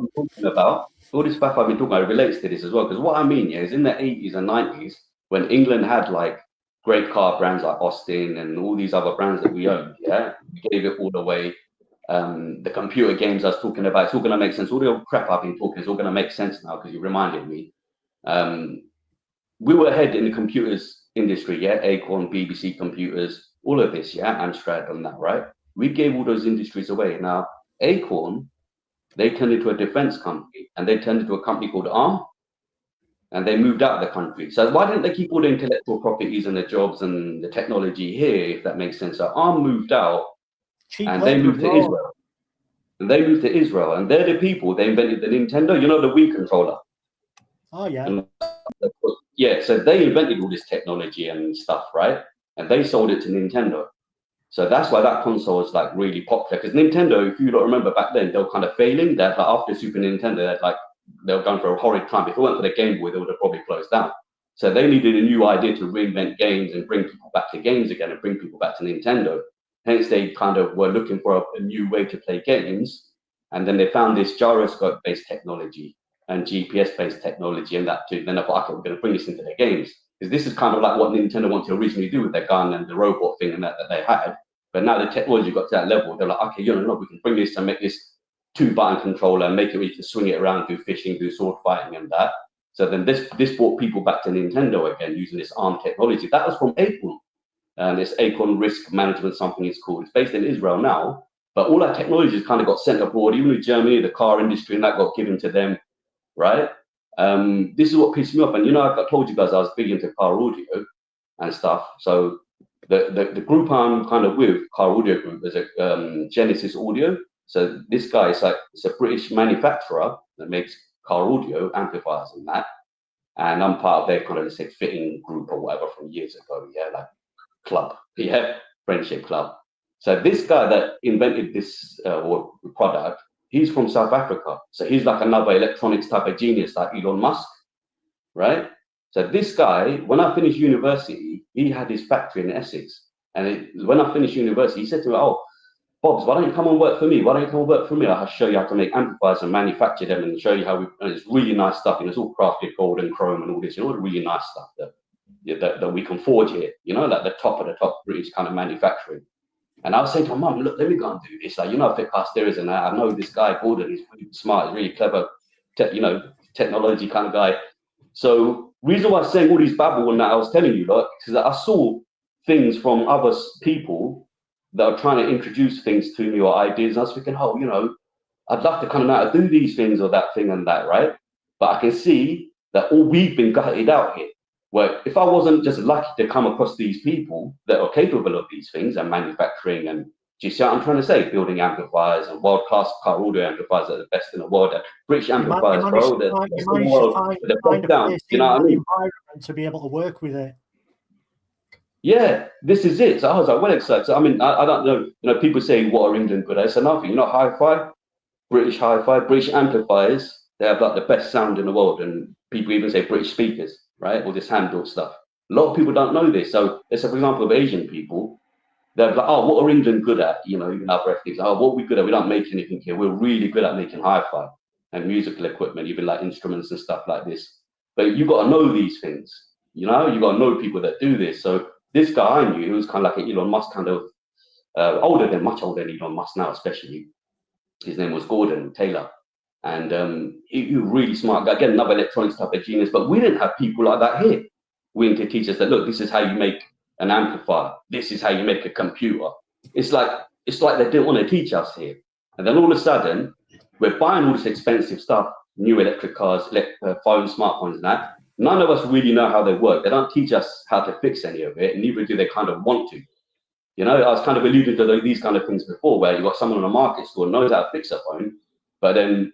been talking about, relates to this as well. Because what I mean, yeah, is in the 80s and 90s, when England had like great car brands like Austin and all these other brands that we owned, yeah, we gave it all away. The computer games I was talking about, it's all going to make sense. All the old crap I've been talking is all going to make sense now because you reminded me. We were ahead in the computers industry, yeah, Acorn, BBC Computers, all of this, yeah, Amstrad and that, right? We gave all those industries away. Now, Acorn, they turned into a defense company and they turned into a company called ARM and they moved out of the country. So why didn't they keep all the intellectual properties and the jobs and the technology here, if that makes sense? So ARM moved out and they moved to Israel. And they moved to Israel and they're the people, they invented the Nintendo, you know, the Wii controller. Oh, yeah. And, yeah, so they invented all this technology and stuff, right? And they sold it to Nintendo. So that's why that console is like really popular. Because Nintendo, if you don't remember back then, they were kind of failing. That like, after Super Nintendo, they were going for a horrid time. If it weren't for the Game Boy, they would have probably closed down. So they needed a new idea to reinvent games and bring people back to games again and bring people back to Nintendo. Hence, they kind of were looking for a new way to play games. And then they found this gyroscope-based technology and GPS-based technology and that too. Then I thought, okay, we're going to bring this into their games. Because this is kind of like what Nintendo wanted to originally do with their gun and the robot thing and that they had. But now the technology got to that level, they're like, okay, we can bring this and make this 2-button controller and make it where you can swing it around, do fishing, do sword fighting and that. So then this brought people back to Nintendo again using this ARM technology. That was from Acorn. This Acorn Risk Management, something it's called. It's based in Israel now. But all that technology has kind of got sent abroad, even with Germany, the car industry, and that got given to them, right? This is what pissed me off. And I told you guys I was big into car audio and stuff. So the group I'm kind of with, Car Audio Group, is a Genesis Audio. So this guy is it's a British manufacturer that makes car audio amplifiers and that. And I'm part of their kind of, let's say, fitting group or whatever from years ago, yeah, like club, yeah, friendship club. So this guy that invented this product, he's from South Africa. So he's like another electronics type of genius like Elon Musk, right? So this guy, when I finished university, he had his factory in Essex. And when I finished university, he said to me, oh, Bobbs, why don't you come and work for me? Why don't you come and work for me? I'll show you how to make amplifiers and manufacture them and show you how and it's really nice stuff. It's all crafted gold and chrome and all this, all the really nice stuff that we can forge here, like the top of the top British kind of manufacturing. And I was saying to my mum, look, let me go and do this. Like, fit past there is and that. I know this guy, Gordon, he's really smart, he's really clever, technology kind of guy. So reason why I'm saying all these babble and that I was telling you, because I saw things from other people that are trying to introduce things to me or ideas. And I was thinking, I'd love to kind of know how to do these things or that thing and that, right? But I can see that all we've been gutted out here. Where if I wasn't just lucky to come across these people that are capable of these things and manufacturing and, do you see what I'm trying to say? Building amplifiers and world-class car audio amplifiers that are the best in the world. British amplifiers, bro. They're the best in the world. They're both down. You know what I mean? Environment to be able to work with it. Yeah, this is it. So I was like, well excited. So, I mean, I don't know. People say, what are England good at? It's nothing. Hi-fi, British hi-fi, British amplifiers. They have like the best sound in the world, and people even say British speakers, right? All this hand-built stuff. A lot of people don't know this. So, let's say, for example, of Asian people, they're like, oh, what are England good at? Even other ethnics. Oh, what are we good at? We don't make anything here. We're really good at making hi-fi and musical equipment, even like instruments and stuff like this. But you got to know these things. You got to know people that do this. So this guy I knew, he was kind of like an Elon Musk, kind of much older than Elon Musk now, especially. His name was Gordon Taylor. And he was really smart guy. Again, another electronics type of genius. But we didn't have people like that here. We need to teach us that, look, this is how you make an amplifier. This is how you make a computer. It's like they didn't want to teach us here. And then all of a sudden, we're buying all this expensive stuff, new electric cars, phones, smartphones and that. None of us really know how they work. They don't teach us how to fix any of it, and neither do they kind of want to. I was kind of alluding to these kind of things before, where you've got someone in a market store who knows how to fix a phone, but then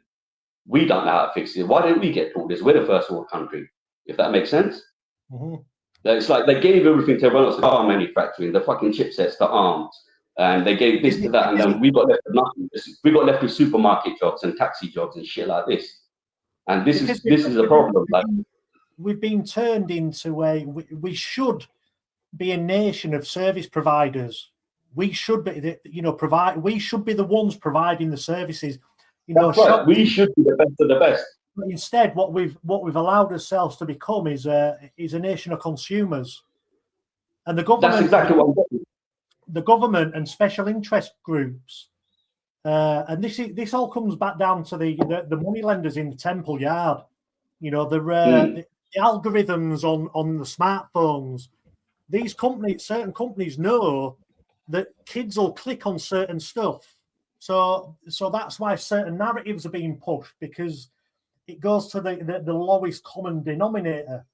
we don't know how to fix it. Why didn't we get taught this? We're the first world country, if that makes sense. Mm-hmm. It's like they gave everything to everyone else, car manufacturing, the fucking chipsets, the arms, and they gave this to that, and then we got left with nothing. We got left with supermarket jobs and taxi jobs and shit like this. And this is a problem. Like, we've been turned into we should be a nation of service providers. We should be we should be the ones providing the services. you know, That's right. We should be the best of the best. But instead, what we've allowed ourselves to become is a nation of consumers, and the government. That's exactly what I'm saying. The government and special interest groups, and this all comes back down to the money lenders in the Temple Yard. You know, the algorithms on the smartphones. These companies, certain companies, know that kids will click on certain stuff. So that's why certain narratives are being pushed, because it goes to the lowest common denominator.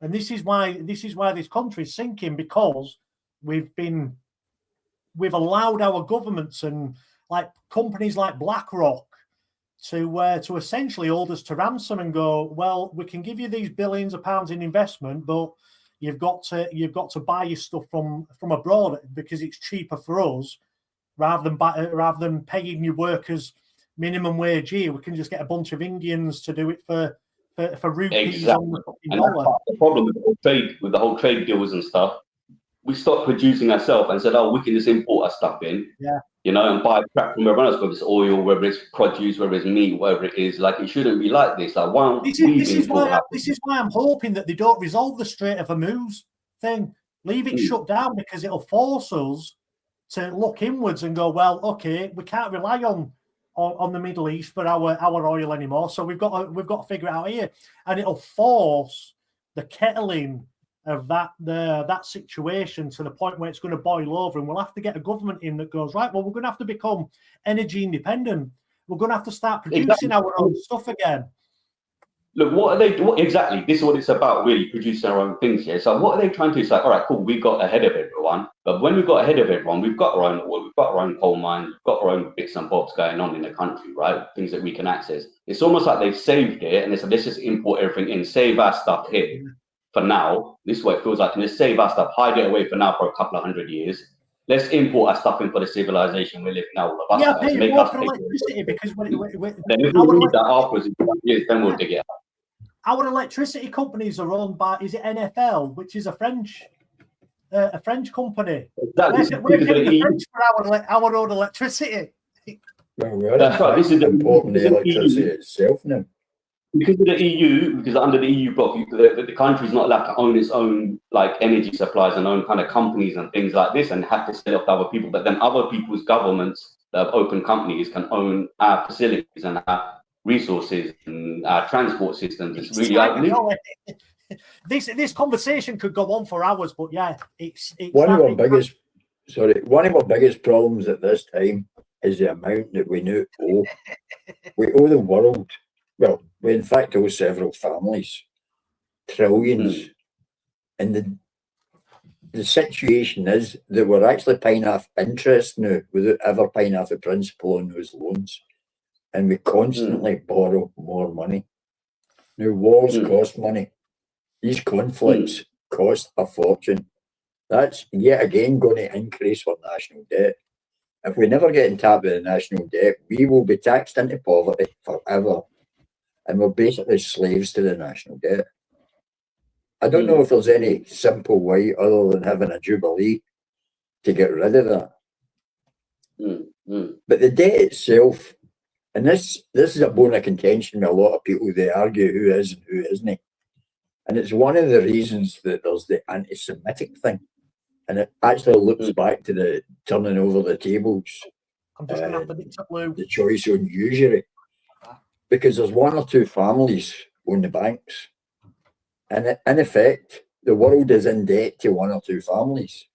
And this is why this country is sinking, because we've allowed our governments and like companies like BlackRock to essentially hold us to ransom and go, well, we can give you these billions of pounds in investment, but you've got to buy your stuff from abroad because it's cheaper for us, rather than paying your workers minimum wage here. We can just get a bunch of Indians to do it for rupees. Exactly. And that's the problem with the whole trade deals and stuff. We stopped producing ourselves and said, oh, we can just import our stuff in, you know, and buy crap from everyone else, whether it's oil, whether it's produce, whether it's meat, whatever it is. Like, it shouldn't be like this. Like, why don't this is why I'm hoping that they don't resolve the Strait of Hormuz thing. Leave it shut down, because it'll force us to look inwards and go, well, okay, we can't rely on the Middle East for our oil anymore, so we've got to figure it out here, and it'll force the kettling of that situation to the point where it's going to boil over, and we'll have to get a government in that goes, right, well, we're going to have to become energy independent. We're going to have to start producing our own stuff again. Look, what are they? Exactly, this is what it's about, really, producing our own things here. So what are they trying to do? It's like, all right, cool, we got ahead of everyone, but when we got ahead of everyone, we've got our own oil, we've got our own coal mines, we've got our own bits and bobs going on in the country, right? Things that we can access. It's almost like they've saved it, and they said, let's just import everything in, save our stuff here for now. This is what it feels like, and let's save our stuff, hide it away for now for a couple of 100 years. Let's import our stuff in for the civilization we live in now. All of us guys, make us pay electricity, because then if we need that afterwards in 5 years, then we'll dig it out. Our electricity companies are owned by, is it NFL, which is a French company. Exactly. We're paying the French for our own electricity. Well, that's right. This is important, the electricity itself now. Because of the EU, because under the EU bloc, the country's not allowed to own its own like energy supplies and own kind of companies and things like this, and have to sell off to other people. But then other people's governments that have open companies can own our facilities and our resources and our transport systems. It's really ugly. This conversation could go on for hours, but yeah, it's one of our biggest problems at this time is the amount that we now owe. We owe the world. Well, we in fact owe several families trillions, and the situation is that we're actually paying off interest now without ever paying off the principal on those loans. And we constantly borrow more money. Now, wars cost money. These conflicts cost a fortune. That's yet again going to increase our national debt. If we never get on top of the national debt, we will be taxed into poverty forever. And we're basically slaves to the national debt. I don't know if there's any simple way other than having a jubilee to get rid of that. But the debt itself, and this is a bone of contention with a lot of people. They argue who is and who isn't. And it's one of the reasons that there's the anti-Semitic thing. And it actually looks back to the turning over the tables, the choice on usury. Because there's one or two families own the banks. And in effect, the world is in debt to one or two families.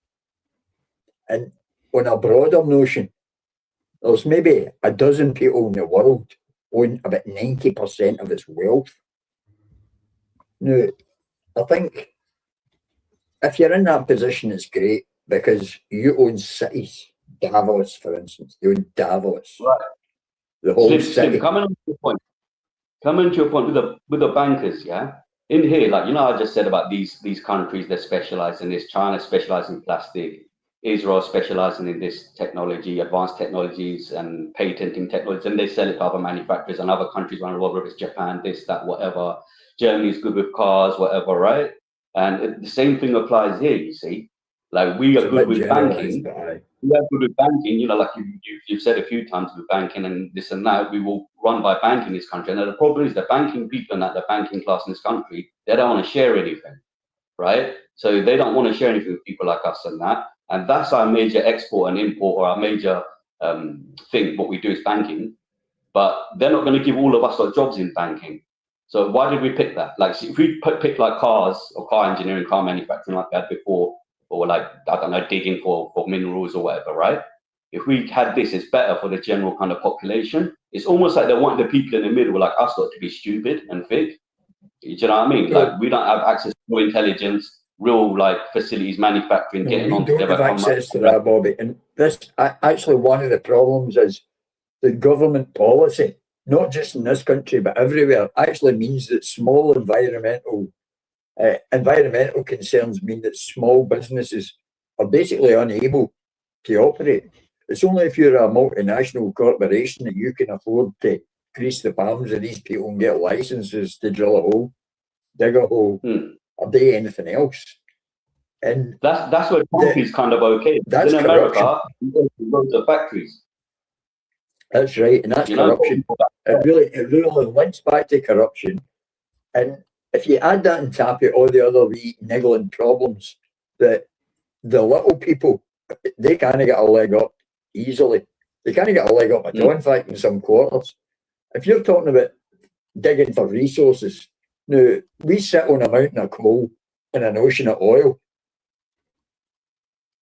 And on a broader notion, there's maybe a dozen people in the world own about 90% of its wealth. Now, I think if you're in that position, it's great because you own cities. Davos, for instance, you own Davos. Right. The whole city. Coming on to your point with the bankers, yeah. In here, like, you know, I just said about these countries that specialize in this. China specializes in plastic. Israel specializing in this technology, advanced technologies and patenting technologies, and they sell it to other manufacturers and other countries around the world, whether it's Japan, this, that, whatever. Germany's good with cars, whatever, right? And the same thing applies here, you see. Like we are good with banking. But We are good with banking. You know, like you've said a few times with banking and this and that. We will run by banking in this country. And the problem is the banking people and the banking class in this country, they don't want to share anything, right? So they don't want to share anything with people like us and that. And that's our major export and import, or our major thing. What we do is banking. But they're not going to give all of us jobs in banking. So why did we pick that? Like, if we pick like cars or car engineering, car manufacturing like that before, or like, I don't know, digging for minerals or whatever, right? If we had this, it's better for the general kind of population. It's almost like they want the people in the middle, like us, not to be stupid and fake. Do you know what I mean? Yeah. Like, we don't have access to intelligence, real like facilities, manufacturing, getting on together. We don't have access to that, Bobby. And this, actually, one of the problems is the government policy, not just in this country but everywhere, actually means that small environmental concerns mean that small businesses are basically unable to operate. It's only if you're a multinational corporation that you can afford to grease the palms of these people and get licenses to drill a hole, dig a hole, or do anything else. And that's where countries kind of okay. That's in America, you go to loads of factories. That's right, and that's corruption. It really links back to corruption. And if you add that and tap it all the other wee niggling problems, that the little people, they kind of get a leg up easily. They kind of get a leg up at all, in fact, in some quarters. If you're talking about digging for resources, now, we sit on a mountain of coal and an ocean of oil.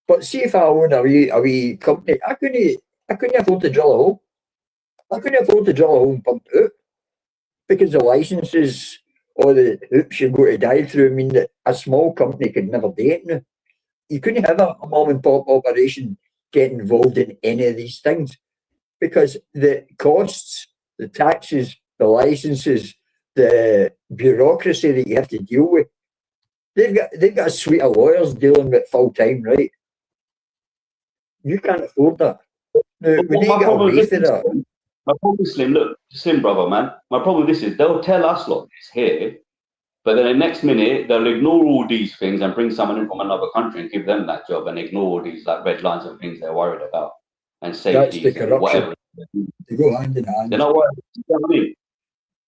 But see if I own a wee company, I couldn't afford to drill a hole. I couldn't afford to drill a hole and pump it out, because the licenses or the hoops you've got to dive through mean that a small company could never do it now. You couldn't have a mom and pop operation get involved in any of these things, because the costs, the taxes, the licenses, the bureaucracy that you have to deal with, they've got a suite of lawyers dealing with full time, right? You can't afford that. Now, we need to get away from that. My problem, Slim brother, man. My problem with this is they'll tell us like this here, but then the next minute they'll ignore all these things and bring someone in from another country and give them that job and ignore all these like red lines and things they're worried about and safety. That's the corruption. Whatever. They go hand in hand. They're not worried. You know what I mean?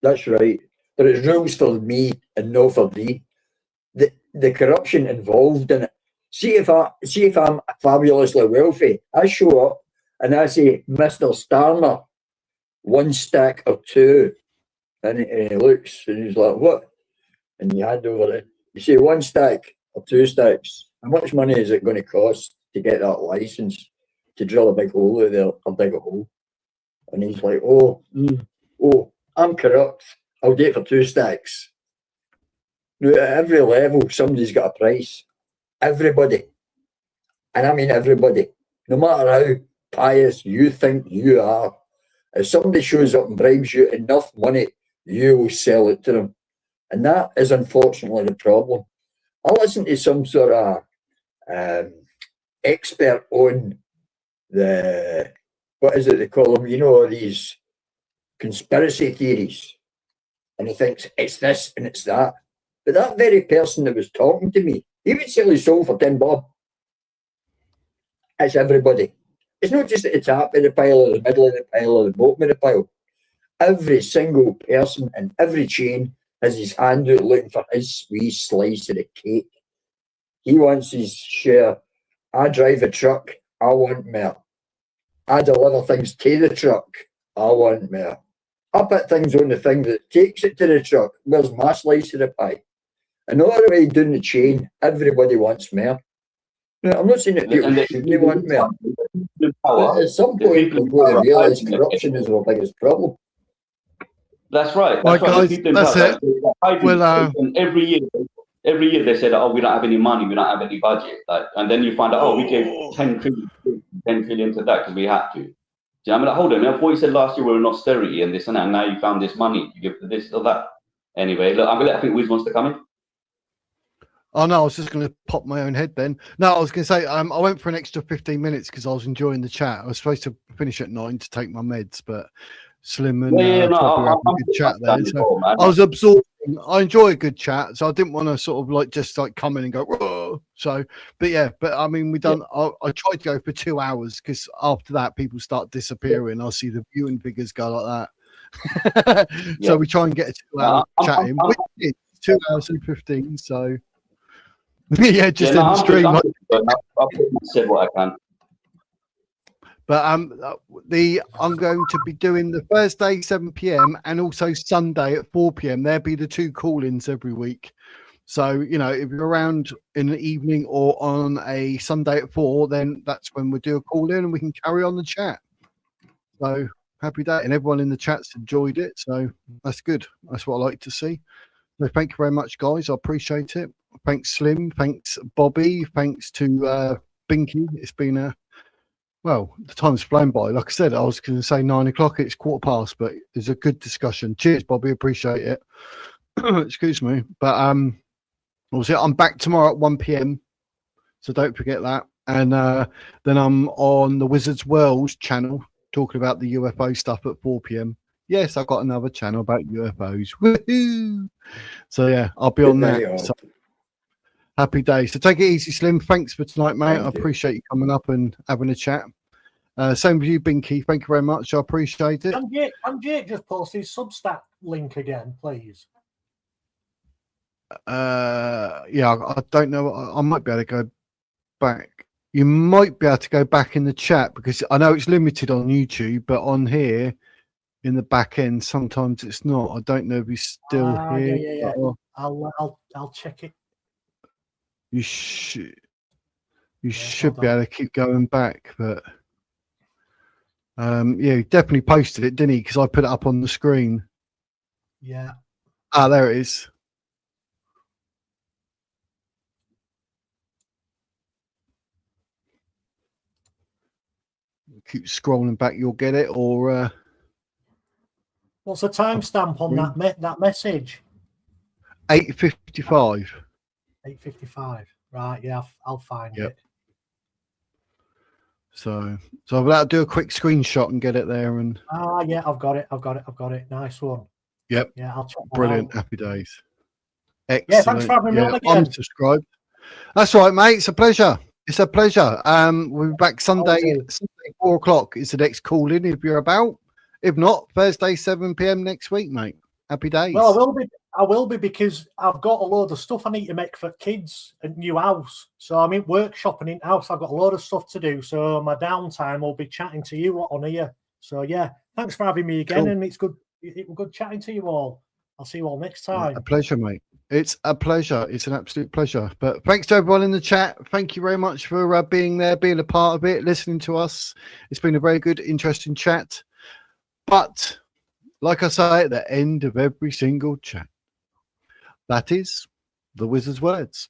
That's right. There is rules for me and no for thee. The corruption involved in it. See if I'm fabulously wealthy, I show up and I say, Mr. Starmer, 1 stack or 2, and he looks and he's like, what? And you hand over it. You say 1 stack or 2 stacks. How much money is it going to cost to get that license to drill a big hole out there or dig a hole? And he's like, oh, I'm corrupt. I'll do it for 2 stacks. Now, at every level, somebody's got a price. Everybody. And I mean everybody. No matter how pious you think you are, if somebody shows up and bribes you enough money, you will sell it to them. And that is unfortunately the problem. I listened to some sort of expert on the, what is it they call them? You know, these conspiracy theories. And he thinks it's this and it's that. But that very person that was talking to me, he would sell his soul for 10 bob. It's everybody. It's not just at the top of the pile or the middle of the pile or the bottom of the pile. Every single person in every chain has his hand out looking for his wee slice of the cake. He wants his share. I drive a truck, I want more. I deliver things to the truck, I want more. I put things on the thing that takes it to the truck. Where's my slice of the pie? And all the way down the chain, everybody wants more. Now, I'm not saying that people shouldn't want more. But at some point, we've got to realise corruption is our biggest problem. That's right. Right, guys, that's it. Well, every year they said, "Oh, we don't have any money, we don't have any budget," and then you find out, "Oh, we gave 10 trillion to that because we had to." Do you know, I'm like, hold on, I thought you said last year we were in austerity and this and that, and now you found this money to give to this or that. Anyway, look, I think Wiz wants to come in. Oh no, I was just going to pop my own head then. No, I was going to say I went for an extra 15 minutes because I was enjoying the chat. I was supposed to finish at 9 to take my meds, but Slim and I'm a good chat there. So I was absorbing. I enjoy a good chat, so I didn't want to sort of like just like come in and go, So, but I mean, we done. I tried to go for 2 hours because after that, people start disappearing. I see the viewing figures go like that. So we try and get a 2 hour chatting. Which is 2 hours and 15. So just in the stream. I've said what I can. But I'm going to be doing the Thursday 7 p.m. and also Sunday at 4 p.m. There'll be the 2 call-ins every week. So, if you're around in the evening or on a Sunday at 4, then that's when we do a call-in and we can carry on the chat. So happy day. And everyone in the chat's enjoyed it. So that's good. That's what I like to see. So thank you very much, guys. I appreciate it. Thanks, Slim. Thanks, Bobby. Thanks to Binky. It's been well, the time's flown by. Like I said, I was going to say 9 o'clock. It's 15:15, but it's a good discussion. Cheers, Bobby. Appreciate it. Excuse me. But I'm back tomorrow at 1 p.m. So don't forget that. And then I'm on the Wizards World channel talking about the UFO stuff at 4 p.m. Yes, I've got another channel about UFOs. Woohoo! So yeah, I'll be on that. So, happy day. So take it easy, Slim. Thanks for tonight, mate. I appreciate you coming up and having a chat. Same with you, Binky. Thank you very much. I appreciate it. Can Jake just post his Substack link again, please? I don't know. I might be able to go back. You might be able to go back in the chat because I know it's limited on YouTube, but on here in the back end, sometimes it's not. I don't know if he's still here. Yeah. I'll check it. You should be able to keep going back, but he definitely posted it, didn't he? Because I put it up on the screen. Yeah. There it is. Keep scrolling back, you'll get it. Or what's the timestamp on that message? 8:55. 8:55. Right. Yeah, I'll find it. So I'll do a quick screenshot and get it there. And yeah, I've got it. Nice one. Yep. Yeah, I'll check that brilliant. out. Happy days. Excellent. Yeah, thanks for having me on again. I'm subscribed. That's all right, mate. It's a pleasure. It's a pleasure. We'll be back Sunday 4 o'clock is the next call in if you're about. If not, Thursday 7 p.m. next week, mate. Happy days. Well, I will be because I've got a load of stuff I need to make for kids and new house. So I'm in workshopping in house. I've got a load of stuff to do. So my downtime will be chatting to you on here. So yeah, thanks for having me again. Cool. And it's good. It was good chatting to you all. I'll see you all next time. A pleasure, mate. It's a pleasure. It's an absolute pleasure. But thanks to everyone in the chat. Thank you very much for being there, being a part of it, listening to us. It's been a very good, interesting chat. But like I say at the end of every single chat, that is the Wizard's words.